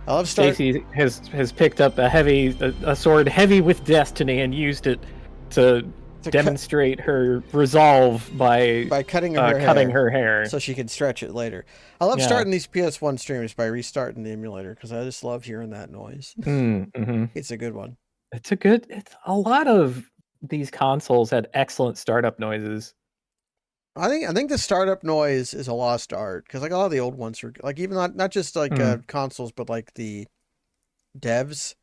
I love Stacy has picked up a sword heavy with destiny and used it to demonstrate her resolve by cutting her hair so she can stretch it later. I love starting these PS1 streams by restarting the emulator because I just love hearing that noise. It's a good one. It's a lot of these consoles had excellent startup noises. I think the startup noise is a lost art because like a lot of the old ones are like even not just like consoles but like the devs,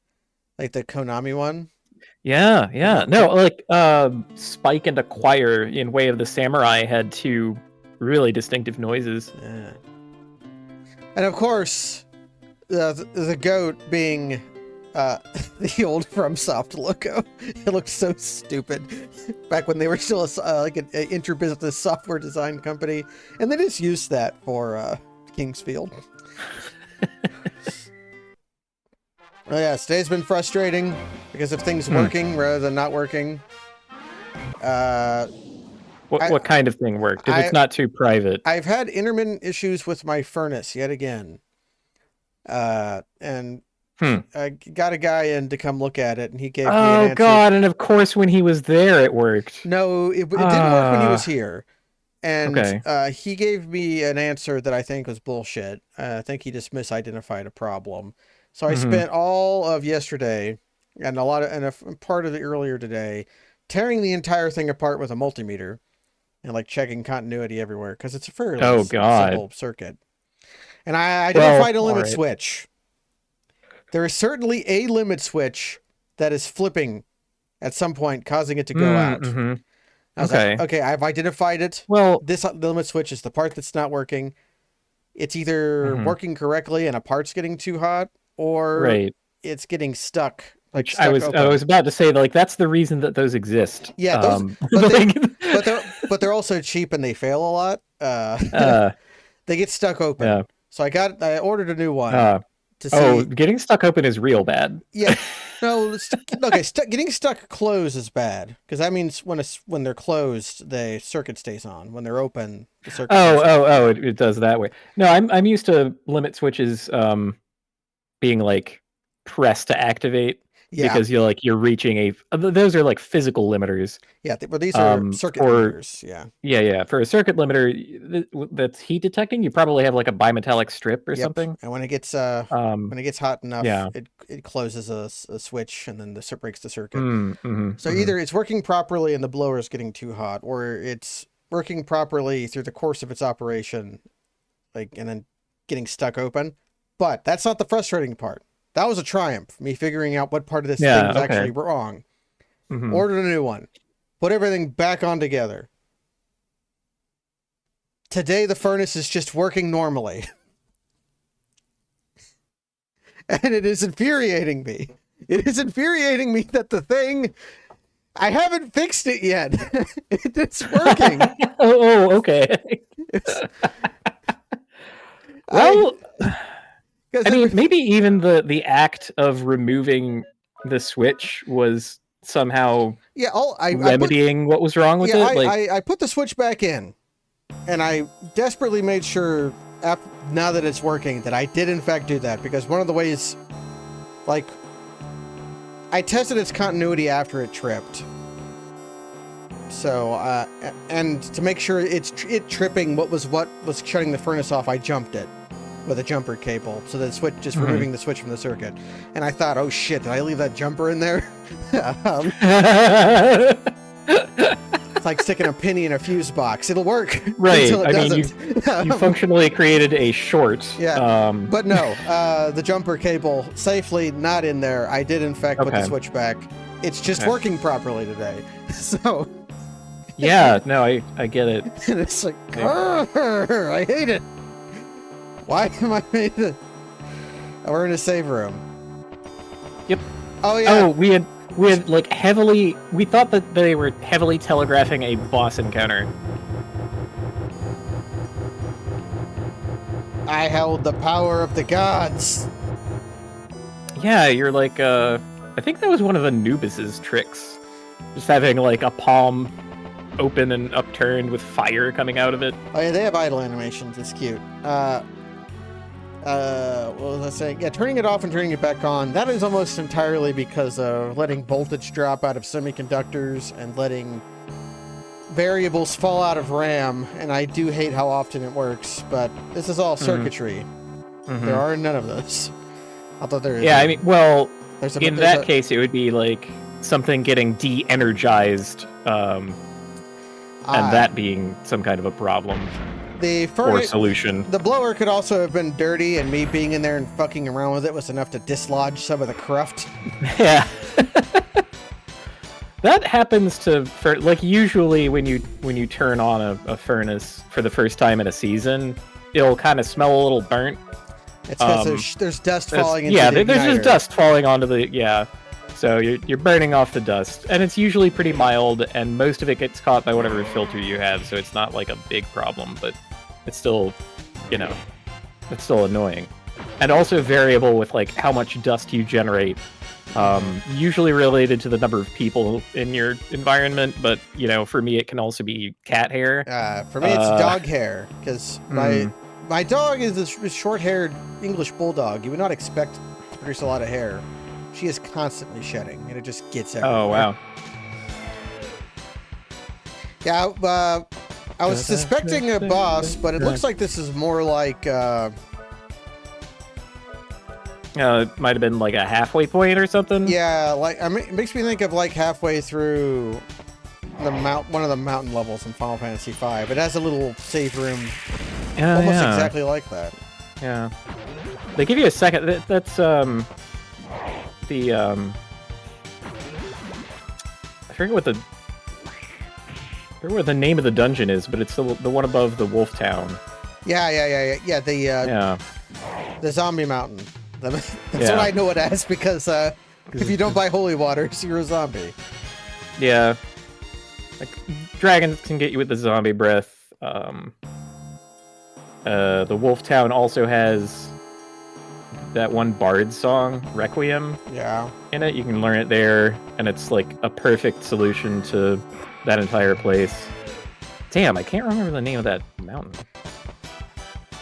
like the Konami one. Yeah. No, like Spike and Acquire in Way of the Samurai had two really distinctive noises. Yeah. And of course, the goat being the old FromSoft logo. It looked so stupid back when they were still like an inter-business software design company, and they just used that for Kingsfield. Oh yeah, today's been frustrating because of things working rather than not working. What kind of thing worked? If it's not too private. I've had intermittent issues with my furnace yet again. And I got a guy in to come look at it, and he gave me an answer. Oh God! And of course, when he was there, it worked. No, it didn't work when he was here. And he gave me an answer that I think was bullshit. I think he just misidentified a problem. So I spent all of yesterday and a part of the earlier today tearing the entire thing apart with a multimeter and like checking continuity everywhere because it's a fairly simple circuit. And I identified a limit switch. There is certainly a limit switch that is flipping at some point, causing it to go out. I was like, okay, I've identified it. Well, the limit switch is the part that's not working. It's either working correctly and a part's getting too hot, or it's getting stuck. Like I was about to say, like, that's the reason that those exist. Yeah, but they're also cheap and they fail a lot. They get stuck open. Yeah. So I ordered a new one. Getting stuck open is real bad. Yeah. No, okay. Getting stuck closed is bad because that means when they're closed, the circuit stays on. When they're open, the circuit. It does that way. No, I'm used to limit switches being like pressed to activate. Yeah. Because you're reaching those are like physical limiters. Yeah, but these are circuit limiters. Yeah. Yeah. For a circuit limiter that's heat detecting, you probably have like a bimetallic strip or something. And when it gets hot enough, it closes a switch and then breaks the circuit. So either it's working properly and the blower is getting too hot, or it's working properly through the course of its operation, and then getting stuck open. But that's not the frustrating part. That was a triumph. Me figuring out what part of this thing was actually wrong. Ordered a new one. Put everything back on together. Today, the furnace is just working normally. And it is infuriating me. It is infuriating me that the thing... I haven't fixed it yet. It's working. Okay. Well, I mean, maybe even the act of removing the switch was somehow remedying what was wrong with it. I put the switch back in, and I desperately made sure, now that it's working, that I did in fact do that, because one of the ways, like, I tested its continuity after it tripped. So, and to make sure it tripping what was shutting the furnace off, I jumped it with a jumper cable. So the switch, just removing the switch from the circuit. And I thought, oh shit, did I leave that jumper in there? It's like sticking a penny in a fuse box. It'll work. Right. I mean, you functionally created a short. Yeah. But no, the jumper cable safely not in there. I did in fact put the switch back. It's just working properly today. So. Yeah, no, I get it. And it's like, I hate it. Why am I made it? Oh, we're in a save room. Yep. Oh yeah. Oh, we had like heavily. We thought that they were heavily telegraphing a boss encounter. I held the power of the gods. Yeah, you're like. I think that was one of Anubis's tricks, just having like a palm open and upturned with fire coming out of it. Oh yeah, they have idle animations. It's cute. What was I saying? Yeah, turning it off and turning it back on, that is almost entirely because of letting voltage drop out of semiconductors and letting variables fall out of RAM, and I do hate how often it works, but this is all circuitry. There are none of those. Although there is. Yeah, I mean, well, in that case, it would be like something getting de-energized, and that being some kind of a problem. Or solution. The blower could also have been dirty, and me being in there and fucking around with it was enough to dislodge some of the cruft. Yeah. That happens to, like, usually when you turn on a furnace for the first time in a season, it'll kind of smell a little burnt. It's because there's dust falling into the there's just dust falling onto the, so you're burning off the dust, and it's usually pretty mild, and most of it gets caught by whatever filter you have, so it's not like a big problem, but it's still, it's still annoying. And also variable with like how much dust you generate, usually related to the number of people in your environment, but for me it can also be cat hair. For me it's dog hair, because my dog is a short-haired English bulldog. You would not expect to produce a lot of hair. She is constantly shedding, and it just gets everywhere. Oh, wow. Yeah, I was suspecting a boss, but it looks like this is more like... it might have been like a halfway point or something? Yeah, like it makes me think of like halfway through one of the mountain levels in Final Fantasy V. It has a little save room almost exactly like that. Yeah. They give you a second. That's... I forget what the name of the dungeon is, but it's the one above the Wolf Town. Yeah. The zombie mountain. That's what I know it as, because if you don't buy holy waters, you're a zombie. Yeah. Like, dragons can get you with the zombie breath. The Wolf Town also has that one bard song, Requiem, in it. You can learn it there, and it's like a perfect solution to that entire place. Damn, I can't remember the name of that mountain.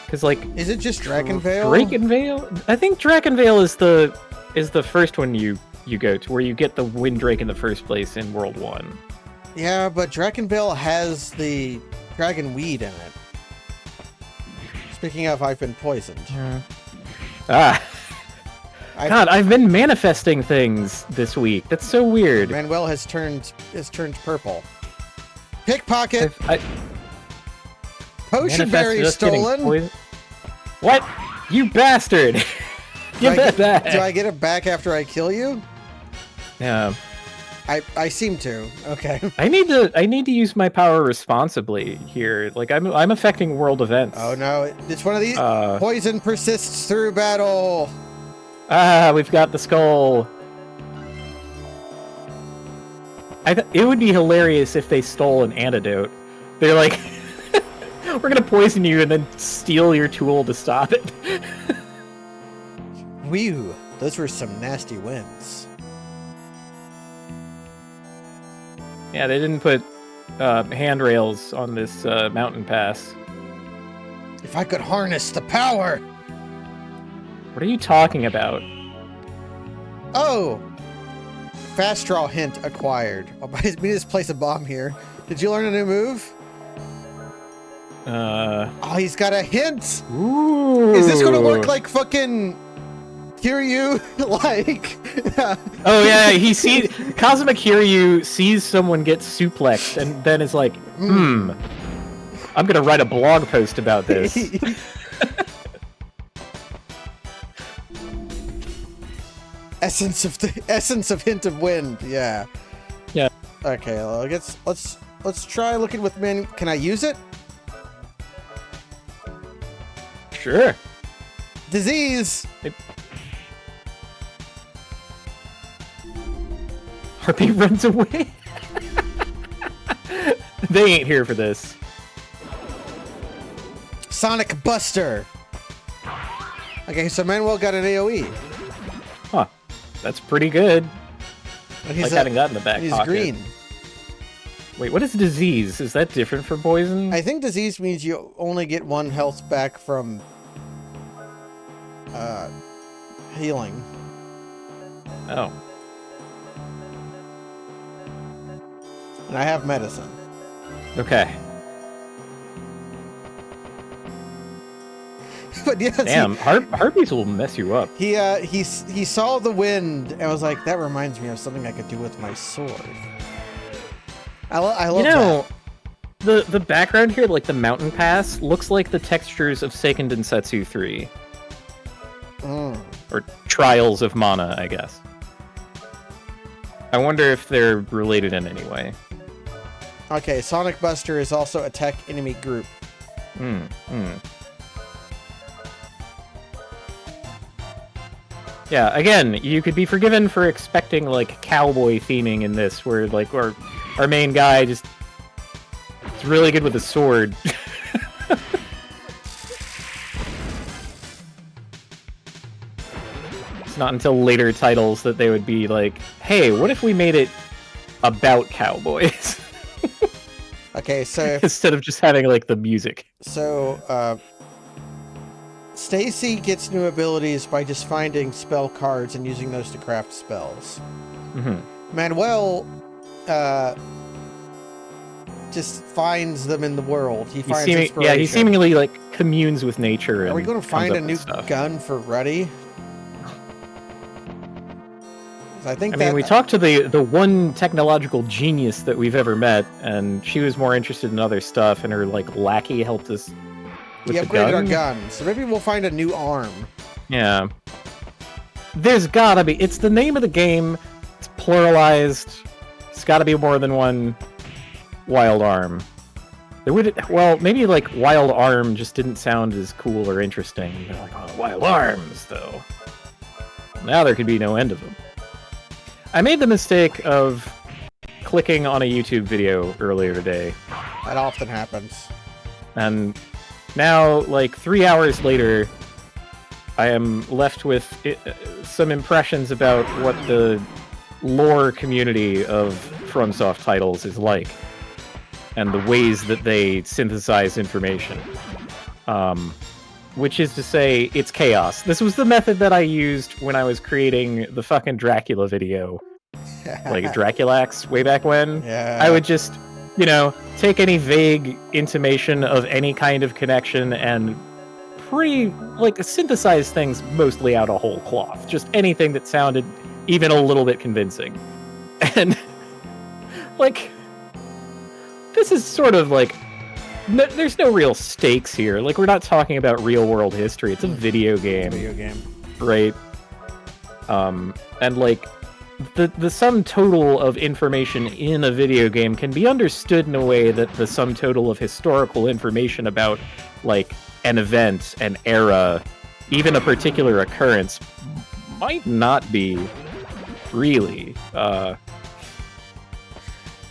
Because, like... Is it just Drakenvale? Drakenvale? I think Drakenvale is the first one you go to, where you get the Windrake in the first place in World 1. Yeah, but Drakenvale has the dragon weed in it. Speaking of, I've been poisoned. God, I've been manifesting things this week. That's so weird. Manuel has turned purple. Pickpocket. Potion berry stolen. What? You bastard! Give that back. Do I get it back after I kill you? Yeah. I seem to. Okay. I need to use my power responsibly here. Like I'm affecting world events. Oh no! It's one of these. Poison persists through battle. We've got the skull. It would be hilarious if they stole an antidote. They're like, we're gonna poison you and then steal your tool to stop it. Whew, those were some nasty winds. Yeah, they didn't put handrails on this mountain pass. If I could harness the power! What are you talking about? Oh! Fast draw hint acquired. Oh, we just place a bomb here. Did you learn a new move? Oh, he's got a hint! Ooh. Is this gonna work like fucking... Kiryu? Like... Oh yeah, Kazuma Kiryu sees someone get suplexed and then is like, I'm gonna write a blog post about this. Essence of hint of wind, yeah. Yeah. Okay, well, let's try looking with men. Can I use it? Sure. Disease! Harpy runs away. They ain't here for this. Sonic Buster. Okay, so Manuel got an AoE. Huh. That's pretty good. He's like having that in the back he's pocket. Green. Wait, what is disease? Is that different from poison? I think disease means you only get 1 health back from healing. Oh. And I have medicine. Okay. But yes, damn, harpies will mess you up. He saw the wind and was like, that reminds me of something I could do with my sword. I love that. The background here, like the mountain pass, looks like the textures of Seiken Densetsu 3. Or Trials of Mana, I guess. I wonder if they're related in any way. Okay, Sonic Buster is also attack enemy group. Yeah, again, you could be forgiven for expecting, like, cowboy theming in this, where, like, our main guy just is really good with a sword. It's not until later titles that they would be like, hey, what if we made it about cowboys? Okay, so... instead of just having, like, the music. So, Stacy gets new abilities by just finding spell cards and using those to craft spells. Manuel just finds them in the world. He finds inspiration. Yeah, he seemingly like communes with nature. Are we going to find a new gun for Ruddy? I mean, we talked to the one technological genius that we've ever met, and she was more interested in other stuff, and her like lackey helped us with the gun. He upgraded our gun, so maybe we'll find a new arm. Yeah. There's gotta be. It's the name of the game. It's pluralized. It's gotta be more than one wild arm. There would, well, maybe like wild arm just didn't sound as cool or interesting. They're like, oh, wild arms, though. Now there could be no end of them. I made the mistake of clicking on a YouTube video earlier today. That often happens. And now, like 3 hours later, I am left with some impressions about what the lore community of FromSoft titles is like, and the ways that they synthesize information. Which is to say, it's chaos. This was the method that I used when I was creating the fucking Dracula video. Like Draculax way back when. Yeah. I would just, you know, take any vague intimation of any kind of connection and synthesize things mostly out of whole cloth. Just anything that sounded even a little bit convincing. And, like, this is sort of like, there's no real stakes here. Like, we're not talking about real-world history. It's a video game. Video game. Right? And like the sum total of information in a video game can be understood in a way that the sum total of historical information about like an event, an era, even a particular occurrence might not be really.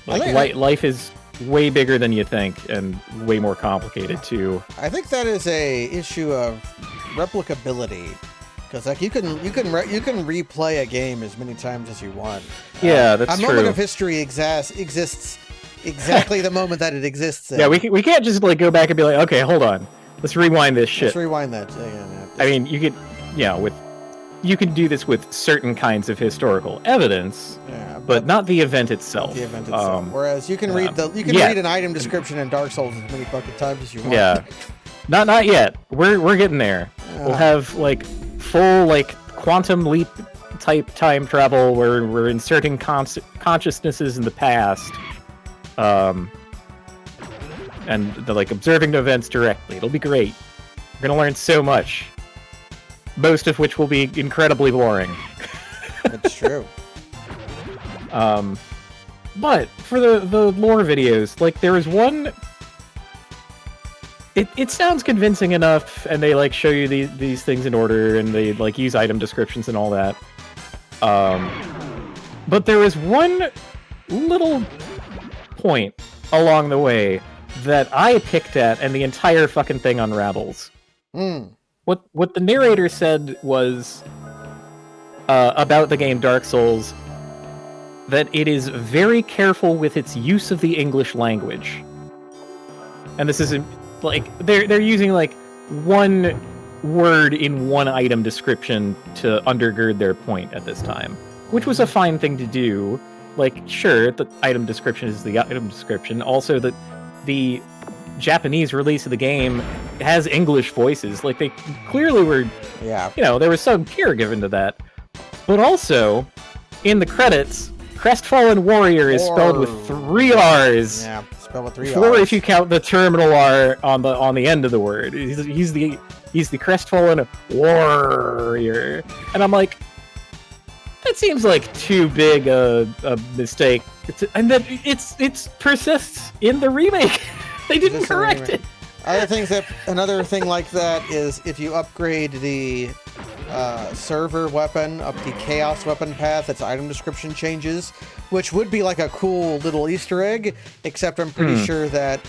Life is way bigger than you think and way more complicated too. I think that is a issue of replicability. Because like you can replay a game as many times as you want. Yeah, that's true. A moment of history exists exactly the moment that it exists. Yeah, we can't just like go back and be like, okay, hold on, let's rewind this shit. Let's rewind that. Yeah. I mean, you could, you can do this with certain kinds of historical evidence, but not the event itself. The event itself. Whereas you can read read an item description in Dark Souls as many fucking times as you want. Yeah, not yet. We're getting there. We'll have like full like quantum leap type time travel where we're inserting consciousnesses in the past, and like observing the events directly. It'll be great. We're gonna learn so much, most of which will be incredibly boring. That's true. But for the lore videos, like there was one. It sounds convincing enough, and they like show you these things in order, and they like use item descriptions and all that. But there was one little point along the way that I picked at, and the entire fucking thing unravels. What the narrator said was about the game Dark Souls that it is very careful with its use of the English language, and this is like they're using like one word in one item description to undergird their point at this time, which was a fine thing to do. Like, sure, the item description is the item description. Also, that the Japanese release of the game has English voices. Like, they clearly were, there was some care given to that. But also, in the credits, Crestfallen Warrior is spelled with 3 R's. Yeah, spelled with 3 R's. 4 if you count the terminal R on the end of the word. He's the Crestfallen Warrior. And I'm like, that seems like too big a mistake. And that it persists in the remake. They didn't correct it. Another thing like that is if you upgrade the server weapon up the chaos weapon path, its item description changes, which would be like a cool little Easter egg, except I'm pretty sure that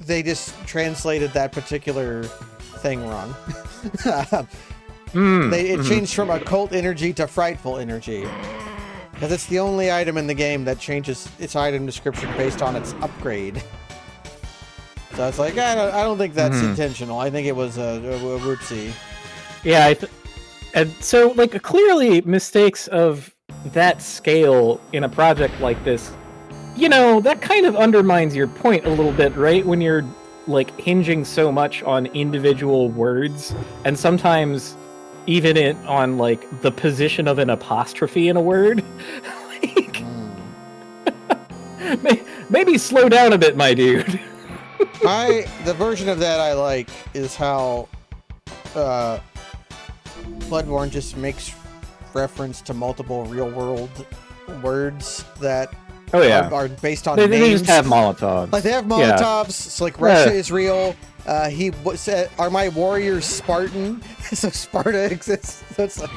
they just translated that particular thing wrong. It changed from occult energy to frightful energy, because it's the only item in the game that changes its item description based on its upgrade. So it's like, I don't think that's intentional. I think it was a whoopsie. Yeah, and so like clearly mistakes of that scale in a project like this, that kind of undermines your point a little bit, right? When you're like hinging so much on individual words, and sometimes even on like the position of an apostrophe in a word. Like, maybe slow down a bit, my dude. The version of that I like is how Bloodborne just makes reference to multiple real-world words that are based on names. They just have Molotovs. Like, they have Molotovs, so like Russia is real. He said, "Are my warriors Spartan?" So Sparta exists. So it's like,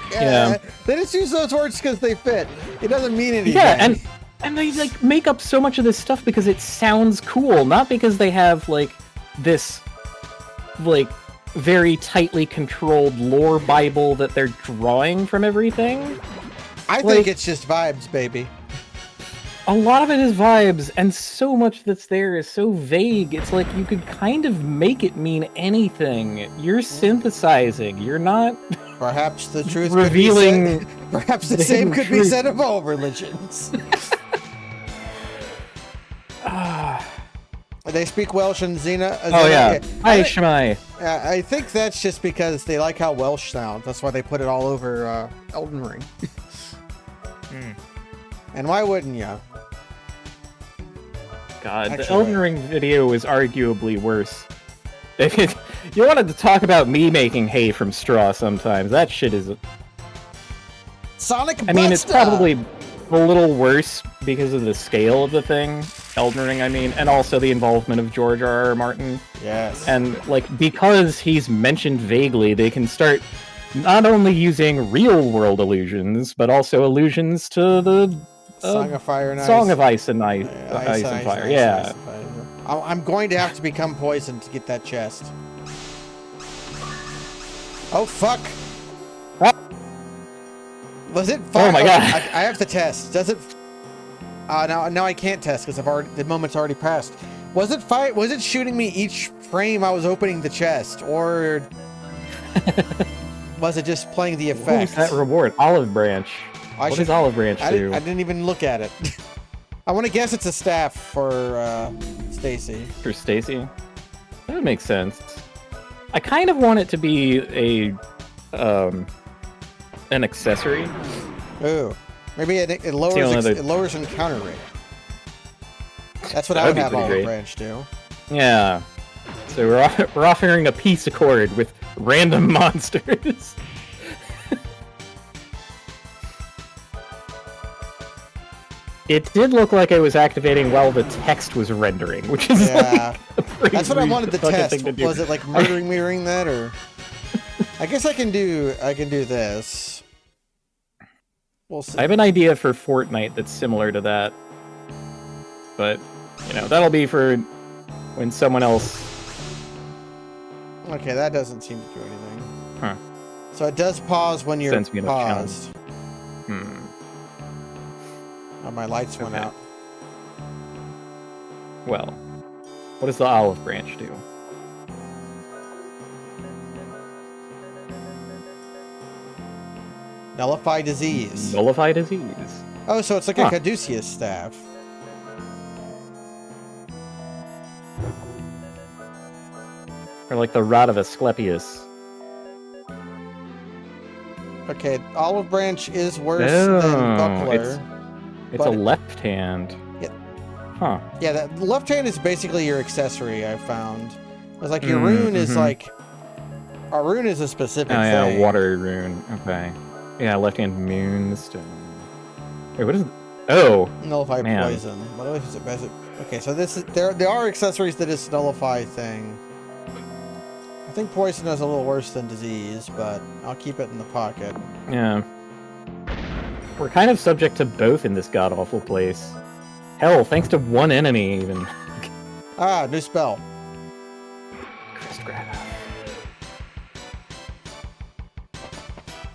they just use those words because they fit. It doesn't mean anything. Yeah, and they like make up so much of this stuff because it sounds cool, not because they have like this like very tightly controlled lore Bible that they're drawing from everything. I think it's just vibes, baby. A lot of it is vibes, and so much that's there is so vague. It's like you could kind of make it mean anything. You're synthesizing. You're not. Perhaps the truth revealing. Could be said. Perhaps the same could be said of all religions. They speak Welsh in Xena. Hi, Shmai. I think that's just because they like how Welsh sounds. That's why they put it all over Elden Ring. And why wouldn't you? God, the Elden Ring video is arguably worse. You wanted to talk about me making hay from straw sometimes. That shit is... Sonic I mean, it's probably a little worse because of the scale of the thing. Elden Ring, I mean, and also the involvement of George R.R. Martin. Yes. And, like, because he's mentioned vaguely, they can start not only using real-world illusions, but also allusions to the... Song of Fire and Ice. Song of Ice and Ice, Ice and Fire, yeah. I'm going to have to become poisoned to get that chest. Oh, fuck! Was it fire? Oh my god! I have to test. Does it... now I can't test because the moment's already passed. Was it fire? Was it shooting me each frame I was opening the chest, or was it just playing the effect? What was that reward? Olive branch. What does Olive Branch do? I didn't even look at it. I want to guess it's a staff for Stacy. For Stacy? That would make sense. I kind of want it to be an accessory. Ooh, maybe it lowers encounter rate. That's what I would have Olive Branch do. Yeah. So we're offering a peace accord with random monsters. It did look like I was activating while the text was rendering, which is like that's what I wanted to test. Was it like mirroring that, or? I guess I can do this. We'll see. I have an idea for Fortnite that's similar to that, but you know that'll be for when someone else. Okay, that doesn't seem to do anything. Huh. So it does pause when you're paused. Oh, my lights went out. Well, what does the Olive Branch do? Nullify disease. Nullify disease. Oh, so it's like a caduceus staff. Or like the Rod of Asclepius. Okay, Olive Branch is worse than Buckler. It's a left hand. Yeah. Huh. Yeah, that left hand is basically your accessory, I found. It's like your rune is like... A rune is a specific thing. Yeah, water rune. Okay. Yeah, left hand moonstone. Wait, what is it? Oh! Nullify poison. What is it? Okay, so this is... There are accessories to this nullify thing. I think poison is a little worse than disease, but I'll keep it in the pocket. Yeah. We're kind of subject to both in this god-awful place. Hell, thanks to one enemy, even. Ah, new spell. Crest grab.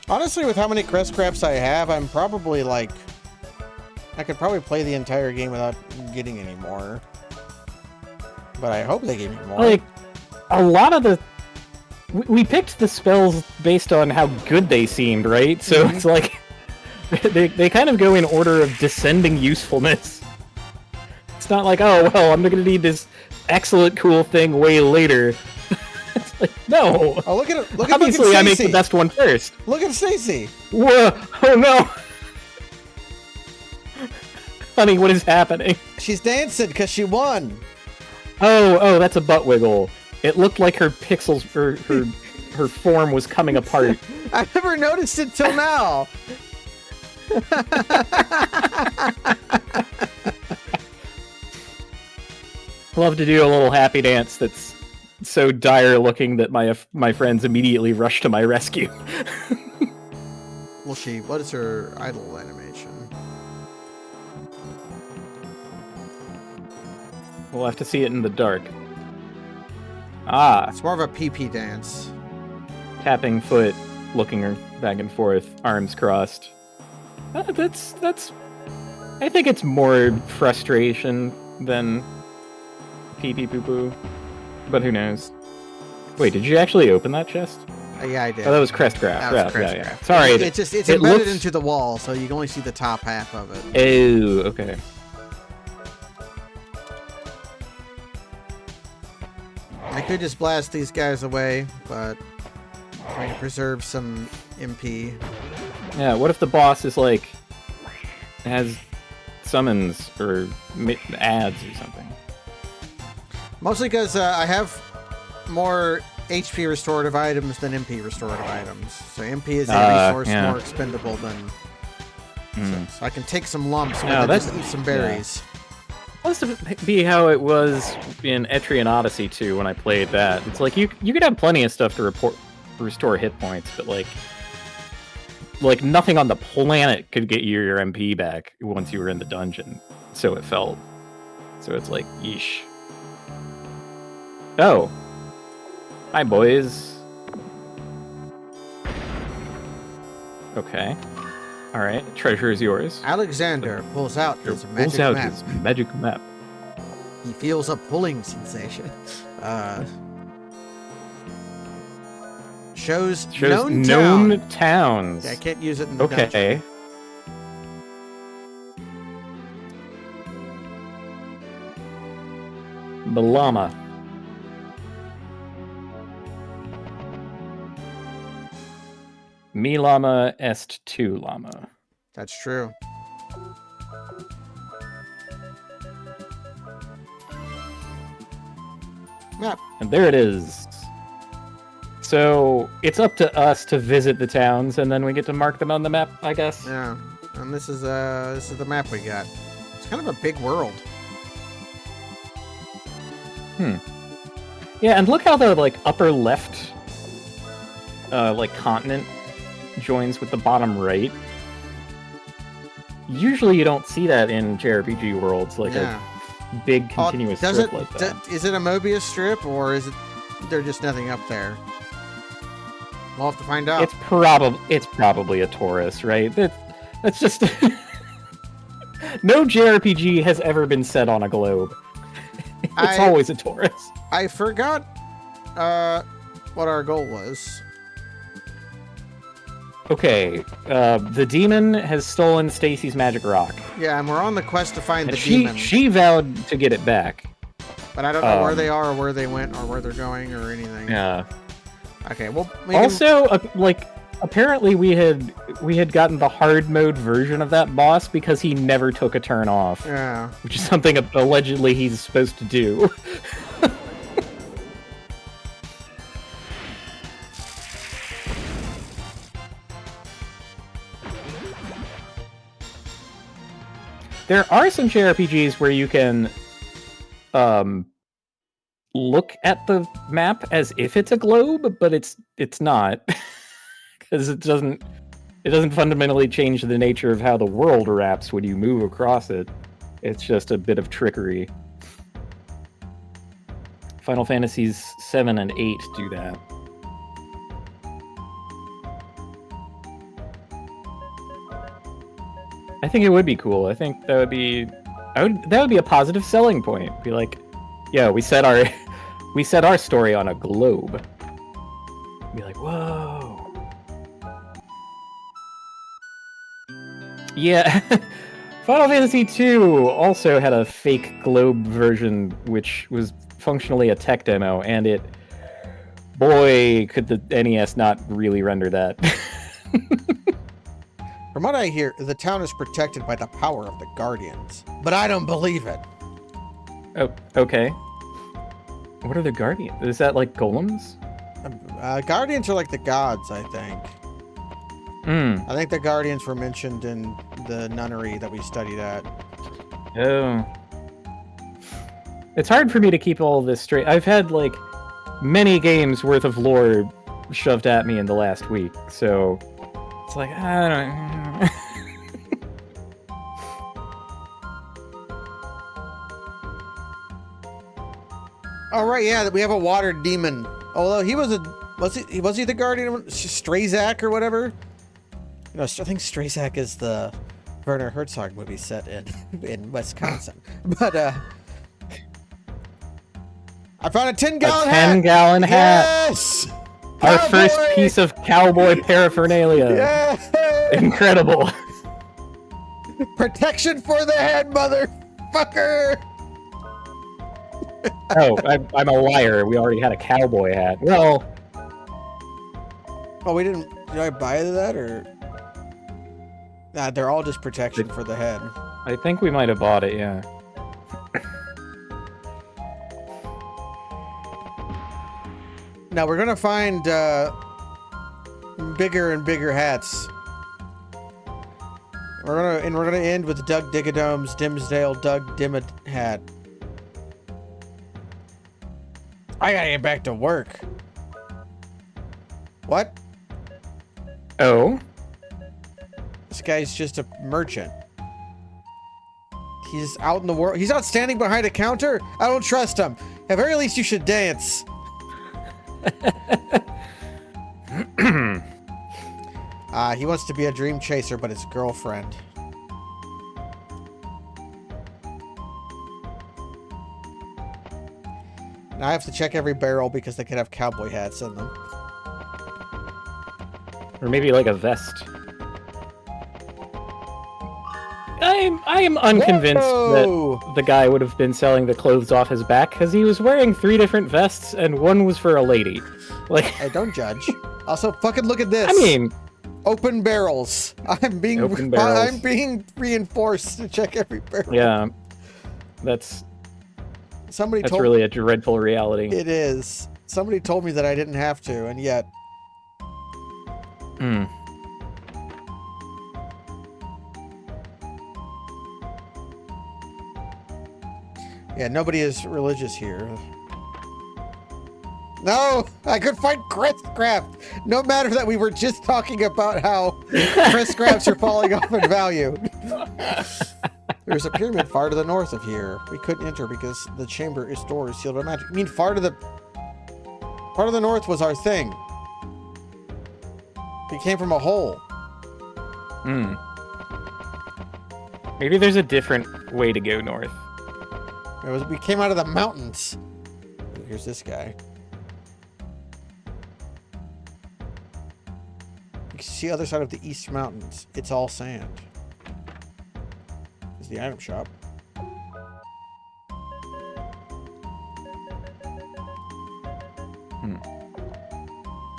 Honestly, with how many crest grabs I have, I'm probably like... I could probably play the entire game without getting any more. But I hope they give me more. Like, a lot of the... We picked the spells based on how good they seemed, right? So it's like... They kind of go in order of descending usefulness. It's not like, oh, well, I'm going to need this excellent, cool thing way later. It's like, no. Oh, look at it. Obviously, I make the best one first. Look at Stacy. Whoa. Oh, no. Honey, what is happening? She's dancing because she won. Oh, that's a butt wiggle. It looked like her pixels, her form was coming apart. I never noticed it till now. Love to do a little happy dance that's so dire looking that my friends immediately rush to my rescue. Well, what is her idle animation? We'll have to see it in the dark. Ah. It's more of a PP dance. Tapping foot, looking back and forth, arms crossed. That's. I think it's more frustration than pee-pee poo-poo, but who knows? Wait, did you actually open that chest? Yeah, I did. Oh, that was crest graph. Yeah. Sorry, it's embedded into the wall, so you can only see the top half of it. Oh, okay. I could just blast these guys away, but I'm trying to preserve some MP. Yeah, what if the boss is like has summons or ads or something? Mostly because I have more HP restorative items than MP restorative items. So MP is a resource more expendable than... So I can take some lumps and just eat some berries. Yeah. Must be how it was in Etrian Odyssey 2 when I played that. It's like you could have plenty of stuff to restore hit points, but like nothing on the planet could get you your MP back once you were in the dungeon. So it felt. So it's like, yeesh. Oh. Hi, boys. Okay. All right, treasure is yours. Alexander pulls out his magic map. He feels a pulling sensation. Shows known towns. Yeah, I can't use it in the dungeon. The llama. Mi llama est tu llama. That's true. Map. And there it is. So it's up to us to visit the towns, and then we get to mark them on the map, I guess. Yeah, and this is the map we got. It's kind of a big world. Yeah, and look how the upper left continent joins with the bottom right. Usually you don't see that in JRPG worlds, a big continuous strip like that. Is it a Mobius strip, or is it there's just nothing up there? We'll have to find out. It's probably a torus, right? That's just no JRPG has ever been set on a globe. It's always a torus. I forgot what our goal was. Okay, the demon has stolen Stacy's magic rock. Yeah, and we're on the quest to find the demon. She vowed to get it back. But I don't know where they are, or where they went, or where they're going, or anything. Yeah. Okay, well... Also, apparently we had gotten the hard mode version of that boss because he never took a turn off. Yeah. Which is something allegedly he's supposed to do. There are some JRPGs where you can look at the map as if it's a globe, but it's not, because it doesn't fundamentally change the nature of how the world wraps when you move across it. It's just a bit of trickery. Final Fantasies 7 and 8 do that. I think it would be cool. I think that would be a positive selling point. Be like, yeah, we set our story on a globe. Be like, whoa. Yeah. Final Fantasy II also had a fake globe version, which was functionally a tech demo, and boy, could the NES not really render that. From what I hear, the town is protected by the power of the Guardians, but I don't believe it. Oh, okay. What are the Guardians? Is that like golems? Guardians are like the gods, I think. I think the Guardians were mentioned in the nunnery that we studied at. Oh. It's hard for me to keep all this straight. I've had many games worth of lore shoved at me in the last week, so it's like, I don't know. Oh, right, yeah, we have a water demon. Although was he the guardian of Strazak or whatever? No, I think Strazak is the Werner Herzog movie set in Wisconsin. But I found a 10-gallon hat. 10-gallon hat. Yes. Our first piece of cowboy paraphernalia. Yeah. Incredible. Protection for the head, motherfucker. Oh, I'm a liar. We already had a cowboy hat. Well. Oh, we didn't. Did I buy that or? Nah, they're all just protection for the head. I think we might have bought it, yeah. Now we're gonna find bigger and bigger hats. We're gonna end with Doug Digadome's Dimsdale Doug Dimmed hat. I gotta get back to work. What? Oh? This guy's just a merchant. He's out in the world. He's not standing behind a counter. I don't trust him. At the very least, you should dance. He wants to be a dream chaser, but his girlfriend. Now I have to check every barrel because they could have cowboy hats in them. Or maybe like a vest. I am unconvinced that the guy would have been selling the clothes off his back because he was wearing 3 different vests and one was for a lady. Like, hey, don't judge. Also, fucking look at this. I mean, open barrels. I'm being reinforced to check every barrel. Yeah, that's really a dreadful reality. It is. Somebody told me that I didn't have to, and yet. Hmm. Yeah, nobody is religious here. No, I could find Crestcraft. No matter that we were just talking about how Crestcrafts are falling off in value. There's a pyramid far to the north of here. We couldn't enter because the chamber is door is sealed by magic. I mean, part of the north was our thing. It came from a hole. Hmm. Maybe there's a different way to go north. We came out of the mountains. Here's this guy. You can see the other side of the East Mountains. It's all sand. There's the item shop. Do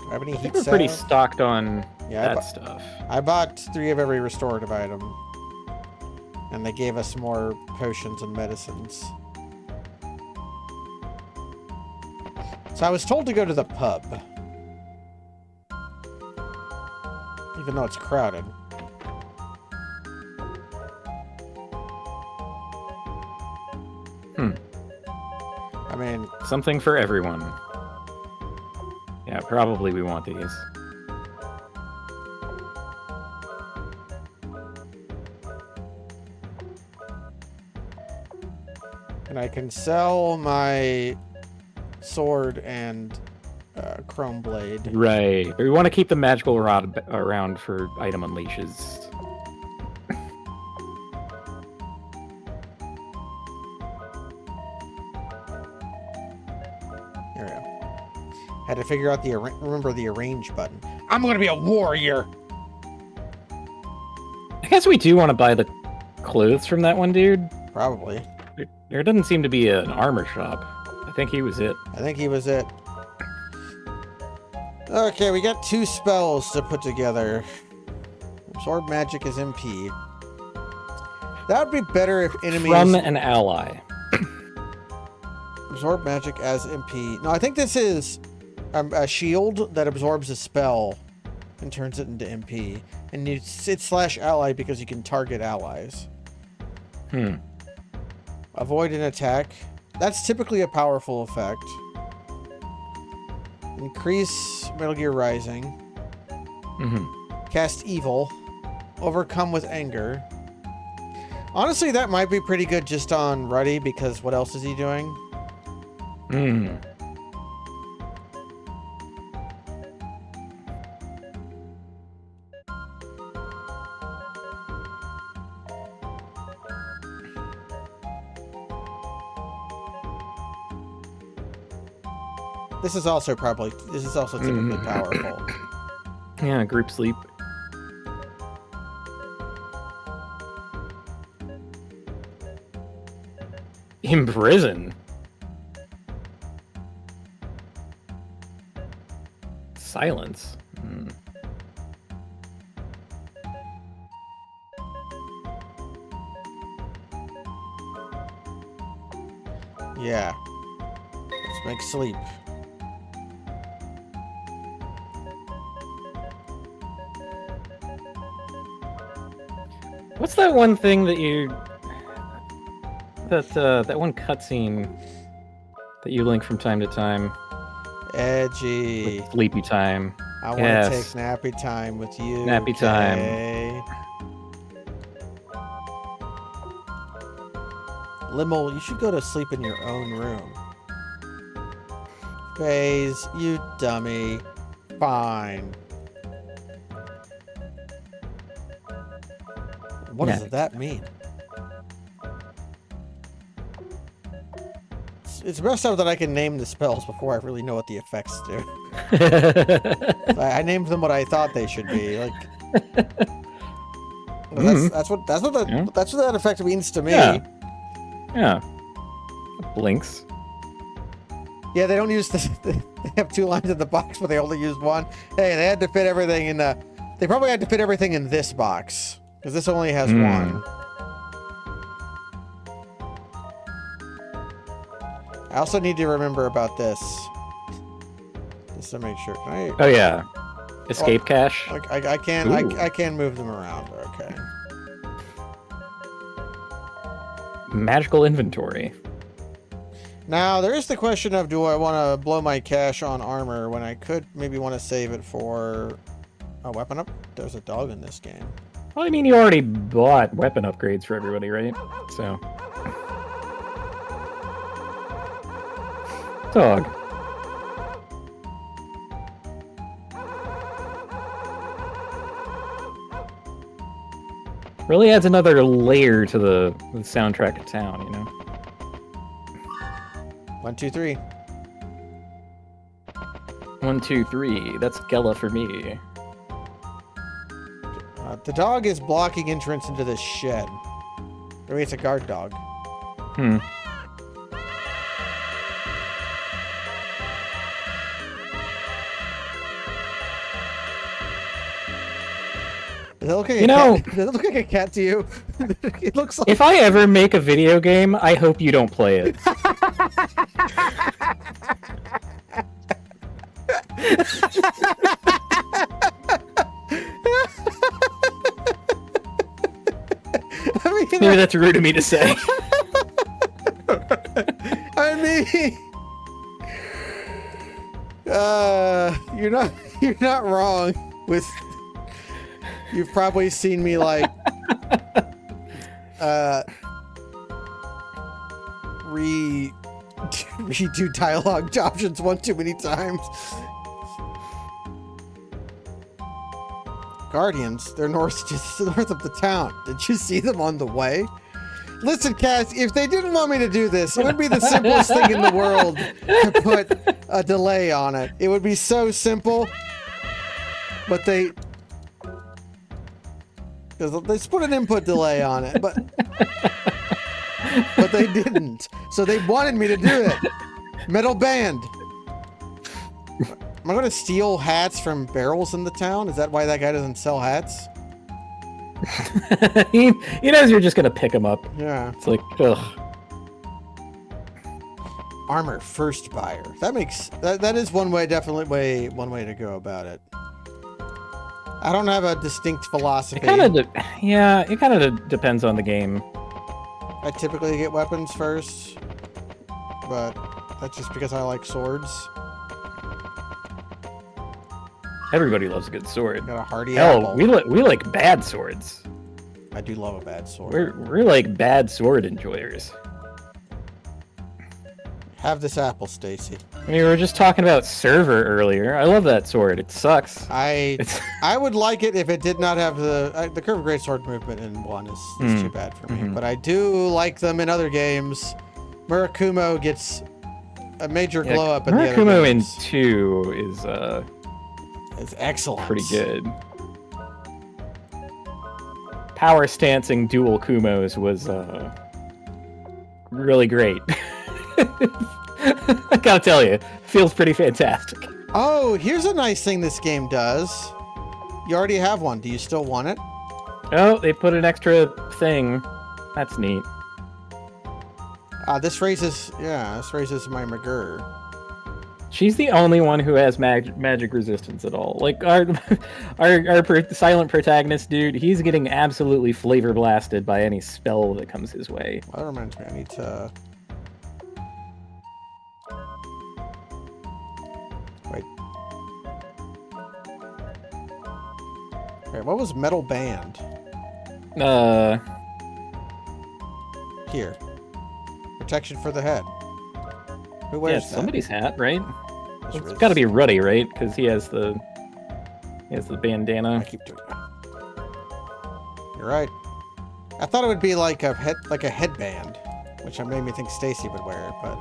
I have any heat? We're pretty stocked on that stuff. I bought 3 of every restorative item. And they gave us more potions and medicines. So I was told to go to the pub. Even though it's crowded. I mean... something for everyone. Yeah, probably we want these. And I can sell my sword and chrome blade. Right. But we want to keep the magical rod around for item unleashes. Here we go. Had to figure out remember the arrange button. I'm gonna be a warrior. I guess we do want to buy the clothes from that one dude. Probably. There doesn't seem to be an armor shop. I think he was it. I think he was it. Okay, we got 2 spells to put together. Absorb magic as MP. That would be better if enemies... from an ally. Absorb magic as MP. No, I think this is a shield that absorbs a spell and turns it into MP. And it's /ally because you can target allies. Avoid an attack. That's typically a powerful effect. Increase Metal Gear Rising. Cast Evil. Overcome with Anger. Honestly, that might be pretty good just on Ruddy, because what else is he doing? This is also typically powerful. Yeah, group sleep. Imprison. Silence. Yeah. Let's make sleep. What's that one thing that you... That one cutscene that you link from time to time? Edgy. With sleepy time. I want to take nappy time with you. Nappy time. Limmel, you should go to sleep in your own room. FaZe, you dummy. Fine. What does that mean? It's messed up that I can name the spells before I really know what the effects do. I named them what I thought they should be. Like, that's what that effect means to me. Yeah. Blinks. Yeah, they don't use this. They have 2 lines in the box, but they only use 1. Hey, they had to fit everything in. They probably had to fit everything in this box because this only has 1. I also need to remember about this. Just to make sure. Can I... Oh yeah. Escape cache. I can move them around. Okay. Magical inventory. Now there is the question of, do I want to blow my cash on armor when I could maybe want to save it for a weapon up? There's a dog in this game. Well, I mean, you already bought weapon upgrades for everybody, right? So. Dog. Really adds another layer to the soundtrack of town, you know? 1, 2, 3. 1, 2, 3. That's Gela for me. The dog is blocking entrance into this shed. Maybe it's a guard dog. Does it look like a cat to you? It looks like... If I ever make a video game, I hope you don't play it. Maybe that's rude of me to say. I mean, you're not wrong with. You've probably seen me like redo dialogue options one too many times. Guardians, they're just north of the town. Did you see them on the way? Listen, Cass, if they didn't want me to do this, it would be the simplest thing in the world to put a delay on it. It would be so simple, but they put an input delay on it, but they didn't. So they wanted me to do it. Metal band. Am I going to steal hats from barrels in the town? Is that why that guy doesn't sell hats? he knows you're just going to pick him up. Yeah. It's like, ugh. Armor first buyer. That is one way to go about it. I don't have a distinct philosophy. It kind of depends on the game. I typically get weapons first, but that's just because I like swords. Everybody loves a good sword. Got a hardy apple. We like bad swords. I do love a bad sword. We're like bad sword enjoyers. Have this apple, Stacy. I mean, we were just talking about Server earlier. I love that sword. It sucks. I would like it if it did not have the curved greatsword movement in 1 is too bad for me. But I do like them in other games. Murakumo gets a major glow up in the other games. Murakumo in 2 is excellent. Pretty good. Power stancing dual Kumos was really great. I gotta tell you, feels pretty fantastic. Oh, here's a nice thing this game does. You already have one. Do you still want it? Oh, they put an extra thing. That's neat. This raises my McGurr. She's the only one who has magic resistance at all. Like our silent protagonist dude, he's getting absolutely flavor blasted by any spell that comes his way. Well, that reminds me, I need to... Wait. Wait, what was Metal Band? Here. Protection for the head. Who wears that? Somebody's hat, right? It's got to be Ruddy, right? Because he has the bandana. I keep doing that. You're right. I thought it would be like a headband, which made me think Stacy would wear it, but.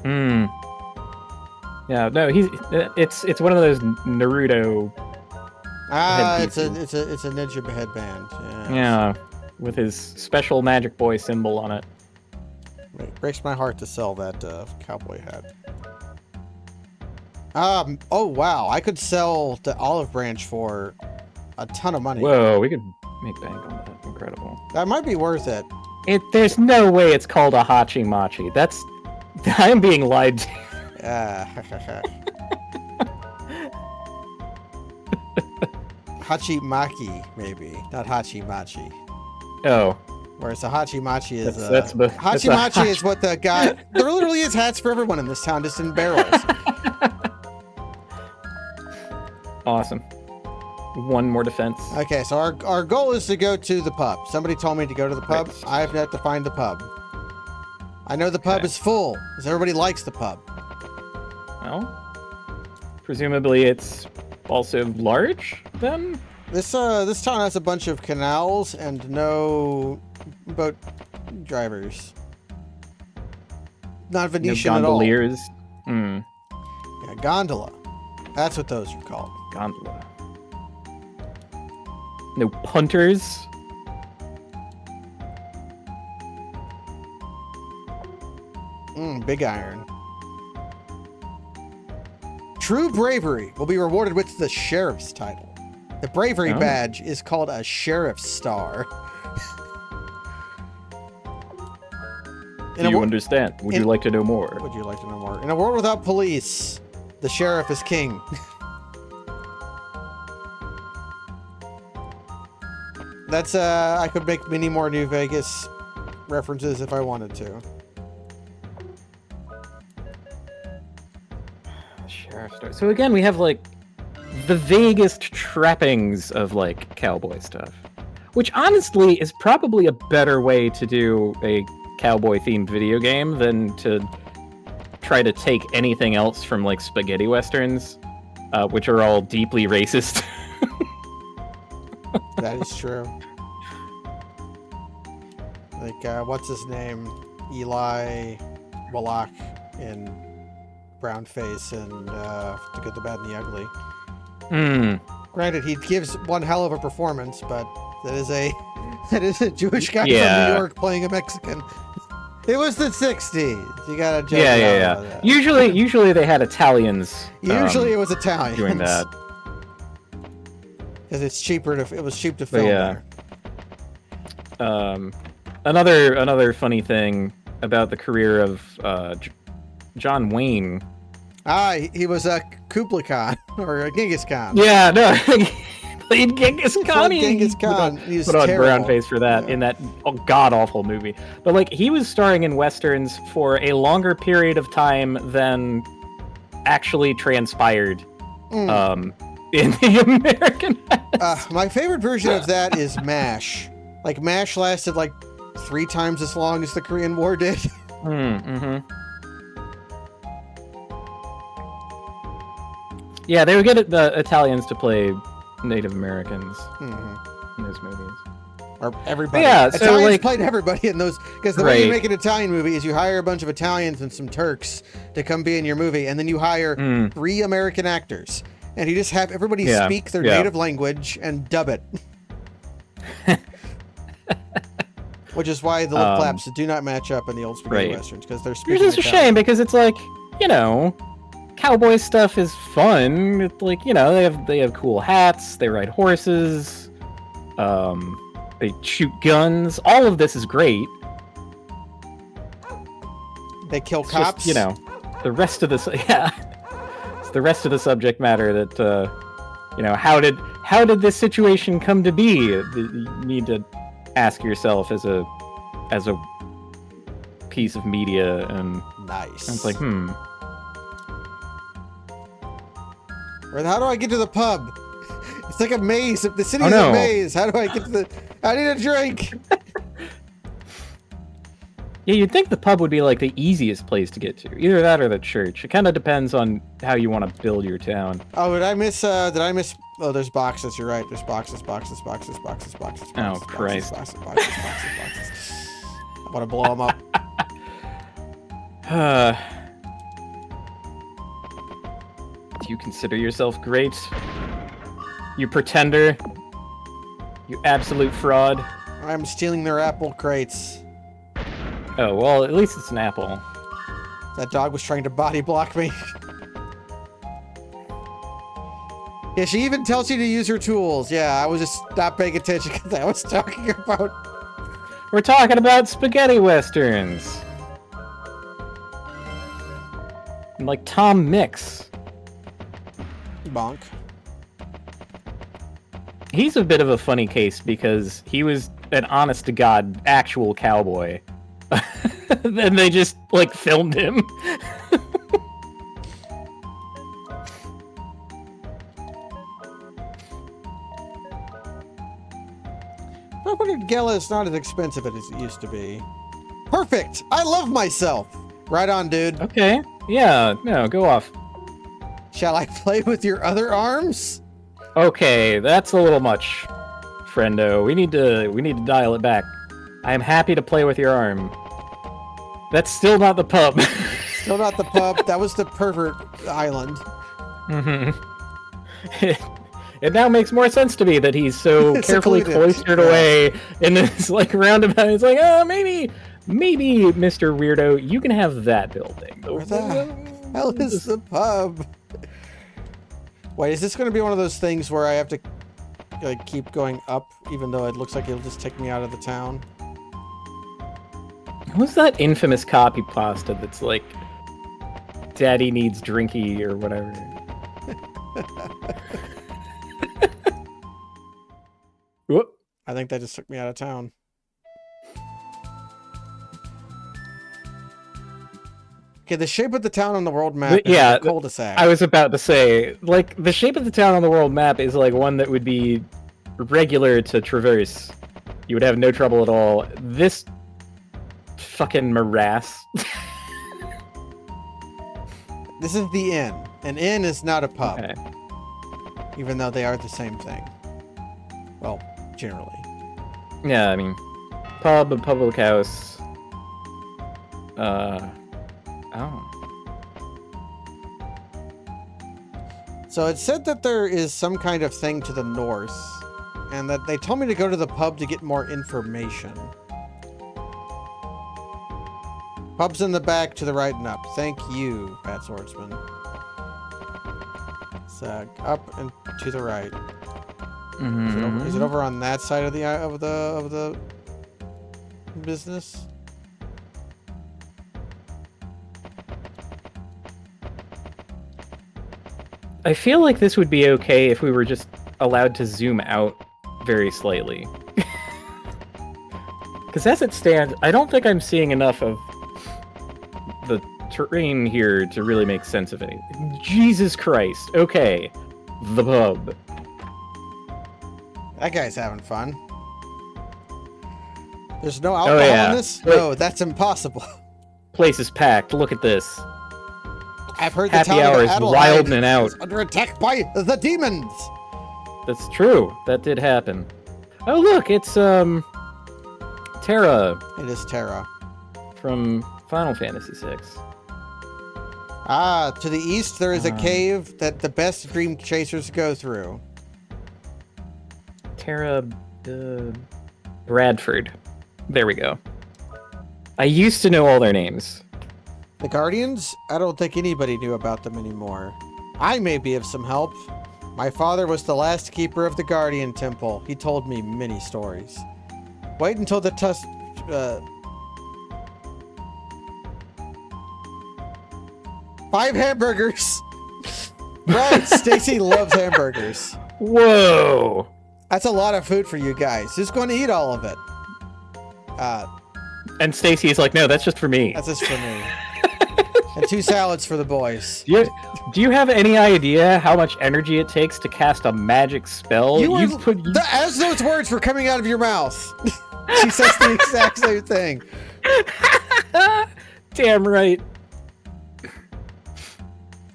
Hmm. Yeah, no, it's one of those Naruto. It's a ninja headband. Yeah, with his special Magic Boy symbol on it. It breaks my heart to sell that cowboy hat. Oh wow, I could sell the olive branch for a ton of money. Whoa, we could make bank on that. Incredible. That might be worth it. There's no way it's called a Hachi Machi. I'm being lied to. Hachi Maki, maybe, not Hachi Machi. Oh. Whereas the Hachi Machi is Hachi Machi is what the guy. There literally is hats for everyone in this town, just in barrels. Awesome. One more defense. Okay, so our goal is to go to the pub. Somebody told me to go to the pub. Right. I have yet to find the pub. I know the pub is full, because everybody likes the pub. Well, presumably it's also large, then? This town has a bunch of canals and no boat drivers. Not Venetian no gondoliers. at all. Yeah, gondola. That's what those are called. Gondola. No punters. Big iron. True bravery will be rewarded with the sheriff's title. The bravery badge is called a sheriff's star. Do you understand? Would you like to know more? Would you like to know more? In a world without police, the sheriff is king. That's, I could make many more New Vegas references if I wanted to. Sheriff star. So again, we have, like, the vaguest trappings of, like, cowboy stuff. Which, honestly, is probably a better way to do a cowboy-themed video game than to try to take anything else from, like, spaghetti westerns, which are all deeply racist. That is true. Like, what's his name? Eli Wallach in Brown Face and The Good, the Bad, and the Ugly. Granted, he gives one hell of a performance, but that is a Jewish guy from New York playing a Mexican. It was the 60s. You gotta joke about that. Usually they had Italians. Usually it was Italians doing that. Because it's cheaper it was cheap to film there. Another funny thing about the career of John Wayne. He was a Kublai Khan or a Genghis Khan. Yeah, no, played Genghis Khan. Genghis Khan. He put on brown face for that in that god awful movie. But like he was starring in westerns for a longer period of time than actually transpired in the American. My favorite version of that is MASH. Like MASH lasted like 3 times as long as the Korean War did. Yeah, they would get the Italians to play Native Americans in those movies. Or everybody. Yeah, Italians played everybody in those. Because the way you make an Italian movie is you hire a bunch of Italians and some Turks to come be in your movie, and then you hire 3 American actors. And you just have everybody speak their native language and dub it. Which is why the lip claps do not match up in the old spaghetti westerns, because they're speaking It's just a shame, because it's like, you know, cowboy stuff is fun. It's like, you know, they have cool hats, they ride horses, they shoot guns. All of this is great. They kill cops. Just, you know, the rest of the it's the rest of the subject matter that how did this situation come to be? You need to ask yourself as a piece of media, and nice. It's like, How do I get to the pub? It's like a maze. The city's a maze. How do I get to the... I need a drink. Yeah, you'd think the pub would be like the easiest place to get to. Either that or the church. It kind of depends on how you want to build your town. Oh, did I miss... Oh, there's boxes. You're right. There's boxes. Oh, Christ. Boxes. I want to blow them up. Do you consider yourself great? You pretender? You absolute fraud? I'm stealing their apple crates. Oh, well, at least it's an apple. That dog was trying to body block me. Yeah, she even tells you to use her tools. Yeah, I was just not paying attention because I was talking about... We're talking about spaghetti westerns. And like Tom Mix. Bonk. He's a bit of a funny case because he was an honest-to-God actual cowboy. Then they just, like, filmed him. Gela is not as expensive as it used to be. Perfect! I love myself! Right on, dude. Okay. Yeah, no, go off. Shall I play with your other arms? Okay, that's a little much, friendo. We need to dial it back. I am happy to play with your arm. That's still not the pub. Still not the pub. That was the pervert island. It now makes more sense to me that he's so carefully cloistered away in this like roundabout. It's like, maybe, Mr. Weirdo, you can have that building. Where the hell is the pub? Wait, is this going to be one of those things where I have to like keep going up, even though it looks like it'll just take me out of the town? What's that infamous copy pasta that's like, Daddy needs drinky or whatever? Whoop. I think that just took me out of town. Okay, the shape of the town on the world map is like a cul-de-sac. I was about to say, like, the shape of the town on the world map is like one that would be regular to traverse. You would have no trouble at all. This fucking morass. This is the inn. An inn is not a pub. Okay. Even though they are the same thing. Well, generally. Yeah, I mean, pub, a public house. So it said that there is some kind of thing to the north, and that they told me to go to the pub to get more information. Pub's in the back, to the right and up. Thank you, Pat Swordsman. So up and to the right. Mm-hmm. Is it over on that side of the business? I feel like this would be okay if we were just allowed to zoom out very slightly. Because as it stands, I don't think I'm seeing enough of the terrain here to really make sense of anything. Jesus Christ. Okay. The pub. That guy's having fun. There's no alcohol in this? No, that's impossible. Place is packed. Look at this. I've heard Happy the town hour of is Adelaide wilding out. is under attack by the demons. That's true. That did happen. Oh look, it's Terra. It is Terra. From Final Fantasy VI. Ah, to the east there is a cave that the best dream chasers go through. Terra Bradford. There we go. I used to know all their names. The Guardians? I don't think anybody knew about them anymore. I may be of some help. My father was the last keeper of the Guardian Temple. He told me many stories. Wait until the 5 hamburgers. Right, Stacy loves hamburgers. Whoa. That's a lot of food for you guys. Who's going to eat all of it? And Stacy's like, no, that's just for me. That's just for me. And 2 salads for the boys. Do you have any idea how much energy it takes to cast a magic spell? As those words were coming out of your mouth, she says the exact same thing. Damn right.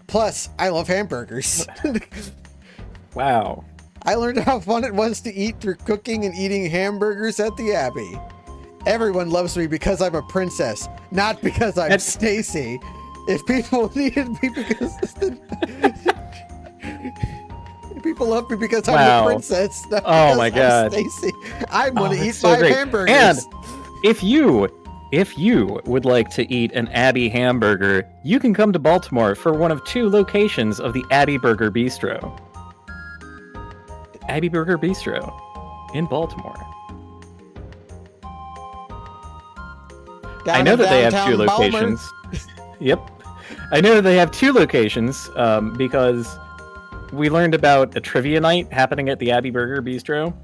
Plus, I love hamburgers. Wow. I learned how fun it was to eat through cooking and eating hamburgers at the Abbey. Everyone loves me because I'm a princess, not because I'm Stacy. If people needed me because people love me because I'm a princess, not because my God. I'm Stacy. I'm going to eat 5 hamburgers. And if you would like to eat an Abbey hamburger, you can come to Baltimore for one of 2 locations of the Abbey Burger Bistro. Abbey Burger Bistro in Baltimore. I know that they have 2 locations. Yep. I know that they have 2 locations because we learned about a trivia night happening at the Abbey Burger Bistro.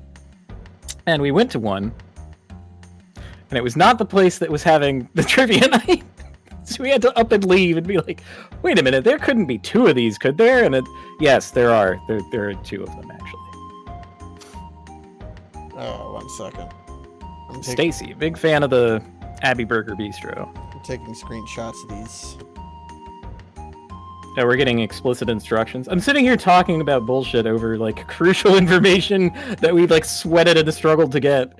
And we went to one. And it was not the place that was having the trivia night. So we had to up and leave and be like, wait a minute, there couldn't be 2 of these, could there? And yes, there are. There are 2 of them, actually. Oh, 1 second. Stacy, big fan of the Abbey Burger Bistro. I'm taking screenshots of these. Yeah, we're getting explicit instructions. I'm sitting here talking about bullshit over, like, crucial information that we, like, sweated and struggled to get.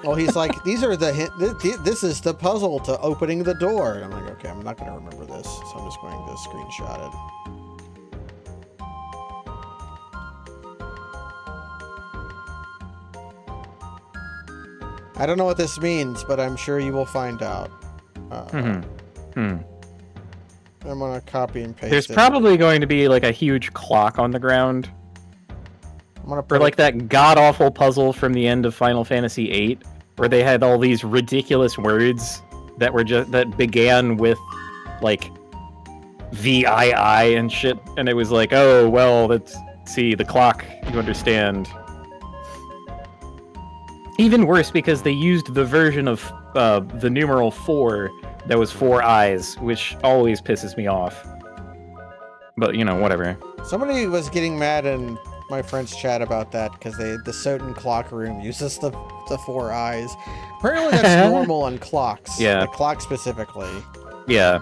Well, he's like, these are the hint. This is the puzzle to opening the door. And I'm like, okay, I'm not going to remember this, so I'm just going to screenshot it. I don't know what this means, but I'm sure you will find out. I'm going to copy and paste There's it. probably going to be, like, a huge clock on the ground. I'm gonna put or like that god-awful puzzle from the end of Final Fantasy VIII, where they had all these ridiculous words that were that began with, like, VII and shit, and it was like, oh, well, let's see, the clock, you understand. Even worse, because they used the version of the numeral 4 that was 4 eyes, which always pisses me off. But, you know, whatever. Somebody was getting mad in my friend's chat about that, because the Soten clock room uses the 4 eyes. Apparently that's normal on clocks. Yeah. Like clocks specifically. Yeah.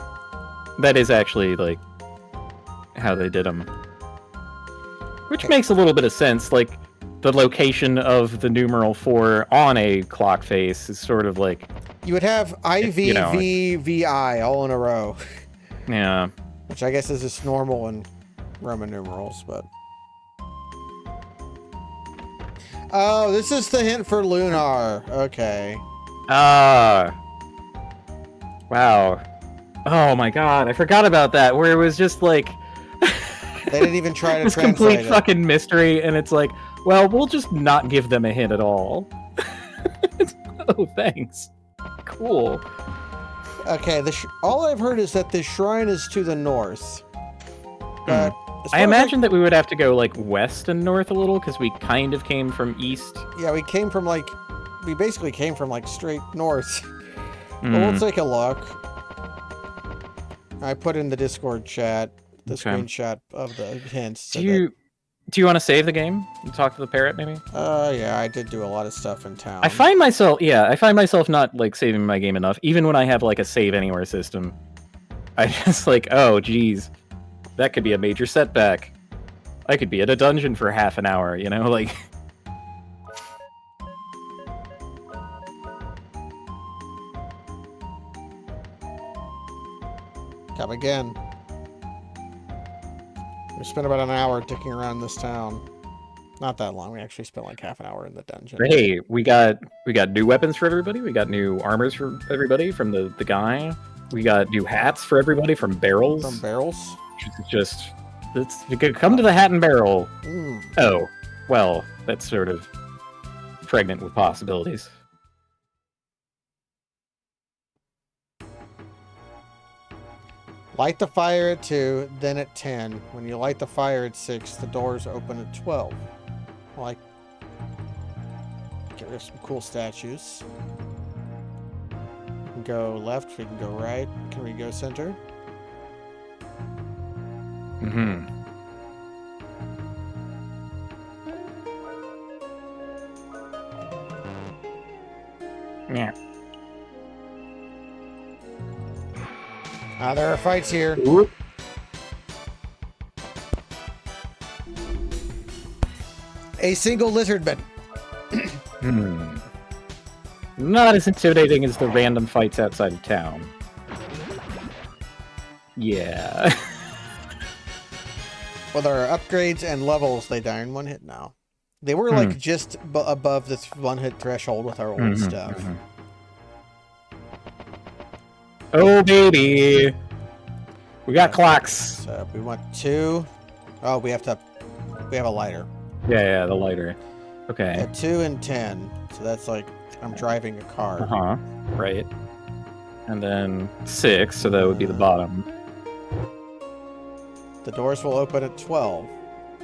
That is actually, like, how they did them. Which makes a little bit of sense. Like, the location of the numeral 4 on a clock face is sort of like... You would have IV, you know, V, VI all in a row. Yeah. Which I guess is just normal in Roman numerals, but... Oh, this is the hint for Lunar. Okay. Ah. Wow. Oh my god, I forgot about that, where it was just like... They didn't even try to this translate complete it. fucking mystery, and it's like, well, we'll just not give them a hint at all. Oh, thanks. Cool. Okay, all I've heard is that the shrine is to the north. But I imagine that we would have to go, like, west and north a little, because we kind of came from east. Yeah, we basically came from, like, straight north. But we'll take a look. I put in the Discord chat the screenshot of the hints. Do you want to save the game and talk to the parrot, maybe? Yeah, I did do a lot of stuff in town. I find myself not, like, saving my game enough, even when I have, like, a save anywhere system. I just, like, oh, geez. That could be a major setback. I could be in a dungeon for half an hour, you know, like... Come again. We spent about an hour dicking around this town. Not that long. We actually spent like half an hour in the dungeon. Hey, we got new weapons for everybody. We got new armors for everybody from the guy. We got new hats for everybody from Barrels. From Barrels? You could come to the Hat and Barrel. Mm. Oh, well, that's sort of pregnant with possibilities. Light the fire at 2, then at 10. When you light the fire at 6, the doors open at 12. Like, get rid of some cool statues. We can go left, we can go right. Can we go center? Mm-hmm. Yeah. There are fights here. Ooh. A single lizardman. Not as intimidating as the random fights outside of town. Yeah. Well, there are upgrades and levels. They die in one hit now. They were like just above this one hit threshold with our old stuff. Oh baby, we got clocks. So we want 2. Oh, we have a lighter. Yeah, the lighter. Okay. At 2 and 10. So that's like I'm driving a car. Right. And then 6, so that would be the bottom. The doors will open at 12.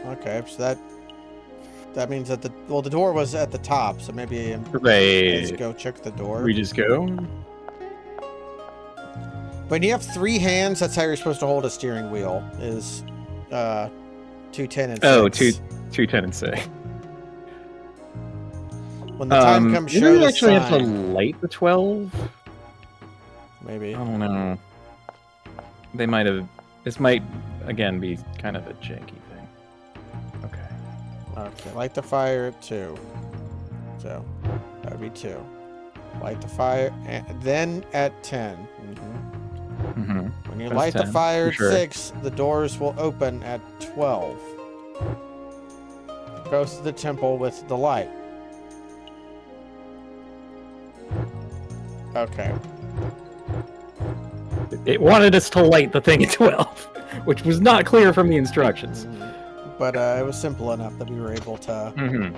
Okay, so that means that the door was at the top, so maybe let's go check the door. We just go. When you have 3 hands, that's how you're supposed to hold a steering wheel. Is 2, 10, and 6. Oh, 2, 10, and 6. When the time comes, show we the actually sign. have to light the 12. Maybe. I don't know. They might have. This might again be kind of a janky thing. Okay. Okay, light the fire at 2. So that would be 2. Light the fire, and then at 10. When you light the 10, fire at sure. 6, the doors will open at 12. Go to the temple with the light. Okay. It wanted us to light the thing at 12, which was not clear from the instructions. But it was simple enough that we were able to...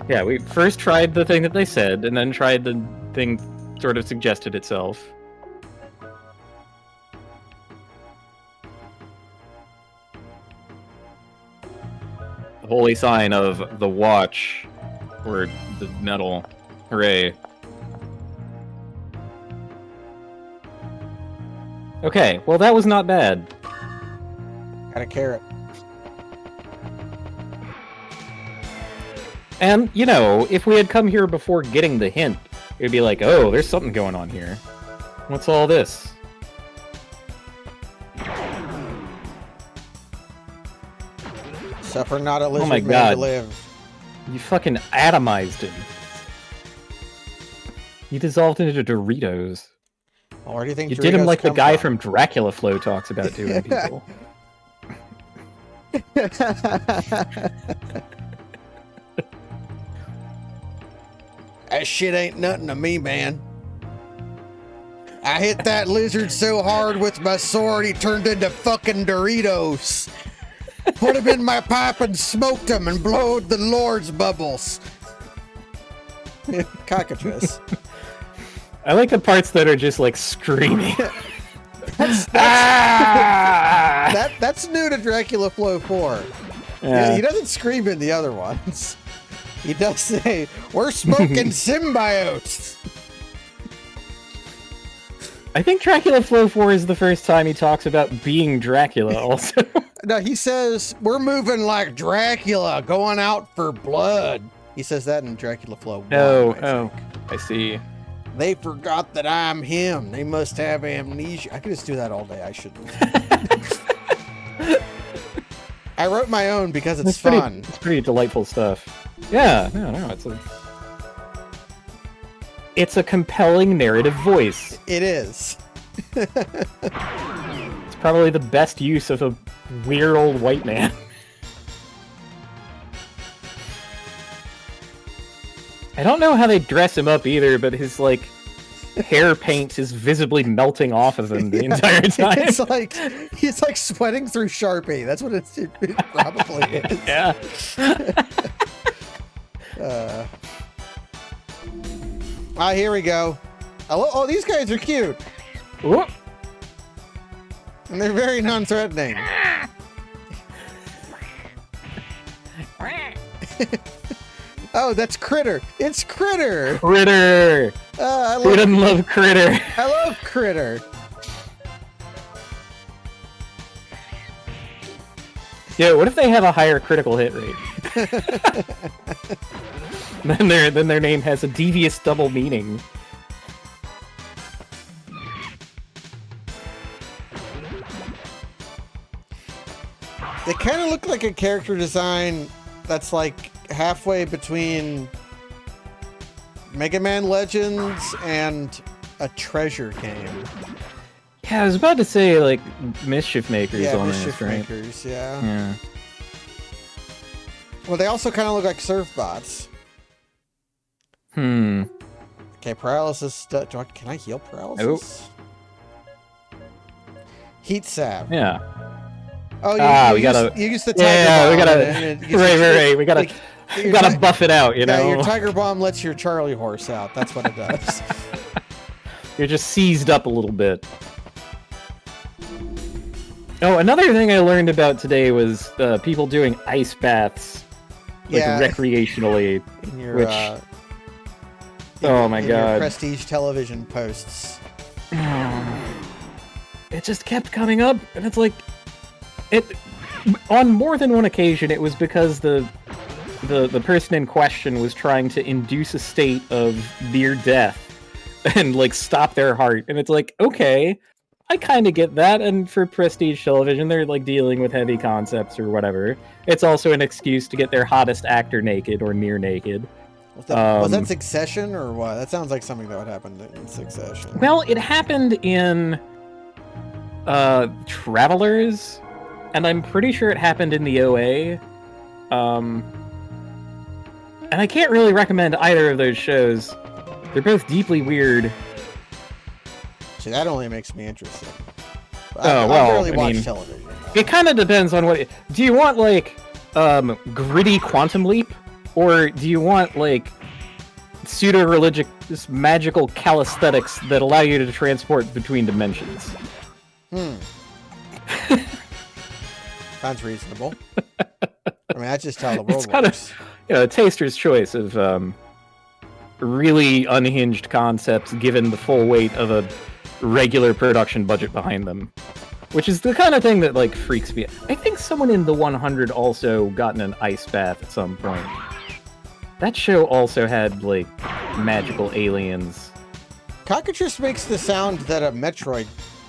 Yeah, we first tried the thing that they said, and then tried the thing sort of suggested itself. The holy sign of the watch, or the metal. Hooray. Okay, well that was not bad. Got a carrot. And, you know, if we had come here before getting the hint, it would be like, oh, there's something going on here. What's all this? Suffer not a lizard my man God. to live. You fucking atomized him. You dissolved into Doritos. Where do you think You did him Doritos like the come guy from Dracula Flow talks about doing people. That shit ain't nothing to me, man. I hit that lizard so hard with my sword, he turned into fucking Doritos. Put him in my pipe and smoked him and blowed the Lord's bubbles. Cockatrice. I like the parts that are just like screaming. That's new to Dracula Flow 4. Yeah. He doesn't scream in the other ones. He does say, "We're smoking symbiotes." I think Dracula Flow 4 is the first time he talks about being Dracula also. No, he says, "We're moving like Dracula, going out for blood." He says that in Dracula Flow 1. I see. They forgot that I'm him. They must have amnesia. I could just do that all day. I shouldn't. I wrote my own because it's fun. It's pretty delightful stuff. Yeah, no, it's a compelling narrative voice. It is. It's probably the best use of a weird old white man. I don't know how they dress him up either, but his, like, hair paint is visibly melting off of him the entire time. It's like, he's like sweating through Sharpie. That's what it probably is. Yeah. Here we go. Oh, these guys are cute. Whoop. And they're very non-threatening. Oh, that's Critter. It's Critter. Critter. Who doesn't love Critter? I love Critter. Yeah, what if they have a higher critical hit rate? then their name has a devious double meaning. They kind of look like a character design that's like halfway between Mega Man Legends and a treasure game. Yeah, I was about to say, like, Mischief Makers yeah, on Mischief this, right? Makers, yeah. Yeah. Well, they also kind of look like surf bots. Okay, paralysis. Can I heal paralysis? Oh. Heat sap. Yeah. Oh, you use the tiger yeah, bomb. we gotta. Right. We gotta buff it out, you know. Yeah, your tiger bomb lets your Charlie horse out. That's what it does. You're just seized up a little bit. Oh, another thing I learned about today was people doing ice baths, like recreationally. In your, which, oh my god, your prestige television posts. It just kept coming up, and it's like, on more than one occasion, it was because the person in question was trying to induce a state of near death and like stop their heart, and it's like, okay. I kind of get that, and for prestige television, they're like dealing with heavy concepts or whatever. It's also an excuse to get their hottest actor naked or near naked. Was that Succession or what? That sounds like something that would happen in Succession. Well, it happened in Travelers, and I'm pretty sure it happened in the OA. And I can't really recommend either of those shows. They're both deeply weird. See, that only makes me interested. I rarely watch television. It kind of depends on what. Do you want like gritty Quantum Leap, or do you want like pseudo-religious magical calisthenics that allow you to transport between dimensions? Sounds reasonable. I mean, that's just how the world it's kind works. Of, a taster's choice of really unhinged concepts given the full weight of a regular production budget behind them, which is the kind of thing that like freaks me out. I think someone in the 100 also got in an ice bath at some point. That show also had like magical aliens. Cockatrice makes the sound that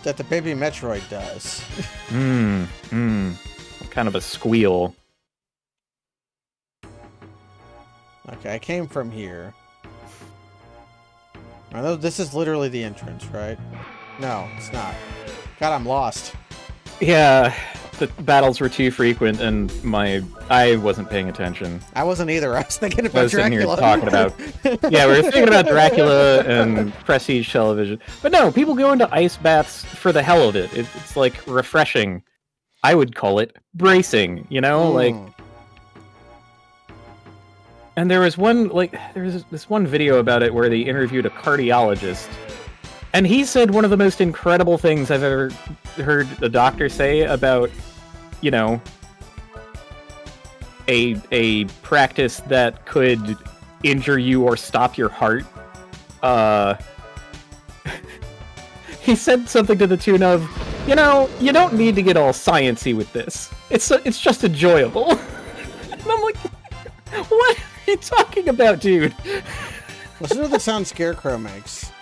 that the baby Metroid does. Kind of a squeal. Okay, I came from here. I know this is literally the entrance, right? No, it's not. God, I'm lost. Yeah, the battles were too frequent, and I wasn't paying attention. I wasn't either. I was thinking about Dracula. Here talking about. Yeah, we were thinking about Dracula and prestige television, but no, people go into ice baths for the hell of it. It's like refreshing. I would call it bracing. You know, like. And there was this one video about it where they interviewed a cardiologist, and he said one of the most incredible things I've ever heard a doctor say about, you know, a practice that could injure you or stop your heart. He said something to the tune of, you know, you don't need to get all sciencey with this. It's just enjoyable. And I'm like, what? What are you talking about, dude? Listen to the sound Scarecrow makes.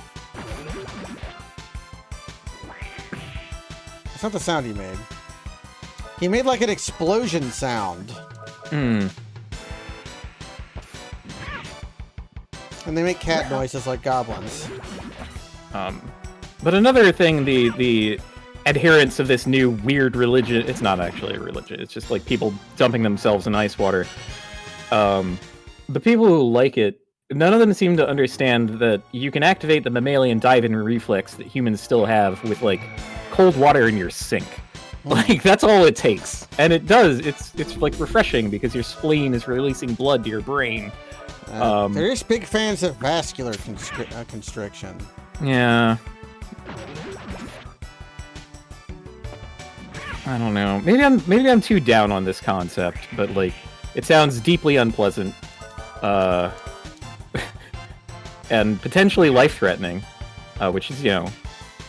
That's not the sound he made. He made like an explosion sound. And they make cat noises like goblins. But another thing, the adherents of this new weird religion, it's not actually a religion, it's just like people dumping themselves in ice water. The people who like it, none of them seem to understand that you can activate the mammalian dive-in reflex that humans still have with, like, cold water in your sink. Like, that's all it takes. And it does. It's like, refreshing because your spleen is releasing blood to your brain. They're just big fans of vascular constriction. Yeah. I don't know. Maybe I'm too down on this concept, but like it sounds deeply unpleasant, and potentially life-threatening, which is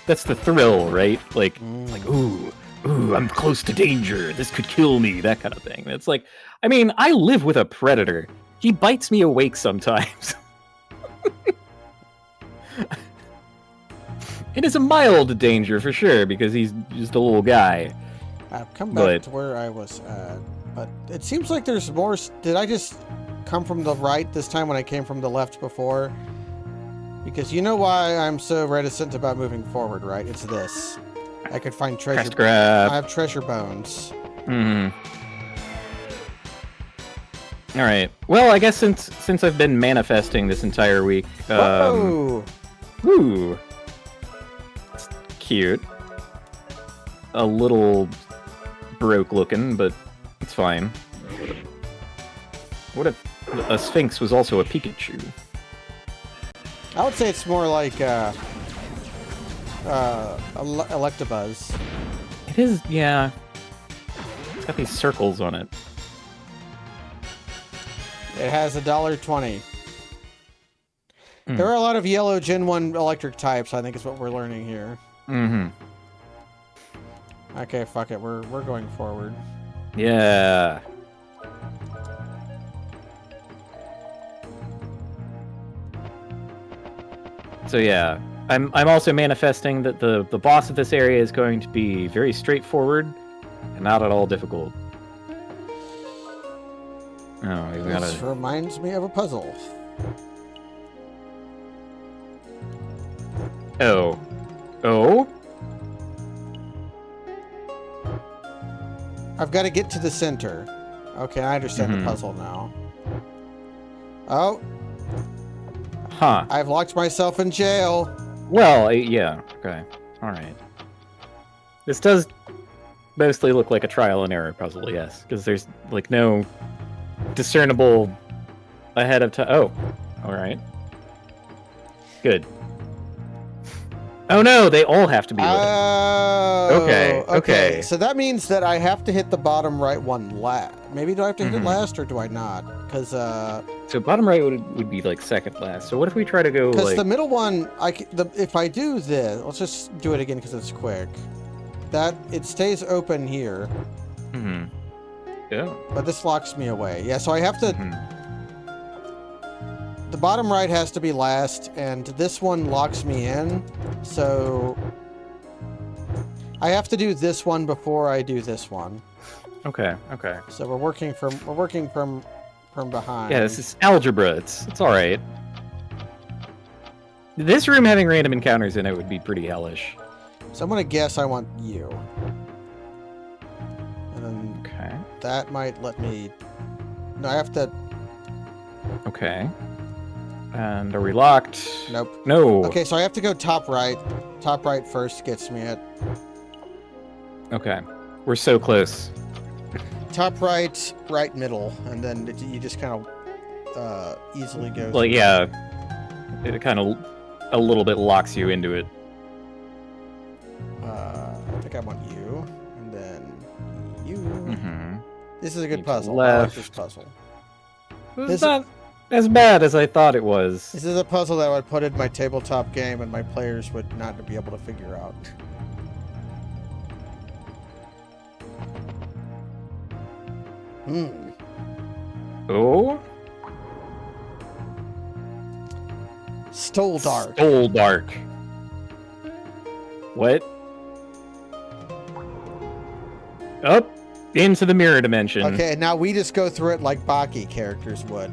that's the thrill, right? Like ooh, I'm close to danger. This could kill me. That kind of thing. It's like, I mean, I live with a predator. He bites me awake sometimes. It is a mild danger for sure because he's just a little guy. I've come back to where I was at, but it seems like there's more. Did I just come from the right this time when I came from the left before? Because you know why I'm so reticent about moving forward, right? It's this. I could find treasure. Crest grab. I have treasure bones. All right. Well, I guess since I've been manifesting this entire week. Whoa! Ooh. It's cute. A little broke looking, but it's fine. What if a Sphinx was also a Pikachu? I would say it's more like Electabuzz. It is, yeah. It's got these circles on it. It has $1.20. There are a lot of yellow Gen 1 electric types, I think is what we're learning here. Okay, fuck it. We're going forward. Yeah. So yeah, I'm also manifesting that the boss of this area is going to be very straightforward and not at all difficult. Oh, we've got This reminds me of a puzzle. Oh. Oh? I've got to get to the center. Okay, I understand the puzzle now. Oh. Huh. I've locked myself in jail. Well, yeah. Okay. All right. This does mostly look like a trial and error puzzle, yes, because there's like no discernible ahead of time. Oh. All right. Good. Oh no, they all have to be lit. Okay. So that means that I have to hit the bottom right one last. Maybe do I have to hit it last or do I not? Because so bottom right would be like second last. So what if we try to go like? Because the middle one, if I do this, let's just do it again because it's quick. That it stays open here. Yeah. But this locks me away. Yeah, so I have to. The bottom right has to be last, and this one locks me in. So I have to do this one before I do this one. Okay. So we're working from behind. Yeah, this is algebra. It's all right. This room having random encounters in it would be pretty hellish. So I'm gonna guess I want you. And then that might let me. No, I have to. Okay. And are we locked? Nope. No. Okay, so I have to go top right. Top right first gets me it. Okay. We're so close. Top right, right middle, and then you just kind of easily go. Well, yeah. It kind of a little bit locks you into it. I think I want you, and then you. This is a good Keep puzzle. left. I like this puzzle. It's not as bad as I thought it was. This is a puzzle that I would put in my tabletop game, and my players would not be able to figure out. Oh? Stoldark. Stoldark. What? Up into the mirror dimension. Okay, now we just go through it like Baki characters would.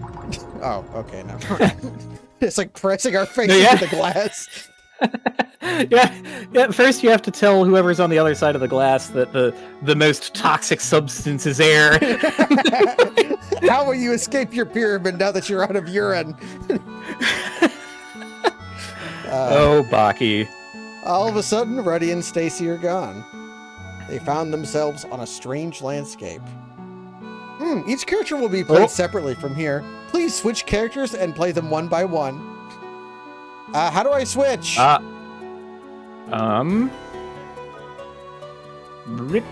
Oh, okay, never mind. It's like pressing our face into the glass. Yeah. First, you have to tell whoever's on the other side of the glass that the most toxic substance is air. How will you escape your pyramid now that you're out of urine? Oh, Baki. All of a sudden, Ruddy and Stacy are gone. They found themselves on a strange landscape. Each character will be played separately from here. Please switch characters and play them one by one. How do I switch? Rip.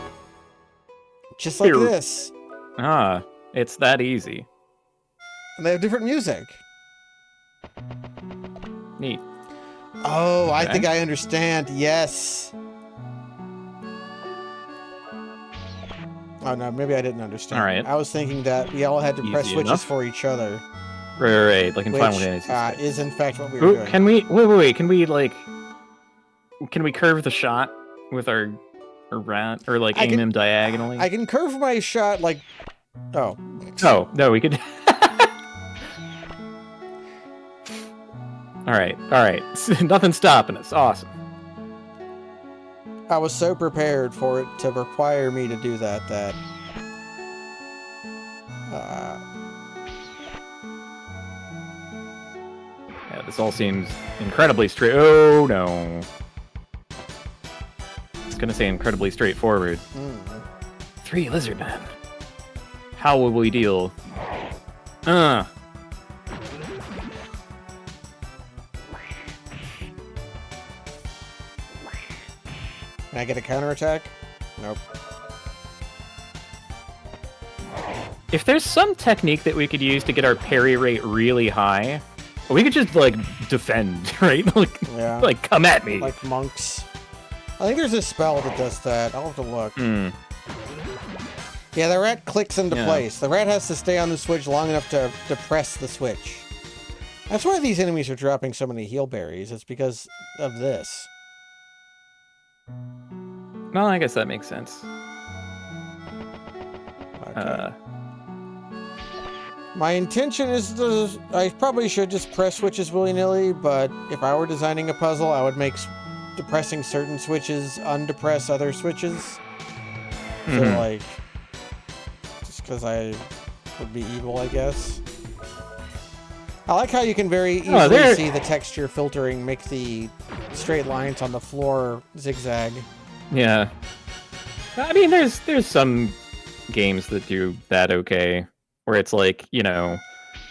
Just like this. Ah, it's that easy. And they have different music. Neat. Oh, Okay. I think I understand. Yes. Oh, no, maybe I didn't understand. All right. I was thinking that we all had to press Easy switches enough. for each other. Right, like in Final Which Fantasy. is in fact what we were doing. Can we... Wait. Can we, like... Can we curve the shot with our rat? Or, like, aim him diagonally? I can curve my shot like... Oh. Oh, no, we could... Alright. Nothing's stopping us. Awesome. I was so prepared for it to require me to do that Yeah, this all seems incredibly straight. Oh, no. It's gonna say incredibly straightforward. 3 lizard men. How will we deal? Can I get a counterattack? Nope. If there's some technique that we could use to get our parry rate really high, we could just, like, defend, right? Yeah. Like, come at me. Like monks. I think there's a spell that does that. I'll have to look. Yeah, the rat clicks into place. The rat has to stay on the switch long enough to press the switch. That's why these enemies are dropping so many heal berries. It's because of this. Well, I guess that makes sense. Okay. My intention is to... I probably should just press switches willy-nilly, but if I were designing a puzzle, I would make depressing certain switches undepress other switches. So, like... Just because I would be evil, I guess. I like how you can very easily see the texture filtering make the straight lines on the floor zigzag. Yeah. I mean, there's some games that do that okay, where it's like, you know,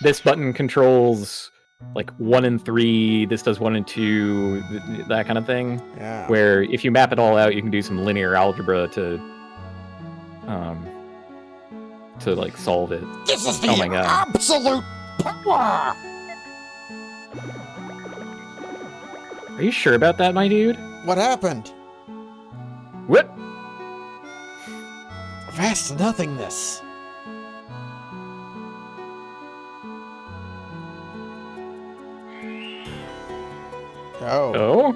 this button controls like 1 and 3, this does 1 and 2, that kind of thing. Yeah. Where if you map it all out, you can do some linear algebra to like solve it. This is the absolute power! Are you sure about that, my dude? What happened? What? Vast nothingness. Oh?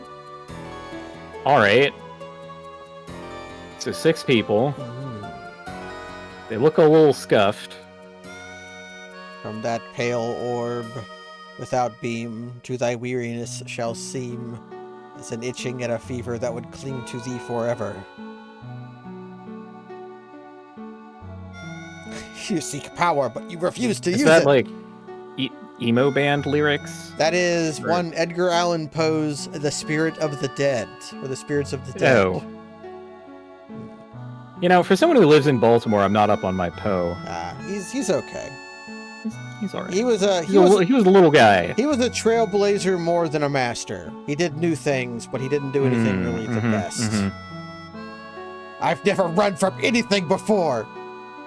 Alright. So 6 people. They look a little scuffed. From that pale orb, without beam, to thy weariness shall seem as an itching and a fever that would cling to thee forever. You seek power, but you refuse to use it. Is that like emo band lyrics? That is one Edgar Allan Poe's The Spirit of the Dead, or The Spirits of the Dead. Oh. You know, for someone who lives in Baltimore, I'm not up on my Poe. He's okay. He's alright. He was a little guy. He was a trailblazer more than a master. He did new things, but he didn't do anything really the best. I've never run from anything before.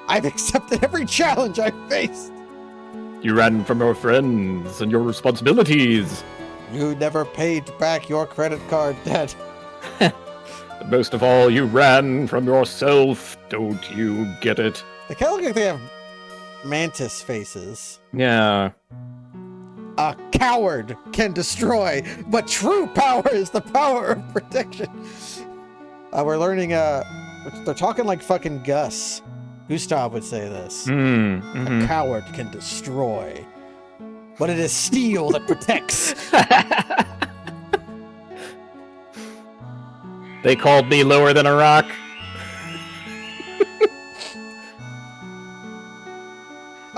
I've accepted every challenge I've faced. You ran from your friends and your responsibilities. You never paid back your credit card debt. Most of all, you ran from yourself. Don't you get it? They kind of look like they have mantis faces. Yeah. A coward can destroy, but true power is the power of protection. We're learning, they're talking like fucking Gus. Gustav would say this. A coward can destroy, but it is steel that protects. They called me lower than a rock.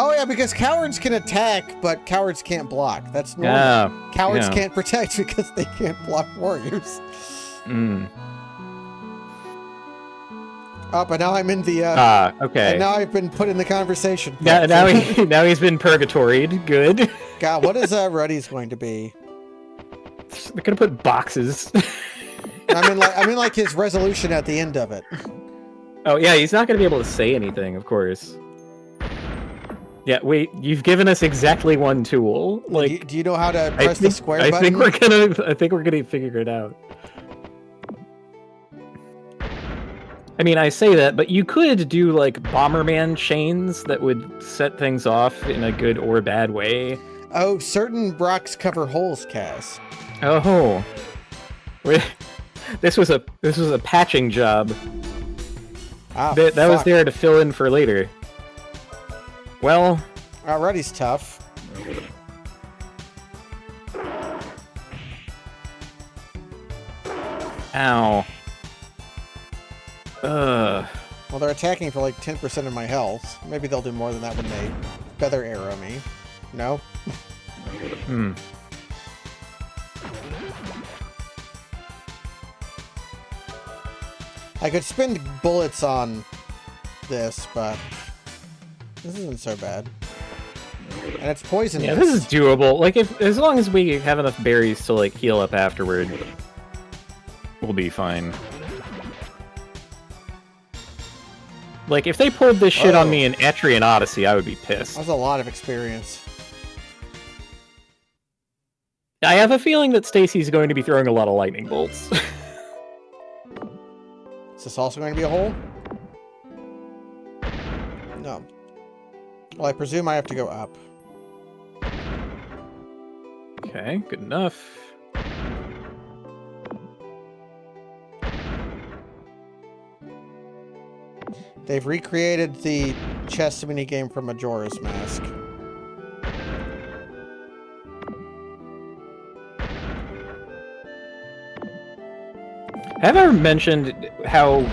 Oh yeah, because cowards can attack, but cowards can't block. That's normal. Yeah. Cowards can't protect because they can't block warriors. Oh, but now I'm in the... okay. And now I've been put in the conversation. Now he's been purgatoried. Good. God, what is Ruddy's going to be? They're gonna put boxes. I mean, like his resolution at the end of it. Oh, yeah, he's not going to be able to say anything, of course. Yeah, wait, you've given us exactly one tool. Like, do you know how to press the square button? I think we're gonna figure it out. I mean, I say that, but you could do, like, Bomberman chains that would set things off in a good or bad way. Oh, certain rocks cover holes, Cass. Oh. This was a patching job. That was there to fill in for later. Well... Already's tough. Ow. Well, they're attacking for like 10% of my health. Maybe they'll do more than that when they feather arrow me. No? I could spend bullets on this, but this isn't so bad. And it's poisonous. Yeah, this is doable. Like, as long as we have enough berries to, like, heal up afterward, we'll be fine. Like, if they pulled this shit on me in Etrian Odyssey, I would be pissed. That's a lot of experience. I have a feeling that Stacy's going to be throwing a lot of lightning bolts. Is this also going to be a hole? No. Well, I presume I have to go up. Okay, good enough. They've recreated the chess minigame from Majora's Mask. Have I ever mentioned how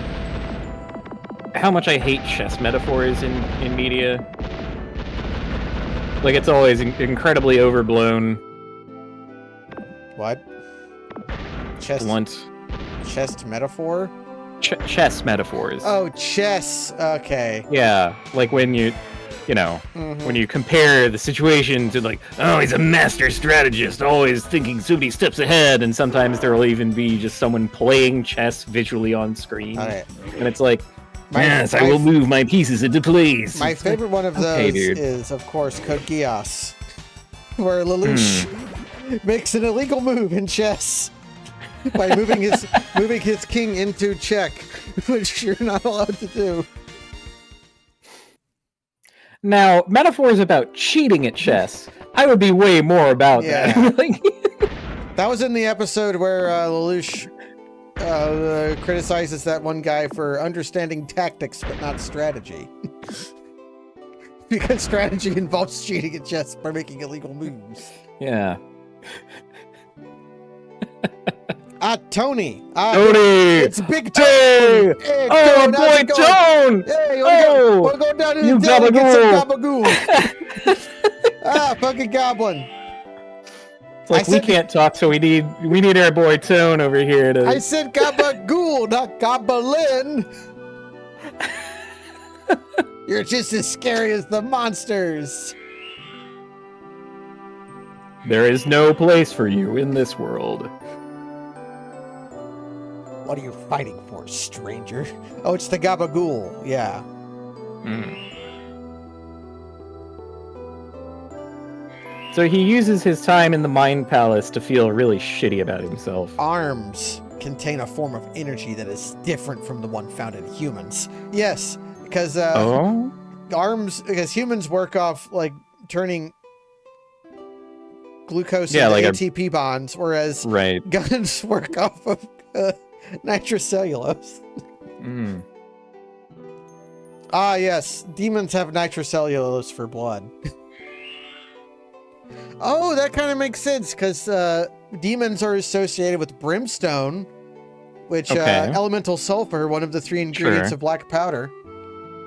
much I hate chess metaphors in media? Like, it's always incredibly overblown. What? Blunt. Chess metaphor? Chess metaphors. Oh, chess. Okay. Yeah, like when you know, when you compare the situation to, like, oh, he's a master strategist, always thinking so many steps ahead, and sometimes there will even be just someone playing chess visually on screen. Right. And it's like, yes, I will move my pieces into place. My favorite one of those is, of course, Code Geass, where Lelouch makes an illegal move in chess by moving his king into check, which you're not allowed to do. Now, metaphors about cheating at chess, I would be way more about that. That was in the episode where Lelouch criticizes that one guy for understanding tactics but not strategy. Because strategy involves cheating at chess by making illegal moves. Yeah. Tony! Tony! It's Big Tone! Hey, oh, boy, Tone! Hey, wanna go down to the deli and get some gabagool. Fucking goblin. It's like, we can't talk, so we need our boy Tone over here to... I said gabagool, not goblin! You're just as scary as the monsters! There is no place for you in this world. What are you fighting for, stranger? Oh, it's the gabagool, yeah. So he uses his time in the Mind Palace to feel really shitty about himself. Arms contain a form of energy that is different from the one found in humans. Yes, because arms, because humans work off, like, turning glucose into like ATP bonds, whereas guns work off of nitrocellulose. Yes, demons have nitrocellulose for blood. Oh, that kind of makes sense, because demons are associated with brimstone, which elemental sulfur, one of the 3 ingredients of black powder.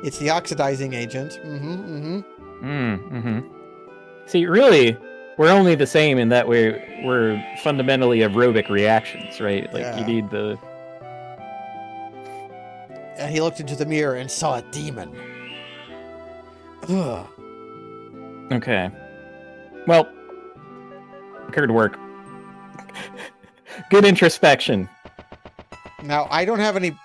It's the oxidizing agent. See, really, we're only the same in that we're fundamentally aerobic reactions, right? Like, you need the... And he looked into the mirror and saw a demon. Ugh. Okay. Well, good work. Good introspection. Now, I don't have any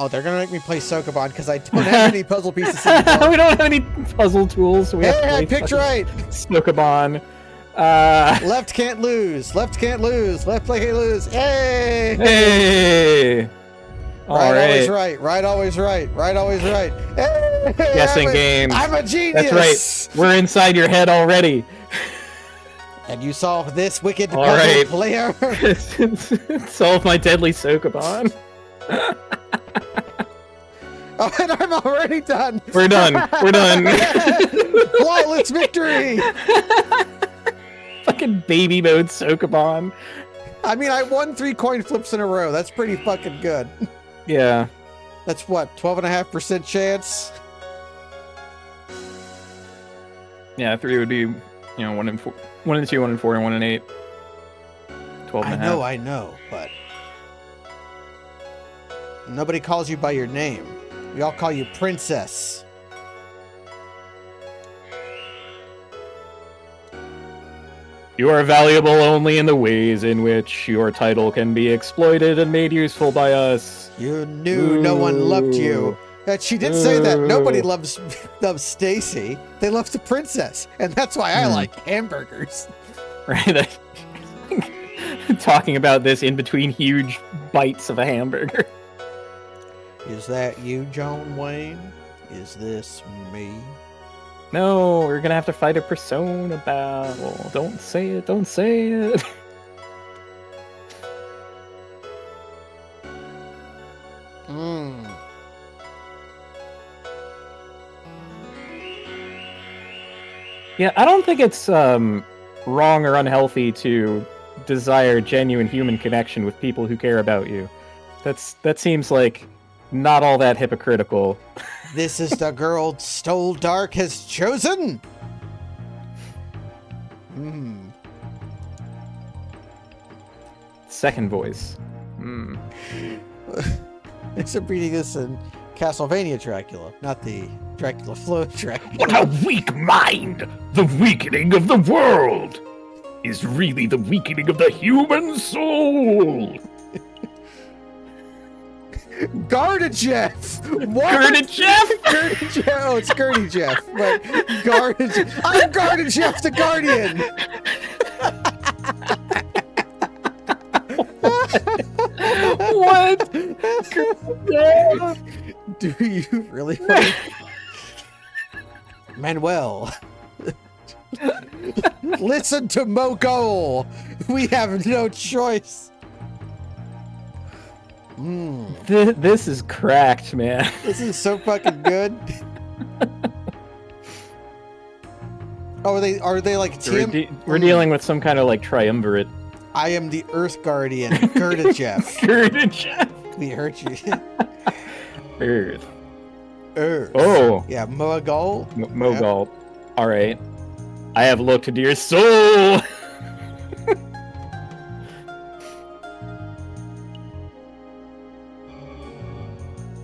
Oh, they're gonna make me play Sokoban because I don't have any puzzle pieces anymore. We don't have any puzzle tools. So we have to Hey, I play picked right. Sokoban. Left can't lose. Left can't lose. Left can't lose. Hey! Hey! Right, always right. Right, always right. Right, always right. Hey! Guessing game. I'm a genius. That's right. We're inside your head already. And you solve this wicked All puzzle, right. player. Solve my deadly Sokoban. Oh, and I'm already done. We're done. We're done. Flawless victory. Fucking baby mode Sokoban. I mean, I won 3 coin flips in a row. That's pretty fucking good. Yeah. That's what, 12.5% chance? Yeah, 3 would be, 1 in 4, 1 in 2, 1 in 4, and 1 in 8. 12 and a half. I know, but nobody calls you by your name. We all call you Princess. You are valuable only in the ways in which your title can be exploited and made useful by us. You knew no one loved you. She did say that nobody loves Stacy. They love the princess, and that's why I like hamburgers. Right. Talking about this in between huge bites of a hamburger. Is that you, John Wayne? Is this me? No, we're gonna have to fight a persona battle. Don't say it. Don't say it. Yeah, I don't think it's wrong or unhealthy to desire genuine human connection with people who care about you. That seems like not all that hypocritical. This is the girl Stoldark has chosen. Second voice. It's a reading this in Castlevania Dracula, not the Dracula Flow Dracula. What a weak mind! The weakening of the world is really the weakening of the human soul! Gardajeff! What? Gardajeff? Gardajeff! Oh, it's Gertie Jeff, but Gardajeff. I'm Gardajeff the Guardian! What? Do you really want Manuel? Listen to Mogul! We have no choice! This is cracked, man. This is so fucking good. Oh, are they like We're dealing with some kind of like triumvirate. I am the Earth Guardian, Gardajeff. Gardajeff. We heard you. Earth. Oh. Yeah, Mogul. Mogul. Yep. All right. I have looked into your soul.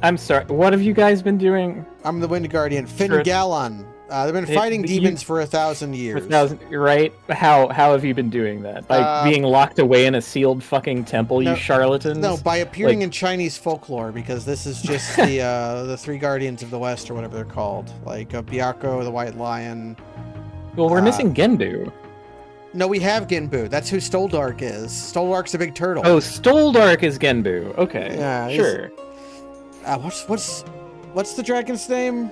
I'm sorry. What have you guys been doing? I'm the Wind Guardian, Fingalon. They've been fighting demons for 1,000 years. 1,000, right? How have you been doing that? By being locked away in a sealed fucking temple, you charlatans? No, by appearing in Chinese folklore, because this is just the 3 Guardians of the West, or whatever they're called. Like Byakko, the White Lion. Well, we're missing Genbu. No, we have Genbu. That's who Stoldark is. Stoldark's a big turtle. Oh, Stoldark is Genbu. Okay. Yeah, sure. What's the dragon's name?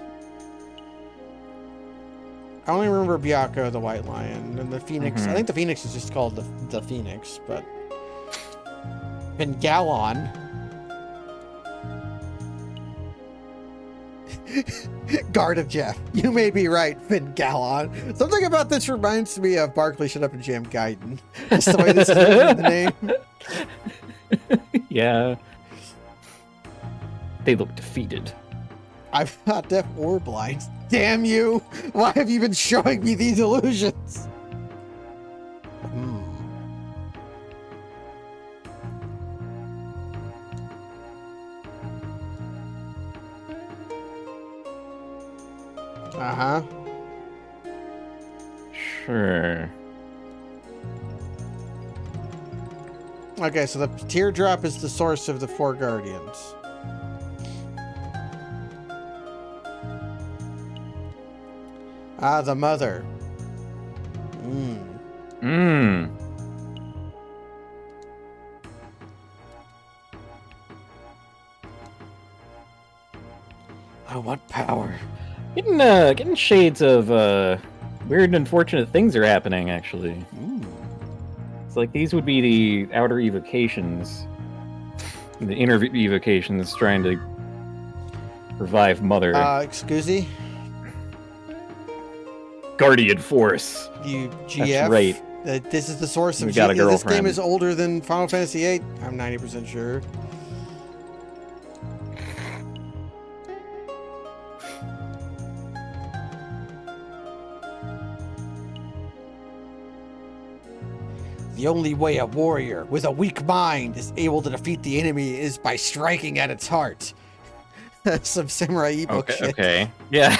I only remember Byakko, the White Lion, and the Phoenix. I think the Phoenix is just called the Phoenix, but Fingalon. Gardajeff. You may be right, Fingalon. Something about this reminds me of Barkley Shut Up and Jam Gaiden. That's the way this is the name. Yeah. They look defeated. I'm not deaf or blind. Damn you! Why have you been showing me these illusions? Uh-huh. Sure. Okay, so the teardrop is the source of the 4 guardians. Ah, the mother. I want power. Getting shades of weird and unfortunate things are happening, actually. It's like these would be the outer evocations. The inner evocations trying to revive Mother. Excuse me? Guardian Force. You GF? That's right. This is the source of You got a This game girlfriend. is older than Final Fantasy VIII. I'm 90% sure. The only way a warrior with a weak mind is able to defeat the enemy is by striking at its heart. That's some Samurai ebook shit. Okay. Yeah.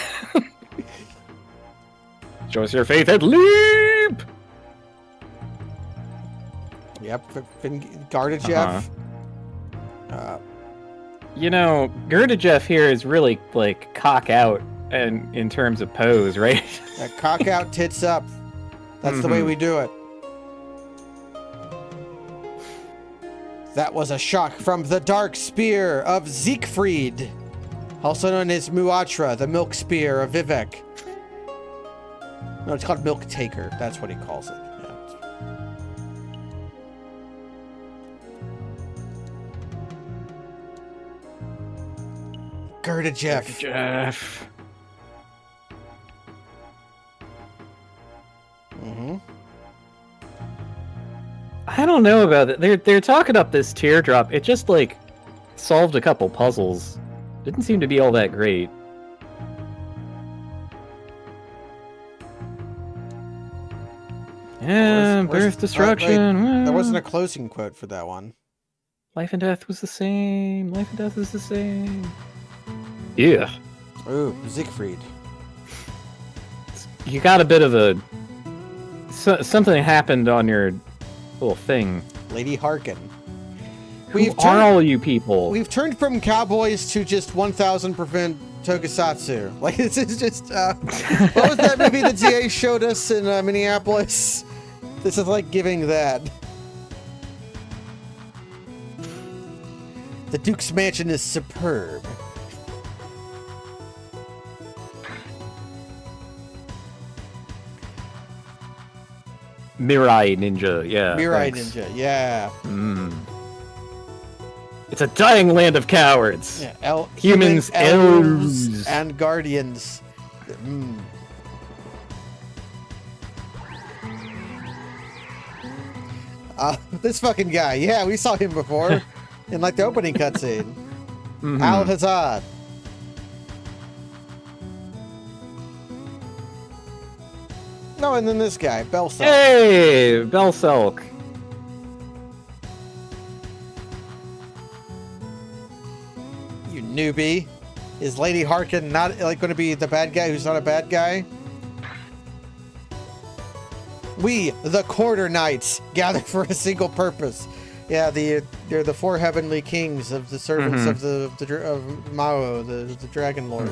Show us your faith and leap! Yep, Gardajev. You know, Gardajev here is really, like, cock out and in terms of pose, right? Cock out, tits up. That's the way we do it. That was a shock from the Dark Spear of Siegfried, also known as Muatra, the Milk Spear of Vivek. No, it's called Milk Taker. That's what he calls it. Yeah. Gardajev. Jeff. I don't know about it. They're talking up this teardrop. It just, like, solved a couple puzzles. Didn't seem to be all that great. Yeah, birth destruction. There wasn't a closing quote for that one. Life and death was the same. Life and death is the same. Yeah. Ooh, Siegfried. You got a bit of a... something happened on your little thing. Lady Harkin. Who are all you people? We've turned from cowboys to just 1000% tokusatsu. Like, this is just, what was that movie that TA showed us in Minneapolis? This is like giving that. The Duke's mansion is superb. Mirai Ninja, yeah. Mirai thanks. Ninja, yeah. It's a dying land of cowards. Yeah, Humans, elves, and guardians. This fucking guy. Yeah, we saw him before in like the opening cutscene. Al Hazard. No, and then this guy, Belselk. Hey, Belselk. You newbie. Is Lady Harkin not like going to be the bad guy who's not a bad guy? We, the Quarter Knights, gather for a single purpose. Yeah, they're the four heavenly kings of the servants of of Mao, the Dragon Lord.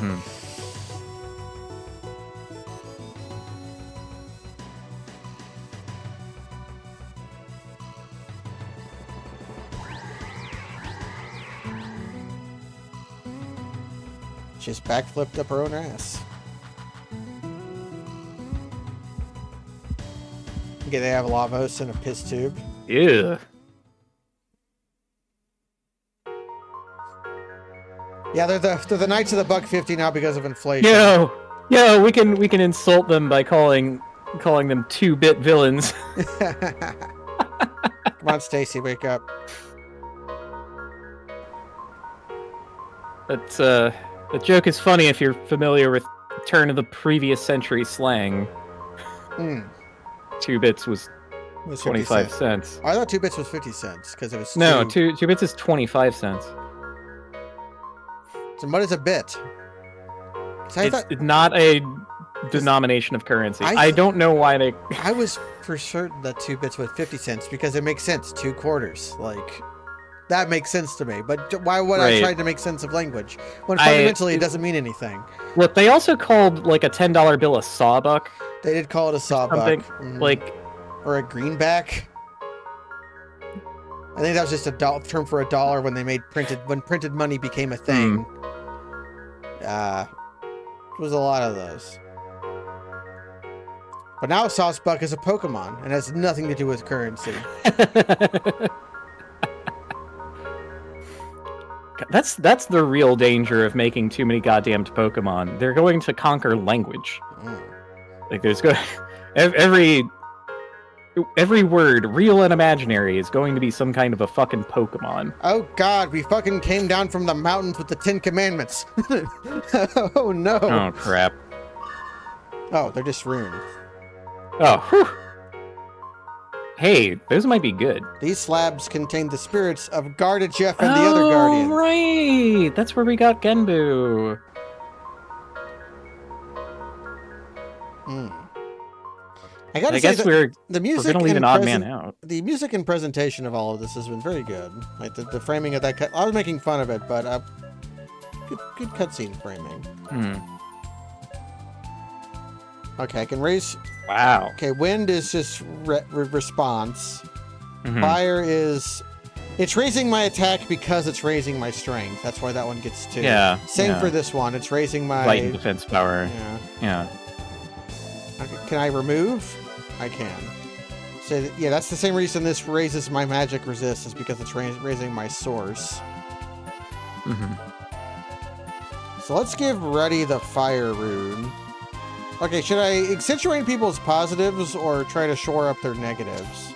Just backflipped up her own ass. Okay, they have Lavos in a piss tube. Yeah. Yeah, they're the Knights of the Buck 50 now because of inflation. Yo, we can insult them by calling them 2-bit villains. Come on, Stacy, wake up. The joke is funny if you're familiar with turn of the previous century slang. 2 bits was 25 cents. I thought 2 bits was 50 cents because it was. No, 2 bits is 25 cents. So what is a bit? It's not a denomination of currency. I don't know why they. I was for certain that 2 bits was 50 cents because it makes sense. 2 quarters, like that makes sense to me. But why would I Right. try to make sense of language when fundamentally it doesn't mean anything? Look, they also called like a $10 bill a sawbuck. They did call it a sawbuck. Something Mhm. like, Or a greenback. I think that was just a term for $1 when they made printed money became a thing. It was a lot of those. But now Saucebuck is a Pokemon and has nothing to do with currency. that's the real danger of making too many goddamn Pokemon. They're going to conquer language. Like there's every word, real and imaginary, is going to be some kind of a fucking Pokemon. Oh God, we fucking came down from the mountains with the 10 Commandments. Oh no. Oh crap. Oh, they're just runes. Oh, whew. Hey, those might be good. These slabs contain the spirits of Gardejeff and the other guardian. Right! That's where we got Genbu. I gotta I say guess that we're the music gonna leave and an odd man out. The music and presentation of all of this has been very good. Like the framing of that. I was making fun of it, but good cutscene framing. Okay, I can raise. Wow. Okay, wind is just response. Fire is. It's raising my attack because it's raising my strength. That's why that one gets 2. Yeah. Same for this one. It's raising my light and defense power. Yeah. Okay, can I remove? I can. So yeah, that's the same reason this raises my magic resist, is because it's raising my source. So let's give Ruddy the fire rune. Okay, should I accentuate people's positives or try to shore up their negatives?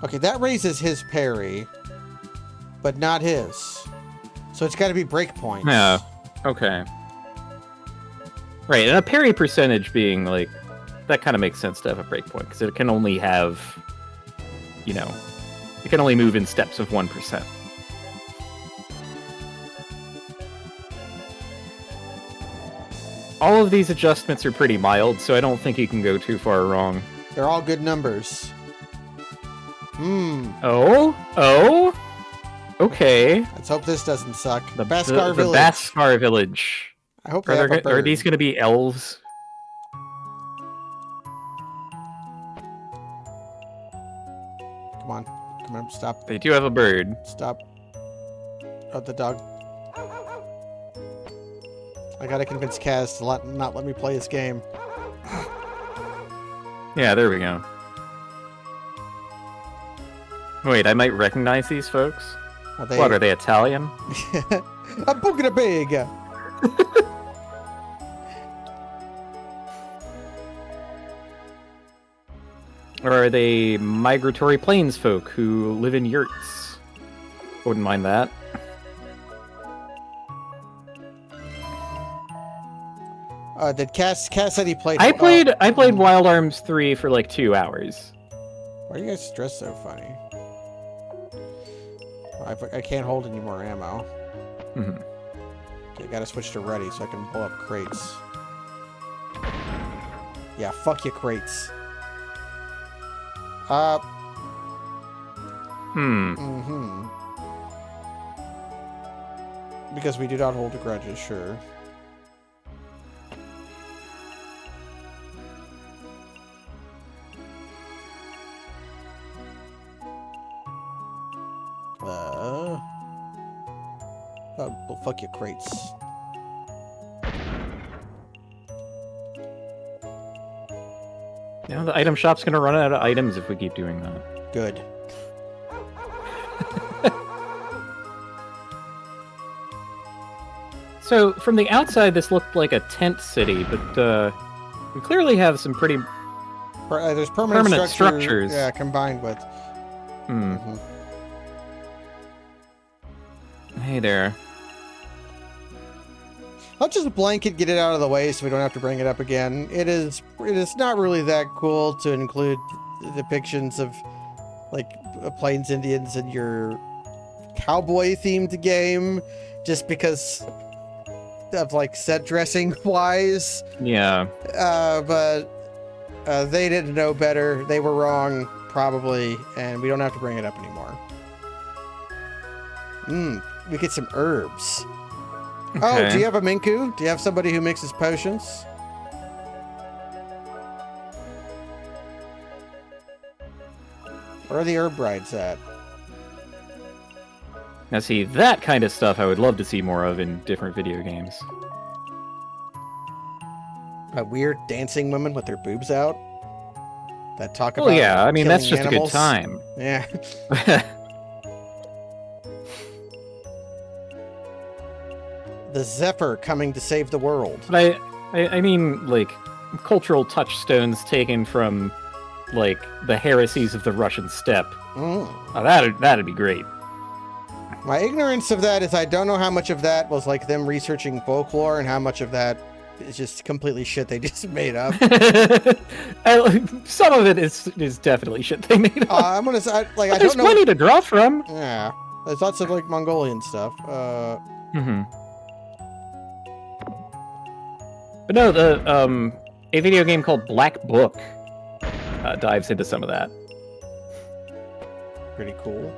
Okay, that raises his parry, but not his. So it's got to be breakpoints. Yeah. Okay. Right, and a parry percentage being like, that kind of makes sense to have a breakpoint, because it can only have, it can only move in steps of 1%. All of these adjustments are pretty mild, so I don't think you can go too far wrong. They're all good numbers. Oh? Okay. Let's hope this doesn't suck. The Baskar Village. The Baskar Village. I hope they have a bird. Are these going to be elves? Come on, stop. They do have a bird. Stop. Oh, the dog. I gotta convince Kaz to not let me play this game. Yeah, there we go. Wait, I might recognize these folks. What, are they Italian? A boogada big! Or are they migratory plains folk who live in yurts? Wouldn't mind that. Did Cass said he played? I played Wild Arms 3 for like 2 hours. Why are you guys dressed so funny? I can't hold any more ammo. Okay, gotta switch to ready so I can pull up crates. Yeah, fuck you, crates. Because we do not hold grudges, sure. Oh, well, fuck your crates. Now the item shop's gonna run out of items if we keep doing that. Good. So, from the outside, this looked like a tent city, but we clearly have some pretty... There's permanent structures. Yeah, combined with... Hey there. I'll just blanket get it out of the way so we don't have to bring it up again. It is not really that cool to include depictions of like Plains Indians in your cowboy themed game just because of like set dressing wise. Yeah. But they didn't know better. They were wrong probably, and we don't have to bring it up anymore. We get some herbs. Okay. Oh, do you have a Minku? Do you have somebody who mixes potions? Where are the herb brides at? Now see, that kind of stuff I would love to see more of in different video games. A weird dancing women with their boobs out? That talk about Well, yeah, I mean, that's killing just animals? a good time. Yeah. The Zephyr coming to save the world. But I mean, like, cultural touchstones taken from, like, the heresies of the Russian steppe. Oh, that'd be great. My ignorance of that is I don't know how much of that was like them researching folklore and how much of that is just completely shit they just made up. Some of it is definitely shit they made up. I'm gonna say, like, I There's don't know. plenty to draw from. Yeah, there's lots of like Mongolian stuff. But no, a video game called Black Book dives into some of that. Pretty cool.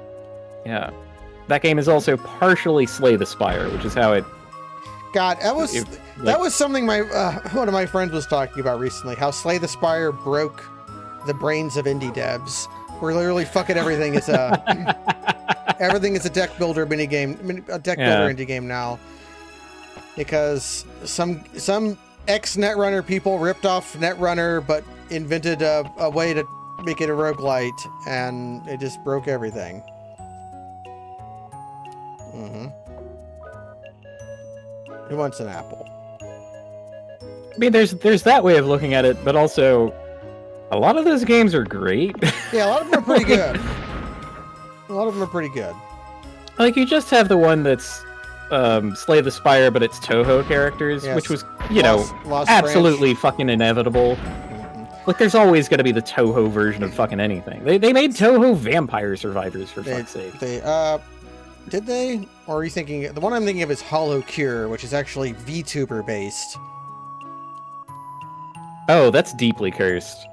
Yeah. That game is also partially Slay the Spire, which is how it... God, that was something my one of my friends was talking about recently, how Slay the Spire broke the brains of indie devs. We're literally fucking everything is everything is a deck builder minigame, a deck builder indie game now. Because some ex-Netrunner people ripped off Netrunner, but invented a way to make it a roguelite, and it just broke everything. Who wants an apple? I mean, there's that way of looking at it, but also, a lot of those games are great. Yeah, a lot of them are pretty good. A lot of them are pretty good. Like, you just have the one that's Slay the Spire, but it's Toho characters, Yes. which was, you know, Lost absolutely fucking inevitable. Like, there's always going to be the Toho version of fucking anything. They made Toho Vampire Survivors, for fuck's sake. Did they? Or are you thinking... The one I'm thinking of is Hollow Cure, which is actually VTuber based. Oh, that's deeply cursed.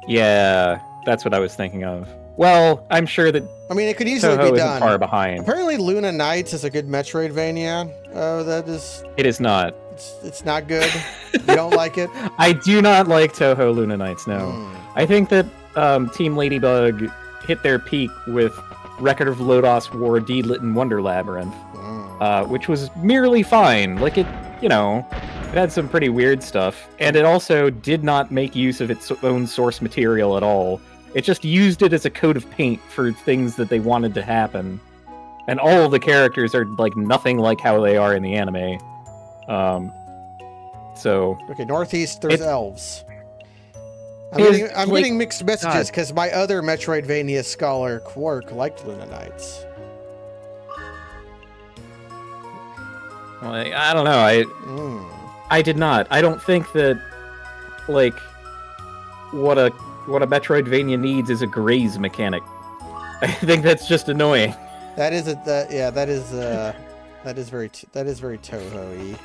Yeah, that's what I was thinking of. Well, I'm sure that I mean, it could easily Toho be isn't done. far behind. Apparently Luna Knights is a good Metroidvania. That is... It is not. It's not good. You don't like it? I do not like Toho Luna Knights, no. I think that Team Ladybug hit their peak with Record of Lodos War D-Lit and Wonder Labyrinth, which was merely fine. Like, it, you know, it had some pretty weird stuff, and it also did not make use of its own source material at all. It just used it as a coat of paint for things that they wanted to happen. And all of the characters are, like, nothing like how they are in the anime. So... Okay, Northeast, there's elves. I'm like, getting mixed messages because my other Metroidvania scholar, Quark, liked Luna Knights. Well, I don't know. I did not. I don't think that, like, what a Metroidvania needs is a graze mechanic. I think that's just annoying. That is very Toho-y.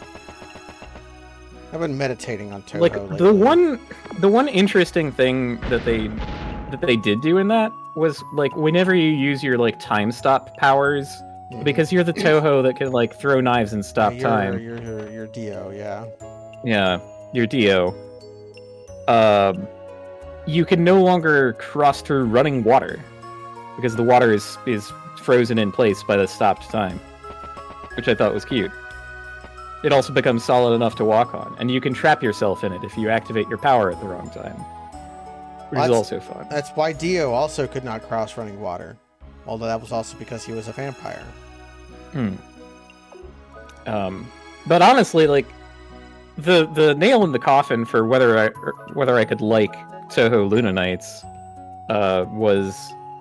I've been meditating on Toho. Like, lately. the one interesting thing that they did do in that was, like, whenever you use your, like, time stop powers, because you're the Toho that can, like, throw knives and stop time. You're Dio, yeah. Yeah, you're Dio. You can no longer cross through running water because the water is frozen in place by the stopped time, which I thought was cute. It also becomes solid enough to walk on, and you can trap yourself in it if you activate your power at the wrong time, which is also fun. That's why Dio also could not cross running water, although that was also because he was a vampire. But honestly, like, the nail in the coffin for whether I could like Toho Luna Knights was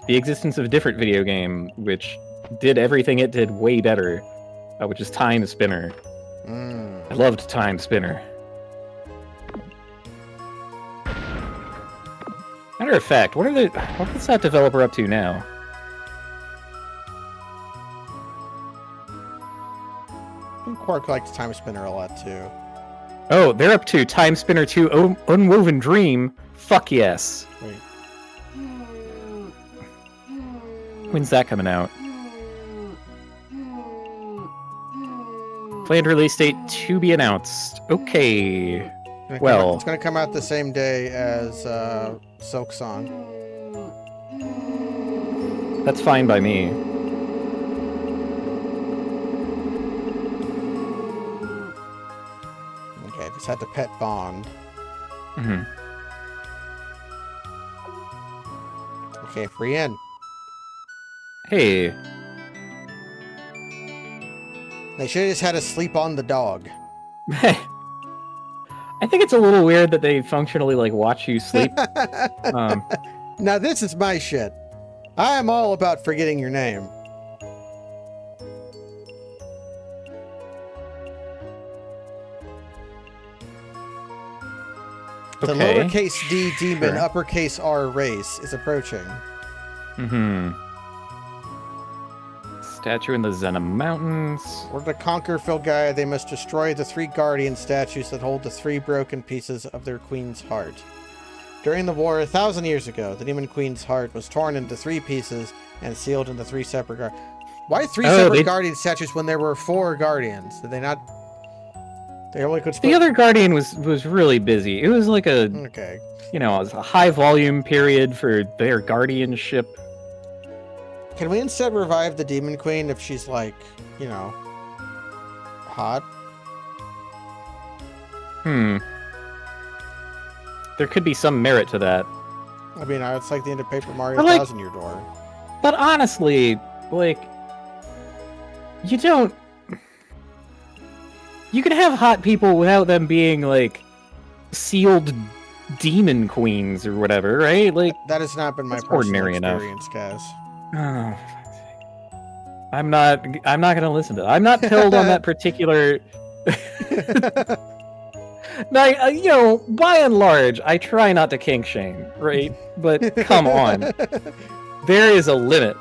the existence of a different video game which did everything it did way better, which is Time Spinner. I loved Time Spinner. Matter of fact, what is that developer up to now? I think Quark likes Time Spinner a lot too. Oh, they're up to Time Spinner 2 Unwoven Dream. Fuck yes. Wait. When's that coming out? Planned release date to be announced. Okay. Well, it's going to come out the same day as Silk Song. That's fine by me. Okay, just had to pet Bond. Mm-hmm. Okay, free in. Hey. They should have just had us sleep on the dog. I think it's a little weird that they functionally like watch you sleep. Now this is my shit. I am all about forgetting your name. The lowercase d demon, sure. uppercase R race is approaching. Mm-hmm. Statue in the Zena Mountains. In order to conquer Filgaia, they must destroy the 3 guardian statues that hold the 3 broken pieces of their queen's heart. During the war 1,000 years ago, the demon queen's heart was torn into 3 pieces and sealed into 3 separate guardians. Why 3 separate guardian statues when there were 4 guardians? Did they not? They only could split. The other guardian was really busy. It was like a you know, it was a high volume period for their guardianship. Can we instead revive the demon queen if she's like, you know, hot? There could be some merit to that. I mean, it's like the end of Paper Mario But, like, 1000 Year Door. But honestly, like, you don't... You can have hot people without them being, like, sealed demon queens or whatever, right? Like, that has not been my personal ordinary experience, Kaz. Oh, I'm not gonna listen to that. I'm not pilled on that particular... Now, you know, by and large, I try not to kink shame, right? But come on. There is a limit.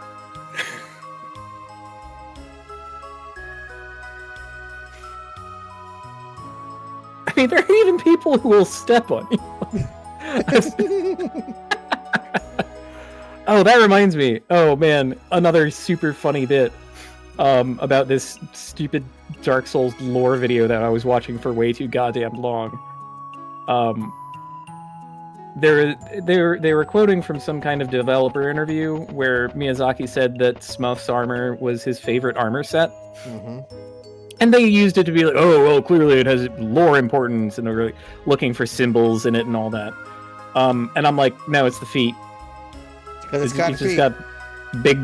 I mean, there are even people who will step on you. Oh, that reminds me. Oh, man. Another super funny bit about this stupid Dark Souls lore video that I was watching for way too goddamn long. They were quoting from some kind of developer interview where Miyazaki said that Smuff's armor was his favorite armor set. Mm-hmm. And they used it to be like, oh, well, clearly it has lore importance, and they're looking for symbols in it and all that. And I'm like, no, it's the feet. Because it's got feet. Just got big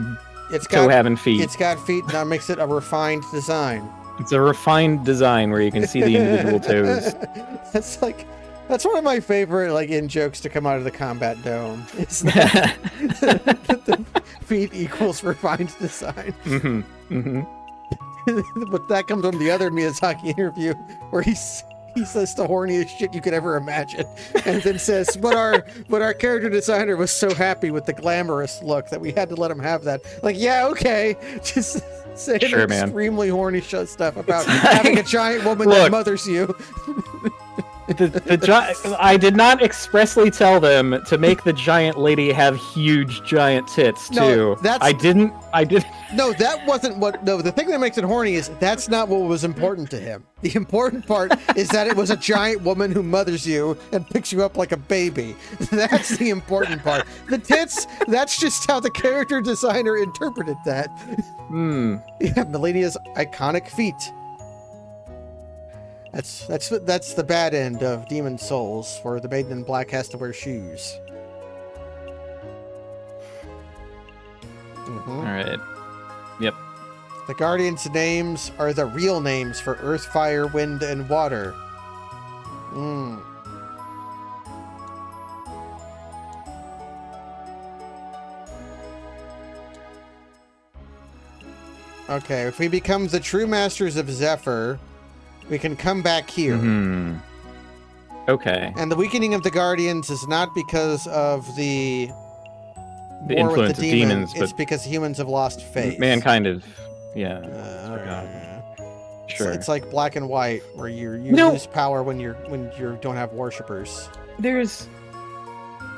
toe-having feet. It's got feet, and that makes it a refined design. It's a refined design where you can see the individual toes. That's one of my favorite in-jokes to come out of the Combat Dome. It's that the feet equals refined design. Mm-hmm. Mm-hmm. But that comes from the other Miyazaki interview where he says the horniest shit you could ever imagine, and then says, "But our character designer was so happy with the glamorous look that we had to let him have that." Like, yeah, okay, just saying extremely horny stuff about having a giant woman that mothers you. I did not expressly tell them to make the giant lady have huge giant tits too. I didn't. No, that wasn't what. No, the thing that makes it horny is that's not what was important to him. The important part is that it was a giant woman who mothers you and picks you up like a baby. That's the important part. The tits, that's just how the character designer interpreted that. Yeah, Melania's iconic feet. That's the bad end of Demon Souls, for the maiden in black has to wear shoes. Mm-hmm. All right. Yep. The Guardians' names are the real names for Earth, Fire, Wind, and Water. Okay, if we become the true masters of Zephyr, we can come back here. Mm-hmm. Okay. And the weakening of the Guardians is not because of the influence of demons, it's because humans have lost faith. Mankind of, Sure. It's like Black and White, where you lose power when you don't have worshippers. There's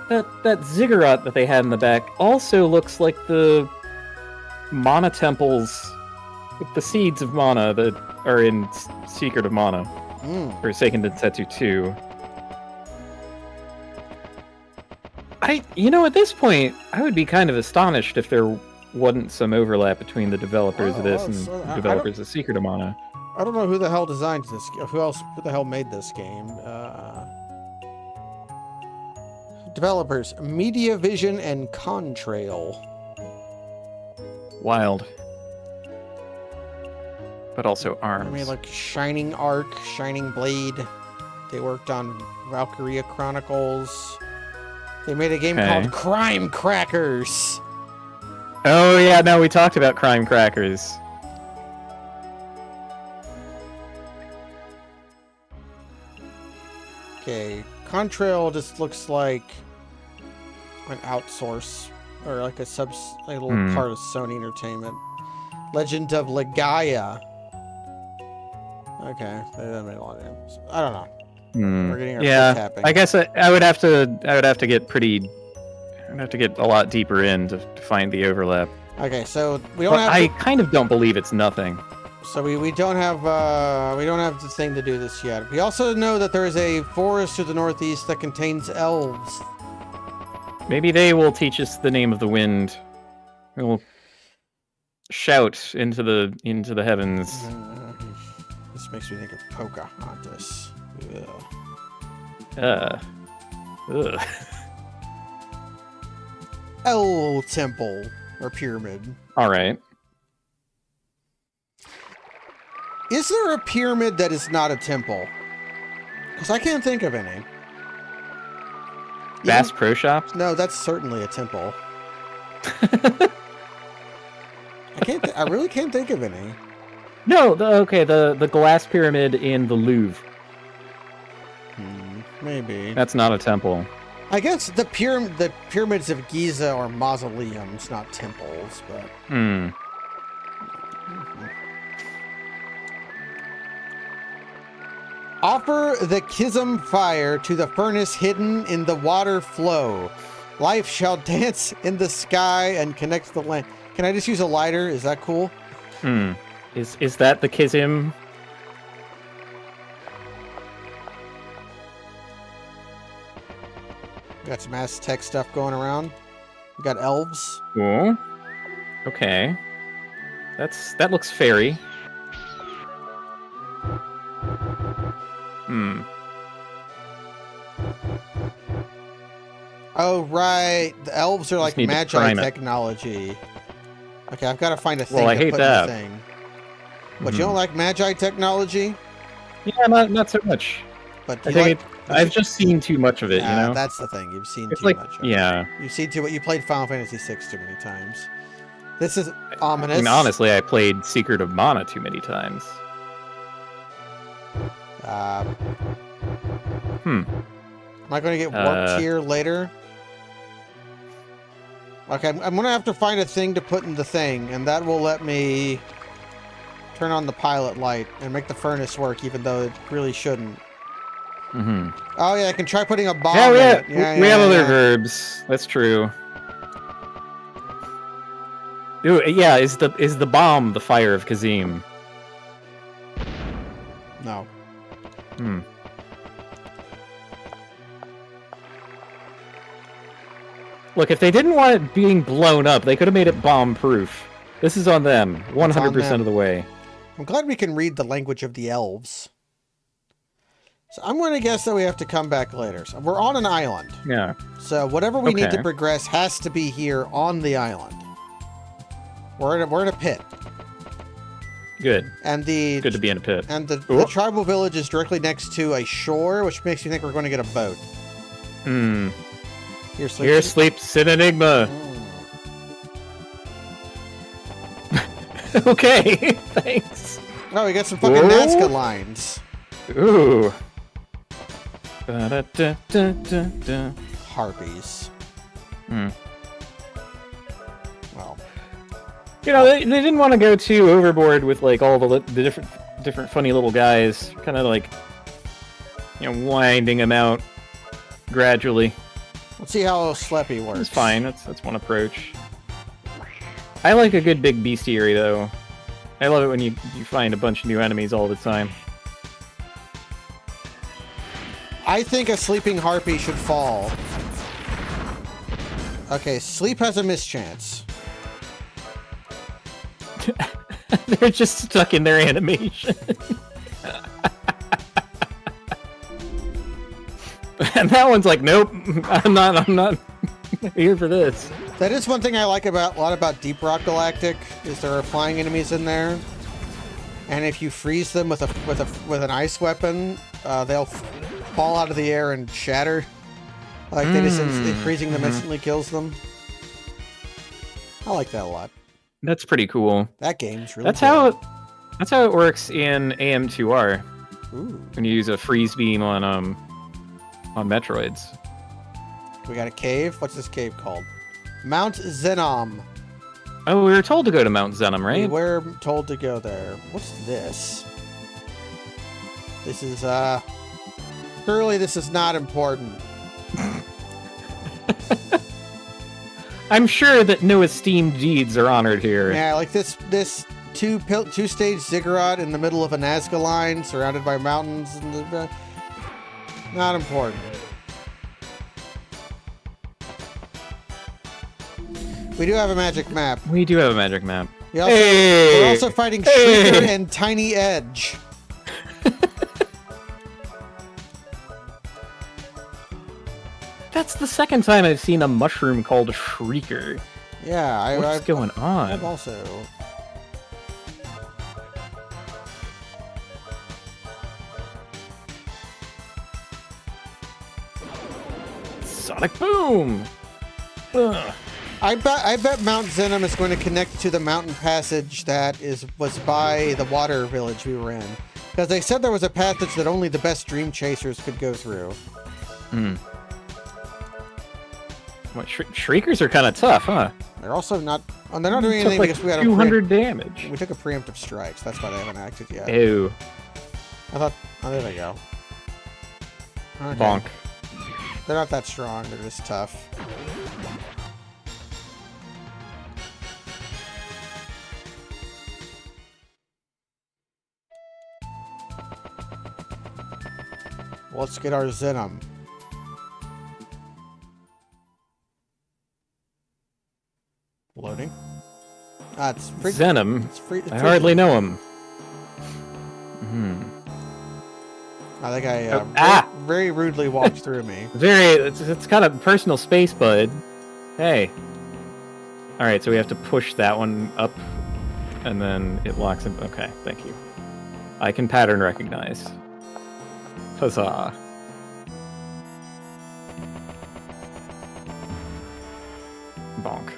that ziggurat that they had in the back also looks like the Mana Temple's with the seeds of mana that are in Secret of Mana, or Seiken Densetsu 2. At this point, I would be kind of astonished if there wasn't some overlap between the developers of this and the developers of Secret of Mana. I don't know who the hell designed this. Who the hell made this game? Developers: Media Vision and Contrail. Wild. But also ARMS. I mean, like Shining Arc, Shining Blade. They worked on Valkyria Chronicles. They made a game called Crime Crackers. Oh yeah, no, we talked about Crime Crackers. Okay, Contrail just looks like an outsource or like a little part of Sony Entertainment. Legend of Legaia. Okay, they made a lot of games. I don't know. We're getting our foot tapping. I guess I would have to get a lot deeper in to find the overlap. Okay, so we don't I kind of don't believe it's nothing. So we don't have the thing to do this yet. We also know that there is a forest to the northeast that contains elves. Maybe they will teach us the name of the wind. We'll shout into the heavens. This makes me think of Pocahontas. Ugh. El Temple or Pyramid. All right. Is there a pyramid that is not a temple? Because I can't think of any. Bass Pro Shops? No, that's certainly a temple. I really can't think of any. No, the glass pyramid in the Louvre. Maybe. That's not a temple. I guess the pyramids of Giza are mausoleums, not temples, but... Offer the Kism fire to the furnace hidden in the water flow. Life shall dance in the sky and connect the land. Can I just use a lighter? Is that cool? Is that the Kism? We got some Aztec stuff going around. We got elves. Oh. Okay. That looks fairy. Oh, right. The elves are like Magi technology. Okay, I've got to find a thing to put in the thing. But you don't like Magi technology? Yeah, not so much. But I've just seen too much of it, you know? That's the thing. You've seen too much of it. Yeah. You've seen too much. You played Final Fantasy VI too many times. This is ominous. I mean, honestly, I played Secret of Mana too many times. Am I going to get warped here later? Okay, I'm going to have to find a thing to put in the thing, and that will let me turn on the pilot light and make the furnace work, even though it really shouldn't. Oh, yeah, I can try putting a bomb in it. We have other verbs. That's true. Ooh, yeah, is the bomb the fire of Kazim? No. Look, if they didn't want it being blown up, they could have made it bomb-proof. This is on them, 100% of the way. I'm glad we can read the language of the elves. So I'm going to guess that we have to come back later. So we're on an island. Yeah. So whatever we need to progress has to be here on the island. We're in a pit. Good. And good to be in a pit. And the tribal village is directly next to a shore, which makes me think we're going to get a boat. Here sleeps Sin Enigma. Okay, thanks. Oh, we got some fucking Nazca lines. Ooh. Harpies. Well. You know, they didn't want to go too overboard with like all the different funny little guys. Kind of like, winding them out gradually. Let's see how Sleppy works. It's fine. That's one approach. I like a good big bestiary though. I love it when you find a bunch of new enemies all the time. I think a sleeping harpy should fall. Okay, sleep has a mischance. They're just stuck in their animation. And that one's like, nope, I'm not here for this. That is one thing I like a lot about Deep Rock Galactic, is there are flying enemies in there, and if you freeze them with an ice weapon, they'll fall out of the air and shatter. Like freezing them instantly kills them. I like that a lot. That's pretty cool. That game's really. That's how it works in AM2R. Ooh. When you use a freeze beam on Metroids. We got a cave. What's this cave called? Mount Zenom. Oh, we were told to go to Mount Zenom, right? We were told to go there. What's this? This is surely this is not important. I'm sure that no esteemed deeds are honored here. Yeah, like this two-stage ziggurat in the middle of a Nazca line, surrounded by mountains, and not important. We do have a magic map. We do have a magic map. We're also fighting Shrieker and Tiny Edge. That's the second time I've seen a mushroom called Shrieker. Yeah, what's going on? I've also. Sonic Boom! Ugh. I bet Mount Zenom is going to connect to the mountain passage that was by the water village we were in. Because they said there was a passage that only the best Dream Chasers could go through. Hmm. What, Shriekers are kind of tough, huh? They're also not... Oh, they're not doing anything like because we had 200 damage. We took a preemptive strike, so that's why they haven't acted yet. Ew. I thought... Oh, there they go. Okay. Bonk. They're not that strong, they're just tough. Let's get our Zenom. Loading. It's free. Zenom? It's free. I hardly know him. Hmm. I think I very rudely walked through me. It's kind of personal space, bud. Hey. Alright, so we have to push that one up, and then it locks him. Okay, thank you. I can pattern recognize. Huzzah. Bonk.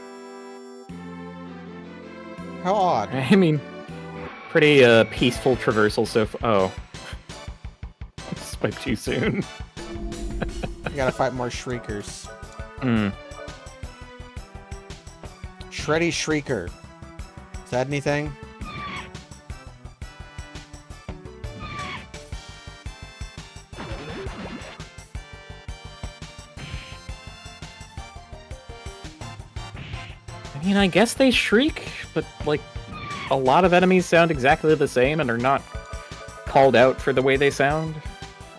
How odd. I mean, pretty peaceful traversal so far. Oh. Spoke too soon. You gotta fight more Shriekers. Hmm. Shreddy Shrieker. Is that anything? I mean, I guess they shriek, but, like, a lot of enemies sound exactly the same and are not called out for the way they sound.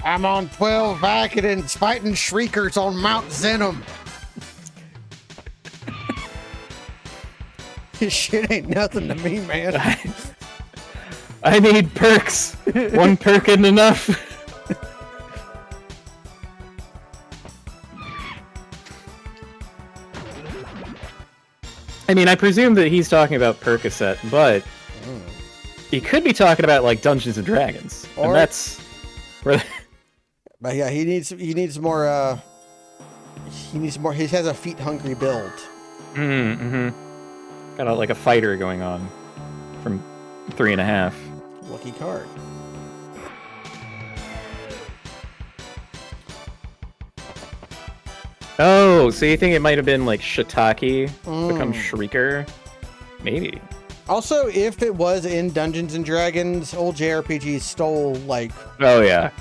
I'm on 12 Vicodins fighting Shriekers on Mount Zenom. This shit ain't nothing to me, man. I need perks. One perk isn't enough. I mean, I presume that he's talking about Percocet, but he could be talking about, like, Dungeons and Dragons, and that's where. But yeah, he needs more. He needs more. He has a feet hungry build. Mm-hmm. Got like a fighter going on from 3.5. Lucky card. Oh, so you think it might have been like Shiitake become Shrieker? Maybe. Also, if it was in Dungeons and Dragons, old JRPGs stole like. Oh yeah.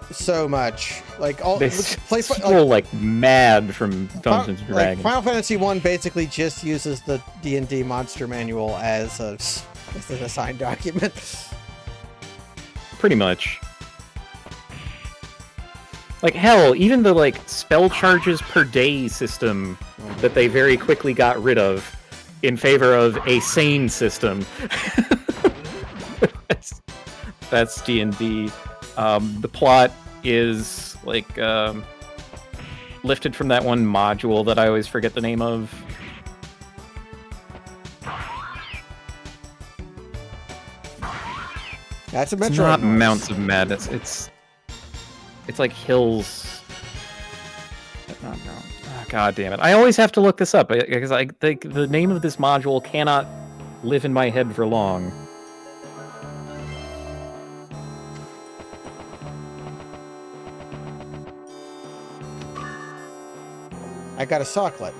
So much, like all they stole like mad from Dungeons and Dragons. Like Final Fantasy 1 basically just uses the D&D monster manual as a It's an assigned document. Pretty much. Like, hell, even the, like, spell charges per day system that they very quickly got rid of in favor of a sane system. That's D&D. The plot is, like, lifted from that one module that I always forget the name of. That's a Metroid. It's not Mounts of Madness. It's like Hills. Oh, no. Oh, God damn it! I always have to look this up because the name of this module cannot live in my head for long. I got a socklet.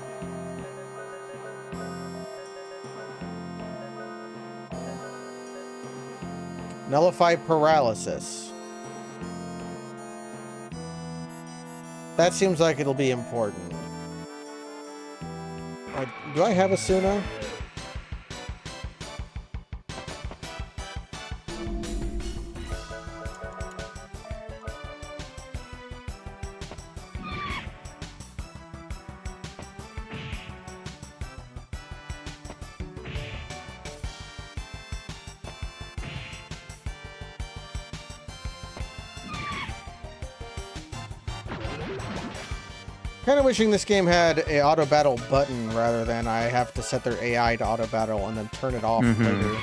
Nullify paralysis. That seems like it'll be important. Do I have a Suna? Kind of wishing this game had a auto battle button rather than I have to set their AI to auto battle and then turn it off later.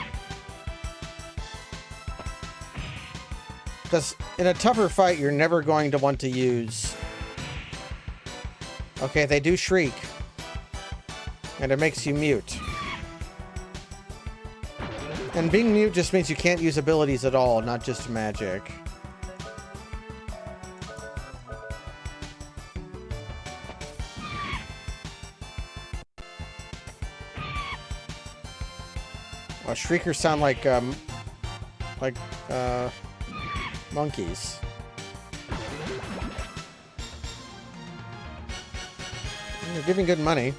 Because in a tougher fight, you're never going to want to use... Okay, they do shriek. And it makes you mute. And being mute just means you can't use abilities at all, not just magic. Well, shriekers sound like monkeys. They're giving good money.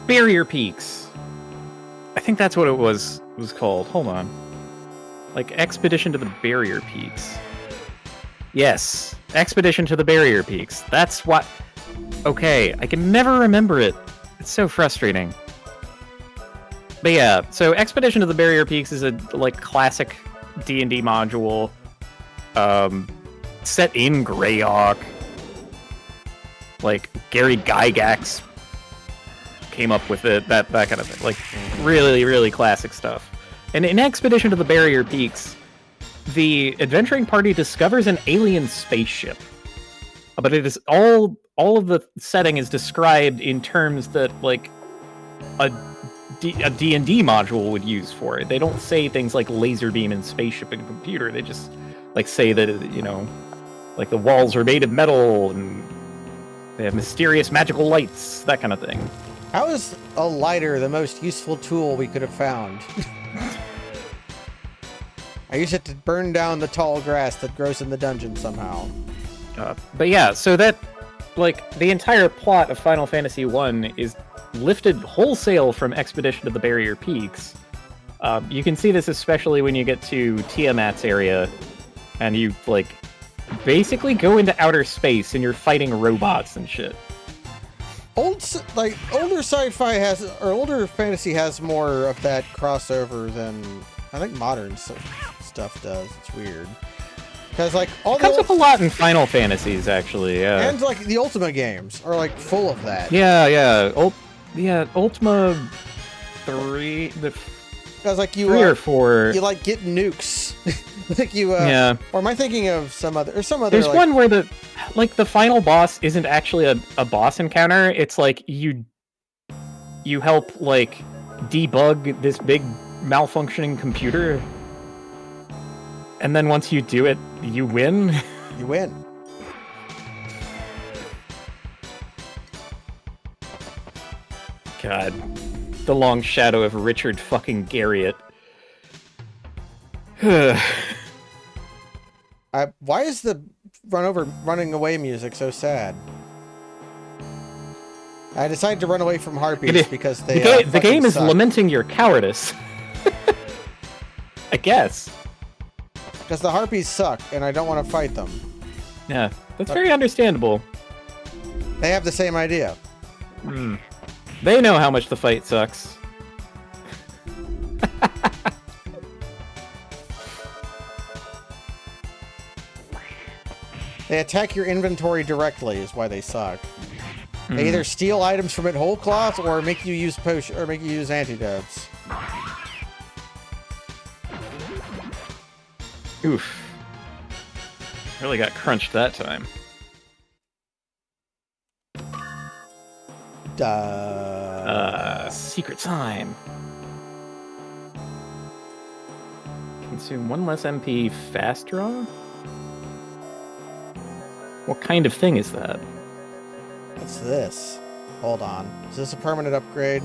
Barrier Peaks. I think that's what it was called. Hold on. Like Expedition to the Barrier Peaks. Yes, Expedition to the Barrier Peaks. That's what... Okay, I can never remember it. It's so frustrating. But yeah, so Expedition to the Barrier Peaks is a, like, classic D&D module. Set in Greyhawk. Like, Gary Gygax came up with it, that kind of thing. Like, really, really classic stuff. And in Expedition to the Barrier Peaks, the adventuring party discovers an alien spaceship, but it is all of the setting is described in terms that like a D&D module would use for it. They don't say things like laser beam and spaceship and computer. They just like say that, you know, like the walls are made of metal and they have mysterious magical lights, that kind of thing. How is a lighter the most useful tool we could have found? I use it to burn down the tall grass that grows in the dungeon somehow. But yeah, so that, like, the entire plot of Final Fantasy I is lifted wholesale from Expedition to the Barrier Peaks. You can see this especially when you get to Tiamat's area, and you, like, basically go into outer space and you're fighting robots and shit. Older sci-fi has, or older fantasy has more of that crossover than I think modern stuff does. It's weird. Because like all it comes up a lot in Final Fantasies, actually. Yeah. And like the Ultima games are like full of that. Yeah. Ultima 3. Because like 3 or 4. You like get nukes. Like you. Yeah. Or am I thinking of some other? Or some other. There's like, one where the final boss isn't actually a boss encounter. It's like you help like debug this big malfunctioning computer. And then once you do it, you win. You win. God. The long shadow of Richard fucking Garriott. Why is the running away music so sad. I decided to run away from harpies because they the game is suck. lamenting your cowardice. I guess. Because the harpies suck, and I don't want to fight them. Yeah, that's very understandable. They have the same idea. They know how much the fight sucks. They attack your inventory directly, is why they suck. They either steal items from it whole cloth or make you use antidotes. Oof. Really got crunched that time. Secret sign. Consume 1 less MP fast draw? What kind of thing is that? What's this? Hold on. Is this a permanent upgrade?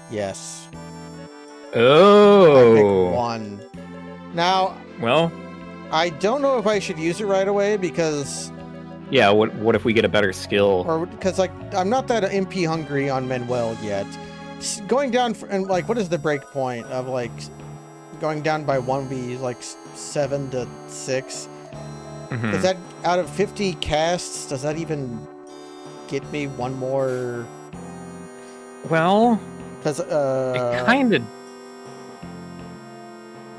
Yes. Oh. I picked 1. Now, well, I don't know if I should use it right away because... Yeah, what if we get a better skill? Or because, like, I'm not that MP hungry on Manuel yet. Going down, and like, what is the break point of, like, going down by 1 be, like, 7 to 6? Is that, out of 50 casts, does that even get me 1 more? Well, because it kind of...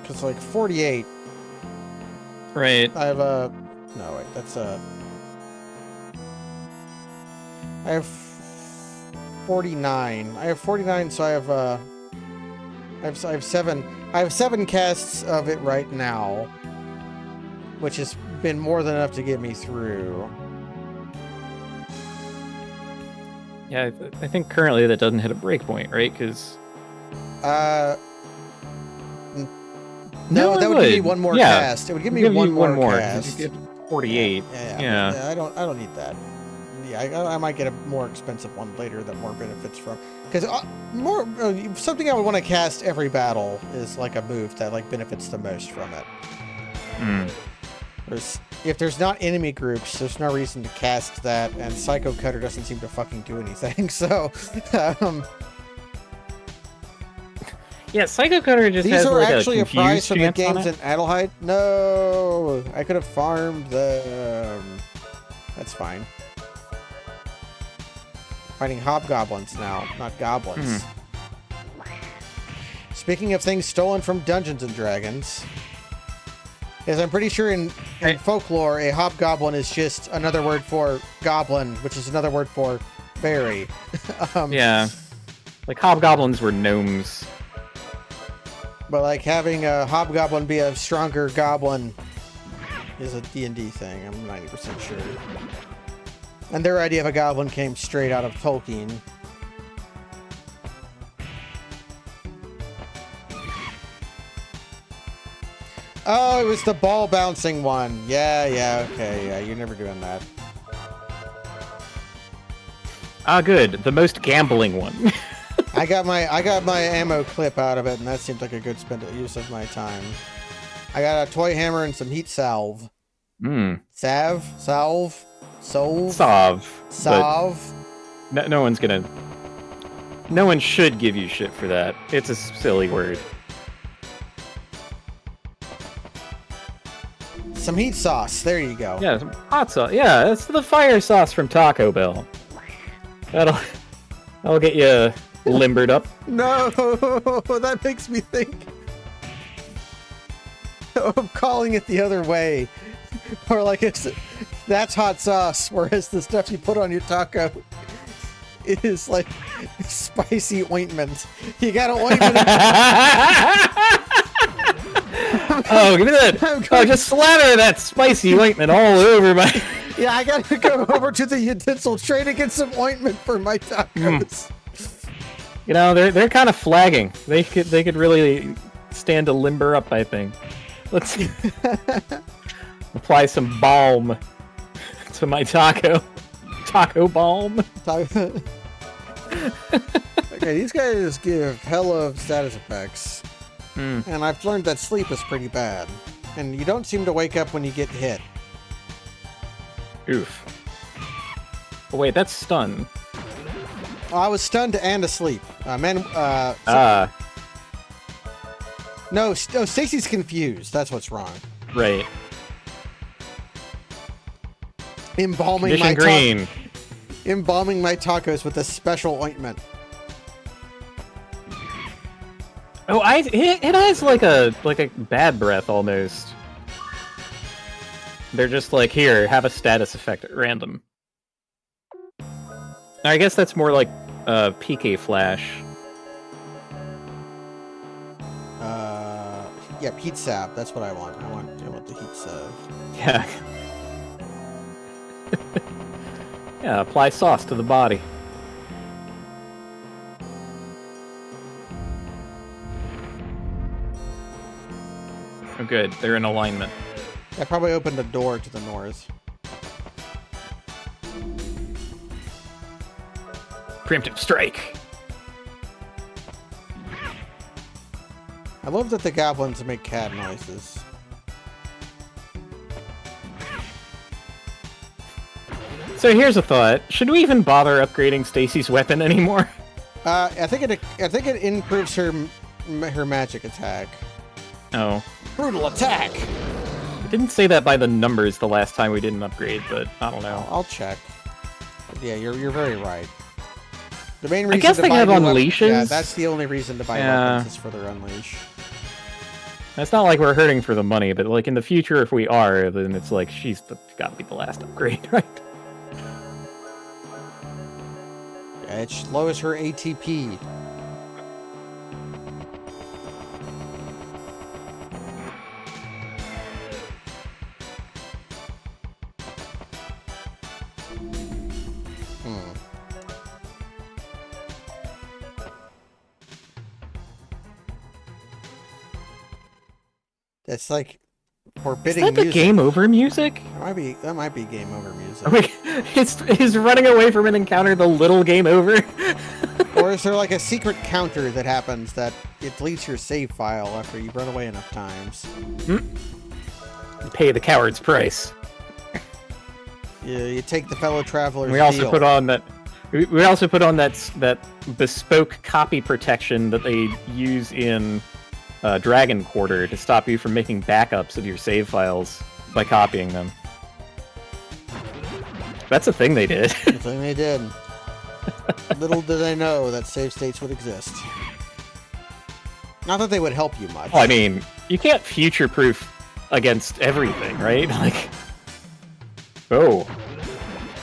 Because, like, 48. Right. I have a... No, wait, that's a... I have 49. I have 49, so I have I have 7. I have 7 casts of it right now, which has been more than enough to get me through. Yeah, I think currently that doesn't hit a breakpoint, right? Because no, that would give me 1 more cast. It would give me one more cast. You get 48. Yeah. I don't need that. Yeah, I might get a more expensive one later that more benefits from. Because something I would want to cast every battle is like a move that like benefits the most from it. If there's not enemy groups, there's no reason to cast that, and Psycho Cutter doesn't seem to fucking do anything. So, yeah, Psycho Cutter just these has are like actually a a prize from the games in in Adelheid. No, I could have farmed them. That's fine. Fighting hobgoblins now, not goblins. Speaking of things stolen from Dungeons and Dragons, is I'm pretty sure in folklore, a hobgoblin is just another word for goblin, which is another word for fairy. Yeah, like hobgoblins were gnomes. But like having a hobgoblin be a stronger goblin is a D&D thing, I'm 90% sure. And their idea of a goblin came straight out of Tolkien. Oh, it was the ball bouncing one. Yeah, okay, yeah, you're never doing that. Ah, good. The most gambling one. I got my ammo clip out of it, and that seemed like a good use of my time. I got a toy hammer and some heat salve. Salve. No one's gonna. No one should give you shit for that. It's a silly word. Some heat sauce. There you go. Yeah, some hot sauce. Yeah, that's the fire sauce from Taco Bell. That'll get you limbered up. No, that makes me think of calling it the other way. Or like that's hot sauce, whereas the stuff you put on your taco is like spicy ointment. You got an ointment. Oh, give me that! Oh, just slather that spicy ointment all over my. Yeah, I gotta go over to the utensil tray to get some ointment for my tacos. You know, they're kind of flagging. They could really stand to limber up, I think. Let's apply some balm to my taco. Taco balm. Okay, Yeah, these guys give hell of status effects. Hmm. And I've learned that sleep is pretty bad. And you don't seem to wake up when you get hit. Oof. Oh, wait, that's stun. Oh, I was stunned and asleep. No, Stacy's confused. That's what's wrong. Right. Embalming Condition green. Embalming my tacos with a special ointment. Oh, it has like a bad breath almost. They're just like, here, have a status effect at random. I guess that's more like PK Flash. Yeah, heat sap. That's what I want. I want the heat sap. Yeah. Yeah, apply sauce to the body. Oh, good. They're in alignment. I probably opened a door to the north. Preemptive strike. I love that the goblins make cat noises. So here's a thought: should we even bother upgrading Stacy's weapon anymore? I think it improves her magic attack. Oh. Brutal attack. It didn't say that by the numbers the last time we did an upgrade, but I don't know. I'll check. But yeah, you're very right. The main reason I guess to they buy have new unleashes. Yeah, that's the only reason to buy weapons is for their unleash. It's not like we're hurting for the money, but like in the future, if we are, then it's like she's got to be the last upgrade, right? Yeah, it lowers her ATP. It's like forbidding Is that the music. game over music? That might be game over music. Wait, is running away from an encounter the little game over? Or is there like a secret counter that happens that it deletes your save file after you run away enough times? Pay the coward's price. You take the fellow traveler's We also deal. put on that. We also put on that bespoke copy protection that they use in Dragon Quarter to stop you from making backups of your save files by copying them. That's a thing they did. The thing they did. Little did they know that save states would exist. Not that they would help you much. Well, I mean, you can't future-proof against everything, right? Like, oh,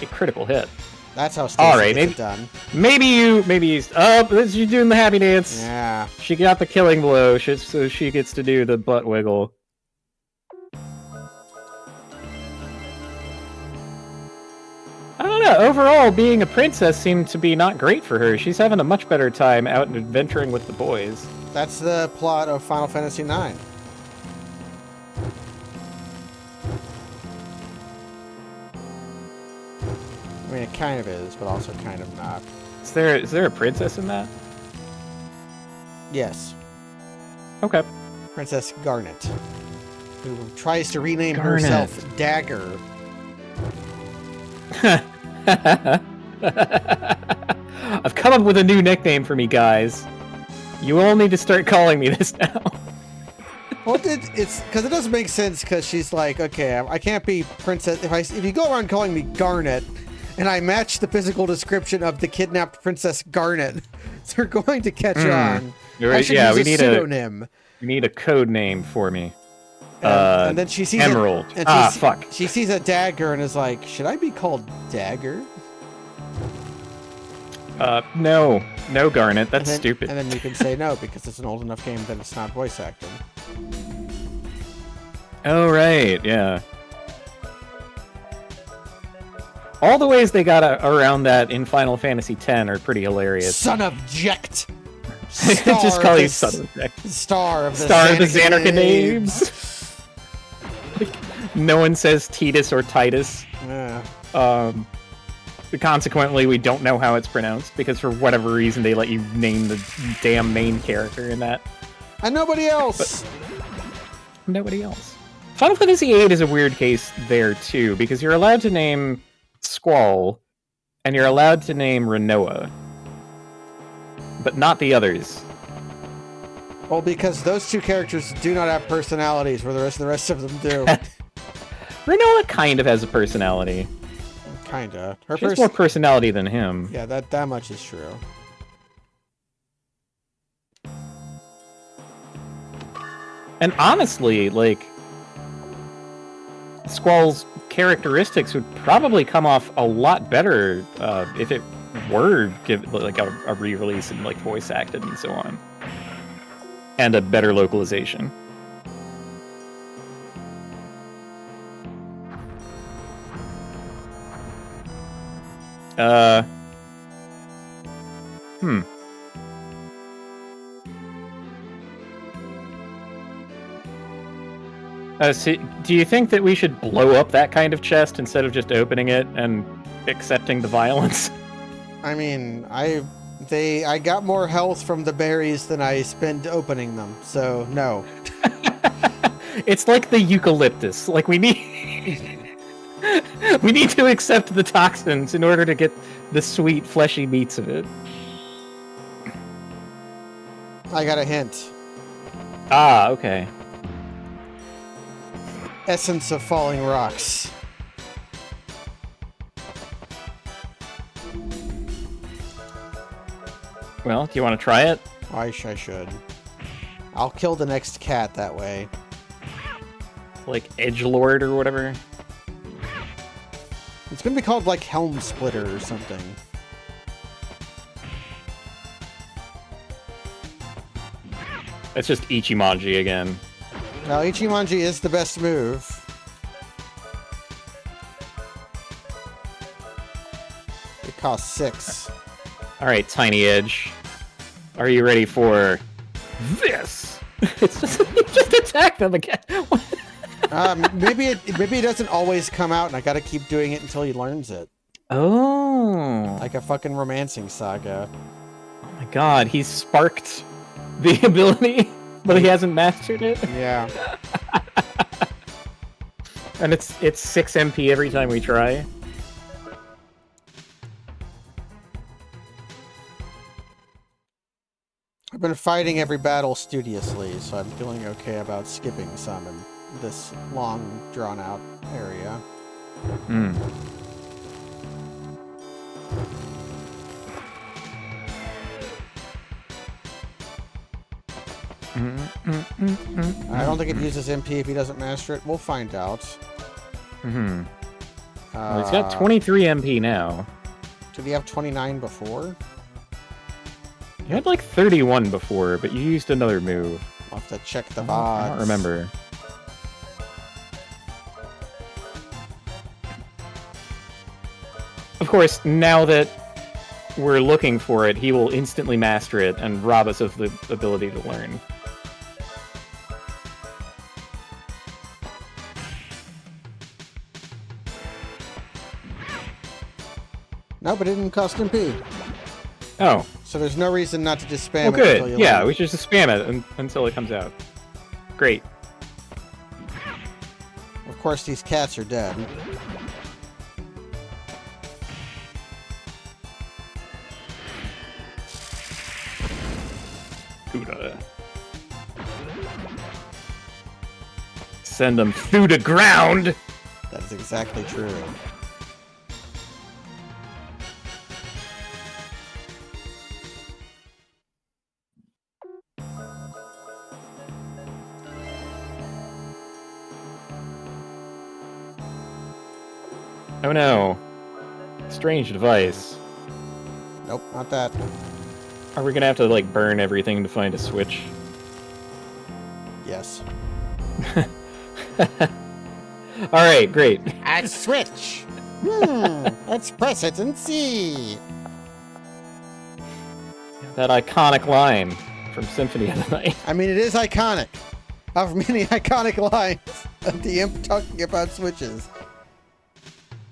a critical hit. That's how Stacy All right, gets it done. Maybe you're doing the happy dance. Yeah. She got the killing blow, so she gets to do the butt wiggle. I don't know. Overall, being a princess seemed to be not great for her. She's having a much better time out and adventuring with the boys. That's the plot of Final Fantasy IX. I mean, it kind of is, but also kind of not. Is there a princess in that? Yes. Okay. Princess Garnet, who tries to rename Garnet. herself Dagger. I've come up with a new nickname for me, guys. You all need to start calling me this now. Well, it's because it doesn't make sense. Because she's like, okay, I can't be princess if you go around calling me Garnet, and I match the physical description of the kidnapped Princess Garnet, they're going to catch on. I should use we a need pseudonym. We need a code name for me. And then she sees Emerald. Fuck. She sees a dagger and is like, should I be called Dagger? No, Garnet. That's And then- stupid. And then you can say no because it's an old enough game that it's not voice acting. Oh right, yeah. All the ways they got around that in Final Fantasy X are pretty hilarious. Son of Jekt. Just call you Son of Jack. Star of the Xanarcha names. No one says Titus or Titus. Yeah. consequently, we don't know how it's pronounced, because for whatever reason they let you name the damn main character in that. And nobody else! Nobody else. Final Fantasy VIII is a weird case there, too, because you're allowed to name Squall, and you're allowed to name Rinoa, but not the others. Well, because those two characters do not have personalities, where the rest of them do. Rinoa kind of has a personality. Kinda. She has more personality than him. Yeah, that much is true. And honestly, like, Squall's characteristics would probably come off a lot better if it were like a re-release and like voice acted and so on, and a better localization. So do you think that we should blow up that kind of chest instead of just opening it and accepting the violence? I mean, I got more health from the berries than I spent opening them, so no. It's like the eucalyptus. Like, we need to accept the toxins in order to get the sweet, fleshy meats of it. I got a hint. Ah, okay. Essence of falling rocks. Well, do you want to try it? I should. I'll kill the next cat that way. Like Edgelord or whatever? It's gonna be called like Helm Splitter or something. It's just Ichimonji again. Now, Ichimonji is the best move. It costs 6. Alright, Tiny Edge. Are you ready for this? It's just attack them again. Maybe it doesn't always come out, and I gotta keep doing it until he learns it. Oh. Like a fucking Romancing Saga. Oh my god, he's sparked the ability, but he hasn't mastered it. Yeah. And it's 6 MP every time we try. I've been fighting every battle studiously, so I'm feeling okay about skipping some in this long, drawn-out area. Hmm. I don't think it uses MP if he doesn't master it. We'll find out. Mm-hmm. Well, he's got 23 MP now. Did he have 29 before? You had like 31 before, but you used another move. I'll have to check the VODs. I don't remember. Of course, now that we're looking for it, he will instantly master it and rob us of the ability to learn. No, but it didn't cost MP. Oh. So there's no reason not to just spam Well, good. it until you Yeah, learn. we should just spam it until it comes out. Great. Of course, these cats are dead. Kuda. Send them through the ground! That is exactly true. Oh no. Strange device. Nope, not that. Are we gonna have to, like, burn everything to find a switch? Yes. Alright, great. A switch! Let's press it and see! That iconic line from Symphony of the Night. I mean, it is iconic. Of many iconic lines of the imp talking about switches.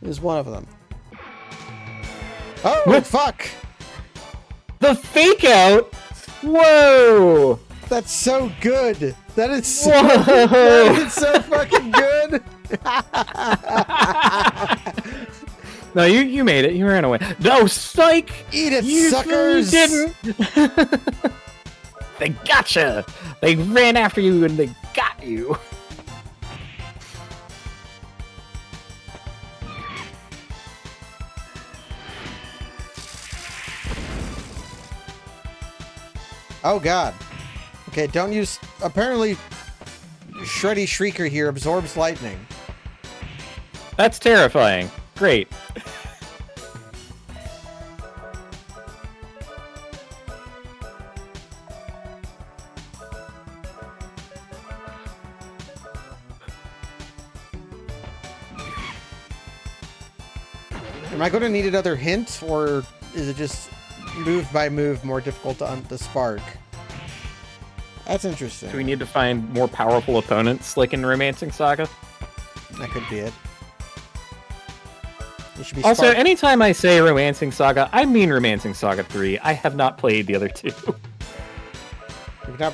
Is one of them. Oh, fuck! The fake out? Whoa! That's so good! That is so, Whoa! that is so fucking good! No, you made it. You ran away. No, psych! Eat it, You suckers! didn't! They gotcha! They ran after you and they got you! Oh god. Okay, don't use... Apparently, Shreddy Shrieker here absorbs lightning. That's terrifying. Great. Am I going to need another hint, or is it just move by move more difficult to spark? That's interesting. Do we need to find more powerful opponents, like in Romancing Saga? That could be it. You should be Also, spark- anytime I say Romancing Saga, I mean Romancing Saga 3. I have not played the other two. You've not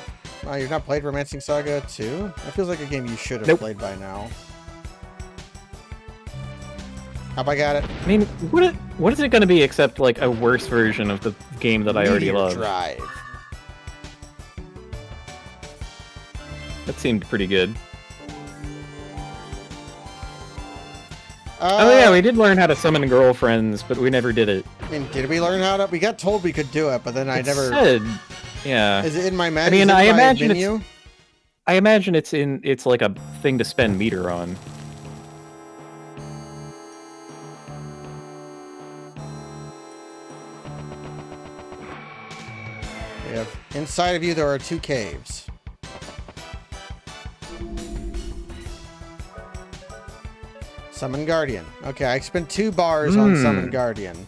played Romancing Saga 2? That feels like a game you should have Nope. played by now. Hope I got it. I mean, what is it going to be except like a worse version of the game that I already Meteor love? Drive. That seemed pretty good. Oh yeah, we did learn how to summon girlfriends, but we never did it. I mean, did we learn how to? We got told we could do it, but then I It never. said, yeah. Is it in my menu? I mean, I imagine menu? I imagine it's like a thing to spend meter on. We have inside of you. There are 2 caves. Summon Guardian. Okay, I spent 2 bars on Summon Guardian.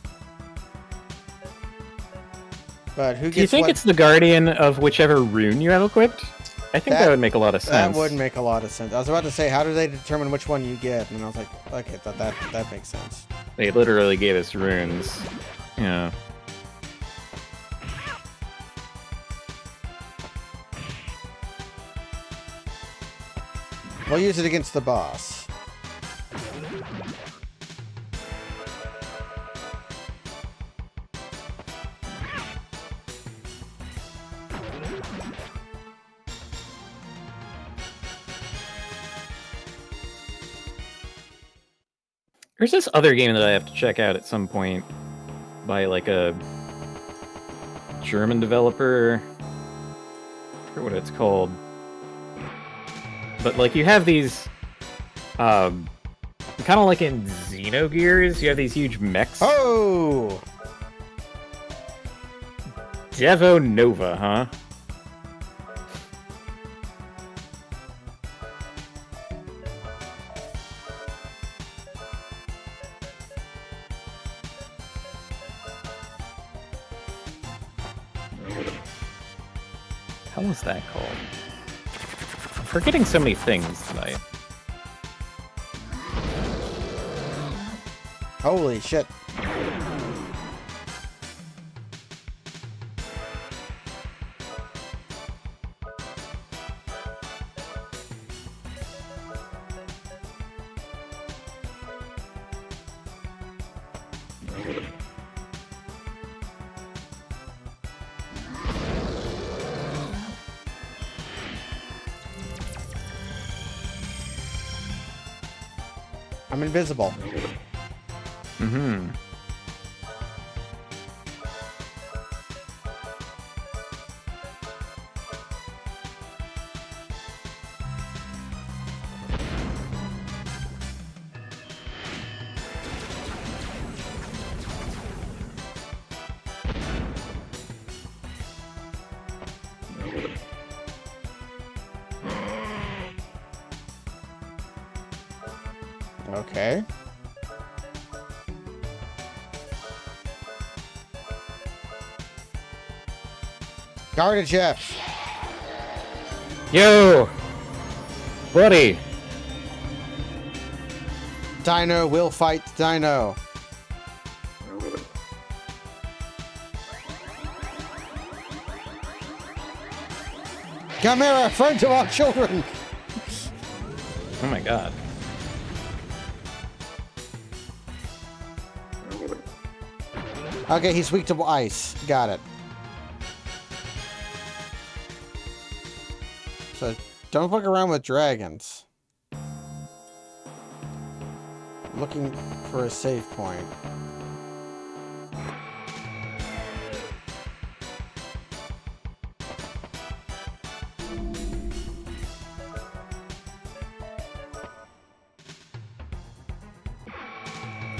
But who gets Do you think what? it's the guardian of whichever rune you have equipped? I think that would make a lot of sense. That would make a lot of sense. I was about to say, how do they determine which one you get? And I was like, okay, that makes sense. They literally gave us runes. Yeah. We'll use it against the boss. There's this other game that I have to check out at some point by like a German developer. I forget what it's called. But like you have these kind of like in Xenogears, you have these huge mechs. Oh! Devo Nova, huh? How was that called? I'm forgetting so many things tonight. Holy shit. I'm invisible. Mm-hmm. Okay. Guard Jeff. Yo! Buddy! Dino will fight Dino. Chimera, friend of all children. Oh my god. Okay, he's weak to ice. Got it. So, don't fuck around with dragons. Looking for a save point.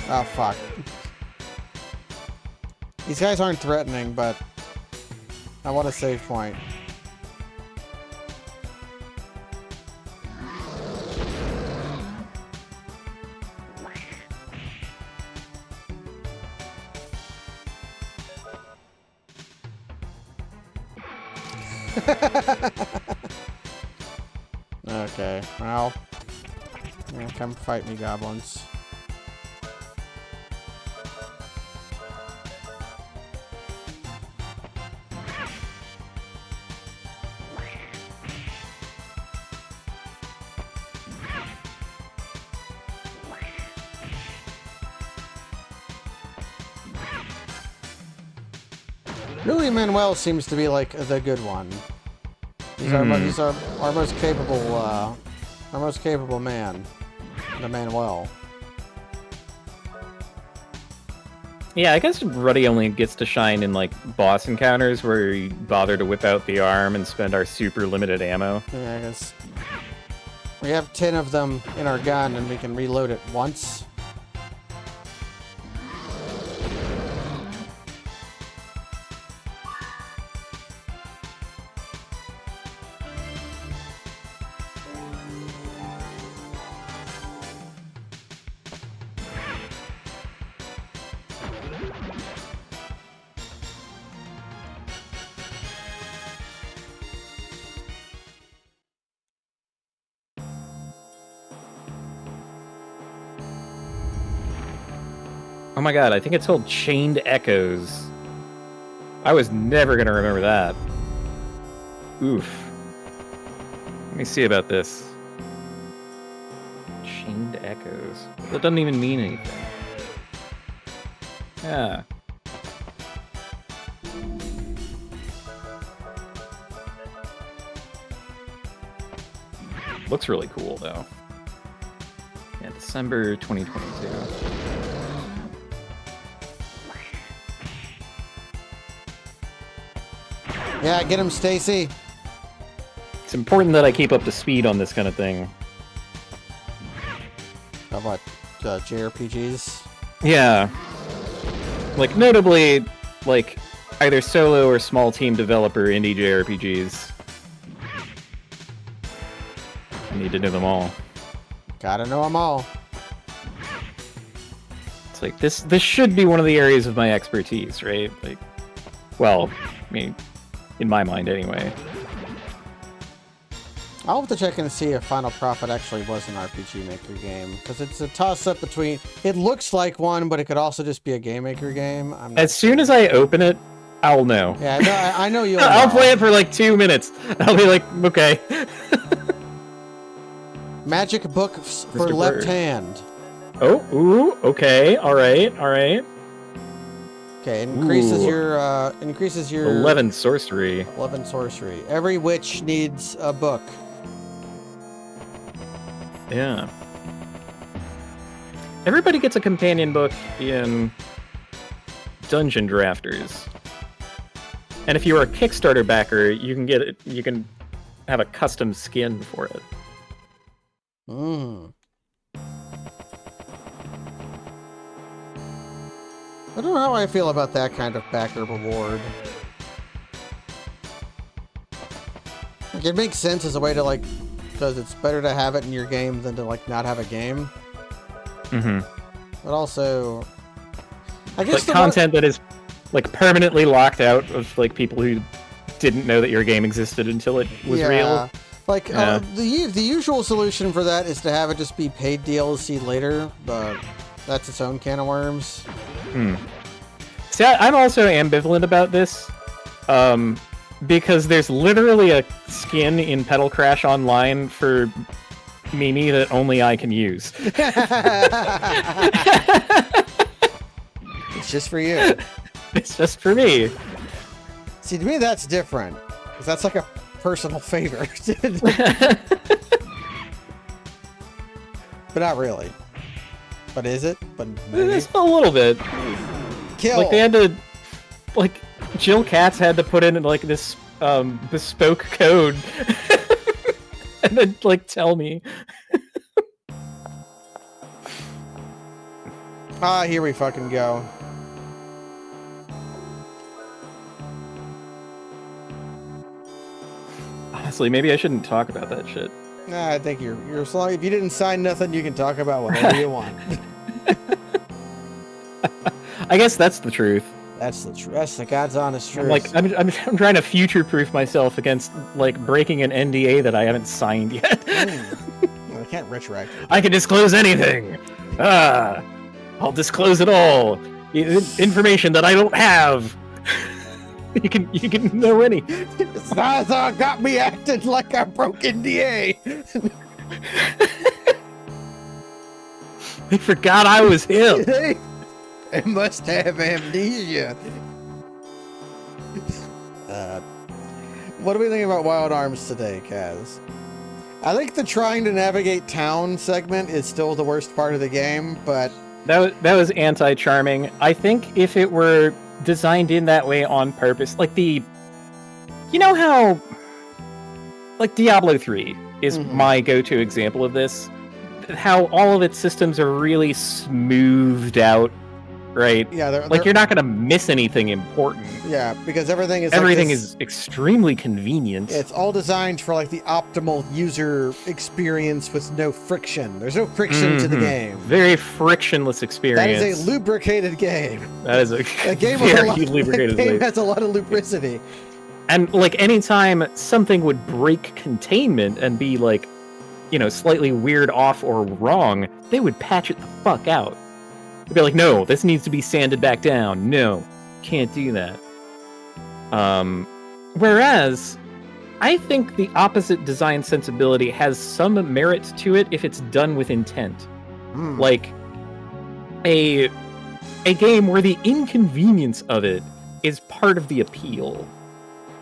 Oh, fuck. These guys aren't threatening, but I want a save point. Okay, well, yeah, come fight me, goblins. Louis Manuel seems to be like the good one. He's our most capable man, the Manuel. Yeah, I guess Ruddy only gets to shine in like boss encounters where we bother to whip out the arm and spend our super limited ammo. Yeah, I guess we have 10 of them in our gun and we can reload it once. Oh my god, I think it's called Chained Echoes. I was never gonna remember that. Oof. Let me see about this. Chained Echoes. That doesn't even mean anything. Yeah. Looks really cool, though. Yeah, December 2022. Yeah, get him, Stacy. It's important that I keep up to speed on this kind of thing. How about JRPGs? Yeah. Like, notably, like, either solo or small team developer indie JRPGs. I need to know them all. Gotta know them all. It's like, this should be one of the areas of my expertise, right? Like, well, I mean, in my mind anyway. I'll have to check and see if Final Prophet actually was an RPG Maker game, because it's a toss-up between... It looks like one, but it could also just be a Game Maker game. As soon as I open it, I'll know. Yeah, no, I know you'll I'll know. play it for like 2 minutes. I'll be like, okay. Magic books for Mr. left Bird. hand. Oh, ooh, okay, alright, alright. Okay, increases Ooh. your 11 sorcery. 11 sorcery. Every witch needs a book. Yeah. Everybody gets a companion book in Dungeon Drafters. And if you are a Kickstarter backer, you can get it. You can have a custom skin for it. Hmm. I don't know how I feel about that kind of backer reward. Like, it makes sense as a way to, like, because it's better to have it in your game than to, like, not have a game. Mm-hmm. But also, I guess Like content that is, like, permanently locked out of, like, people who didn't know that your game existed until it was real. Like, Yeah. the usual solution for that is to have it just be paid DLC later, but that's its own can of worms. See, I'm also ambivalent about this, Because there's literally a skin in Pedal Crash Online for Mimi that only I can use. It's just for you. It's just for me. See, to me, that's different. Because that's like a personal favor. But not really. But is it? But maybe. It's a little bit. Kill. Like, they had to... Like, Jill Katz had to put in, like, this bespoke code. And then, like, tell me. Here we fucking go. Honestly, maybe I shouldn't talk about that shit. Nah, I think you're as long if you didn't sign nothing, you can talk about whatever you want. I guess that's the truth. That's the God's honest truth. I'm trying to future-proof myself against, like, breaking an NDA that I haven't signed yet. I can't retroactive. I can disclose anything. I'll disclose it all. Information that I don't have. You can know any. Zaza got me acting like I broke NDA. They forgot I was him. I must have amnesia. What do we think about Wild Arms today, Kaz? I think the trying to navigate town segment is still the worst part of the game, but... That was anti-charming. I think if it were designed in that way on purpose, like you know how, like, Diablo 3 is my go-to example of this, how all of its systems are really smoothed out, right? Yeah, like, you're not going to miss anything important. Yeah, because everything is extremely convenient. It's all designed for, like, the optimal user experience with no friction. There's no friction to the game. Very frictionless experience. That is a lubricated game. That is a game very lubricated game has a lot of lubricity. And, like, anytime something would break containment and be, like, you know, slightly weird, off, or wrong, they would patch it the fuck out. They'd be like, no, this needs to be sanded back down. No, can't do that. Whereas, I think the opposite design sensibility has some merit to it if it's done with intent. Like, a game where the inconvenience of it is part of the appeal.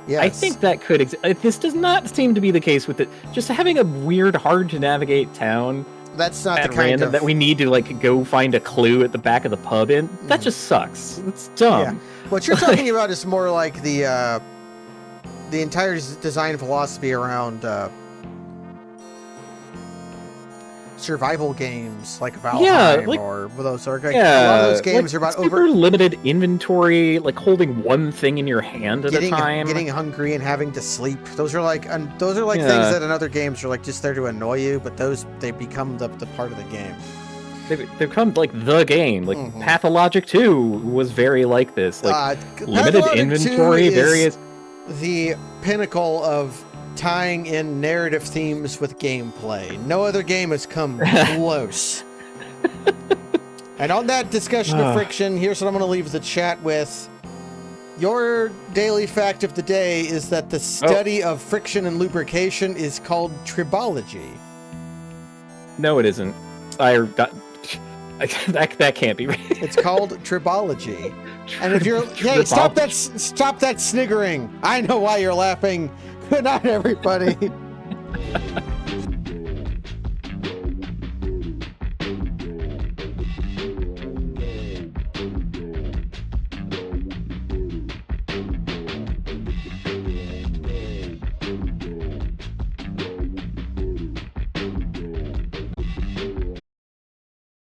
Yes. I think that could this does not seem to be the case with it. Just having a weird, hard to navigate town that's not at the kind random of... that we need to, like, go find a clue at the back of the pub in. That just sucks. It's dumb. Yeah. What you're talking about is more like the entire design philosophy around survival games like Valheim or those sort of, a lot of those games are about super limited inventory, like holding one thing in your hand at a time, getting hungry and having to sleep. Those are like things that in other games are like just there to annoy you, but they become the part of the game. They become like the game. Like Pathologic 2 was very like this. Like limited inventory, various. The pinnacle of tying in narrative themes with gameplay. No other game has come close. And on that discussion of friction, here's what I'm going to leave the chat with. Your daily fact of the day is that the study of friction and lubrication is called tribology. No, it isn't. That can't be right. It's called tribology. And if you're... Hey, stop that sniggering. I know why you're laughing. Good night, everybody.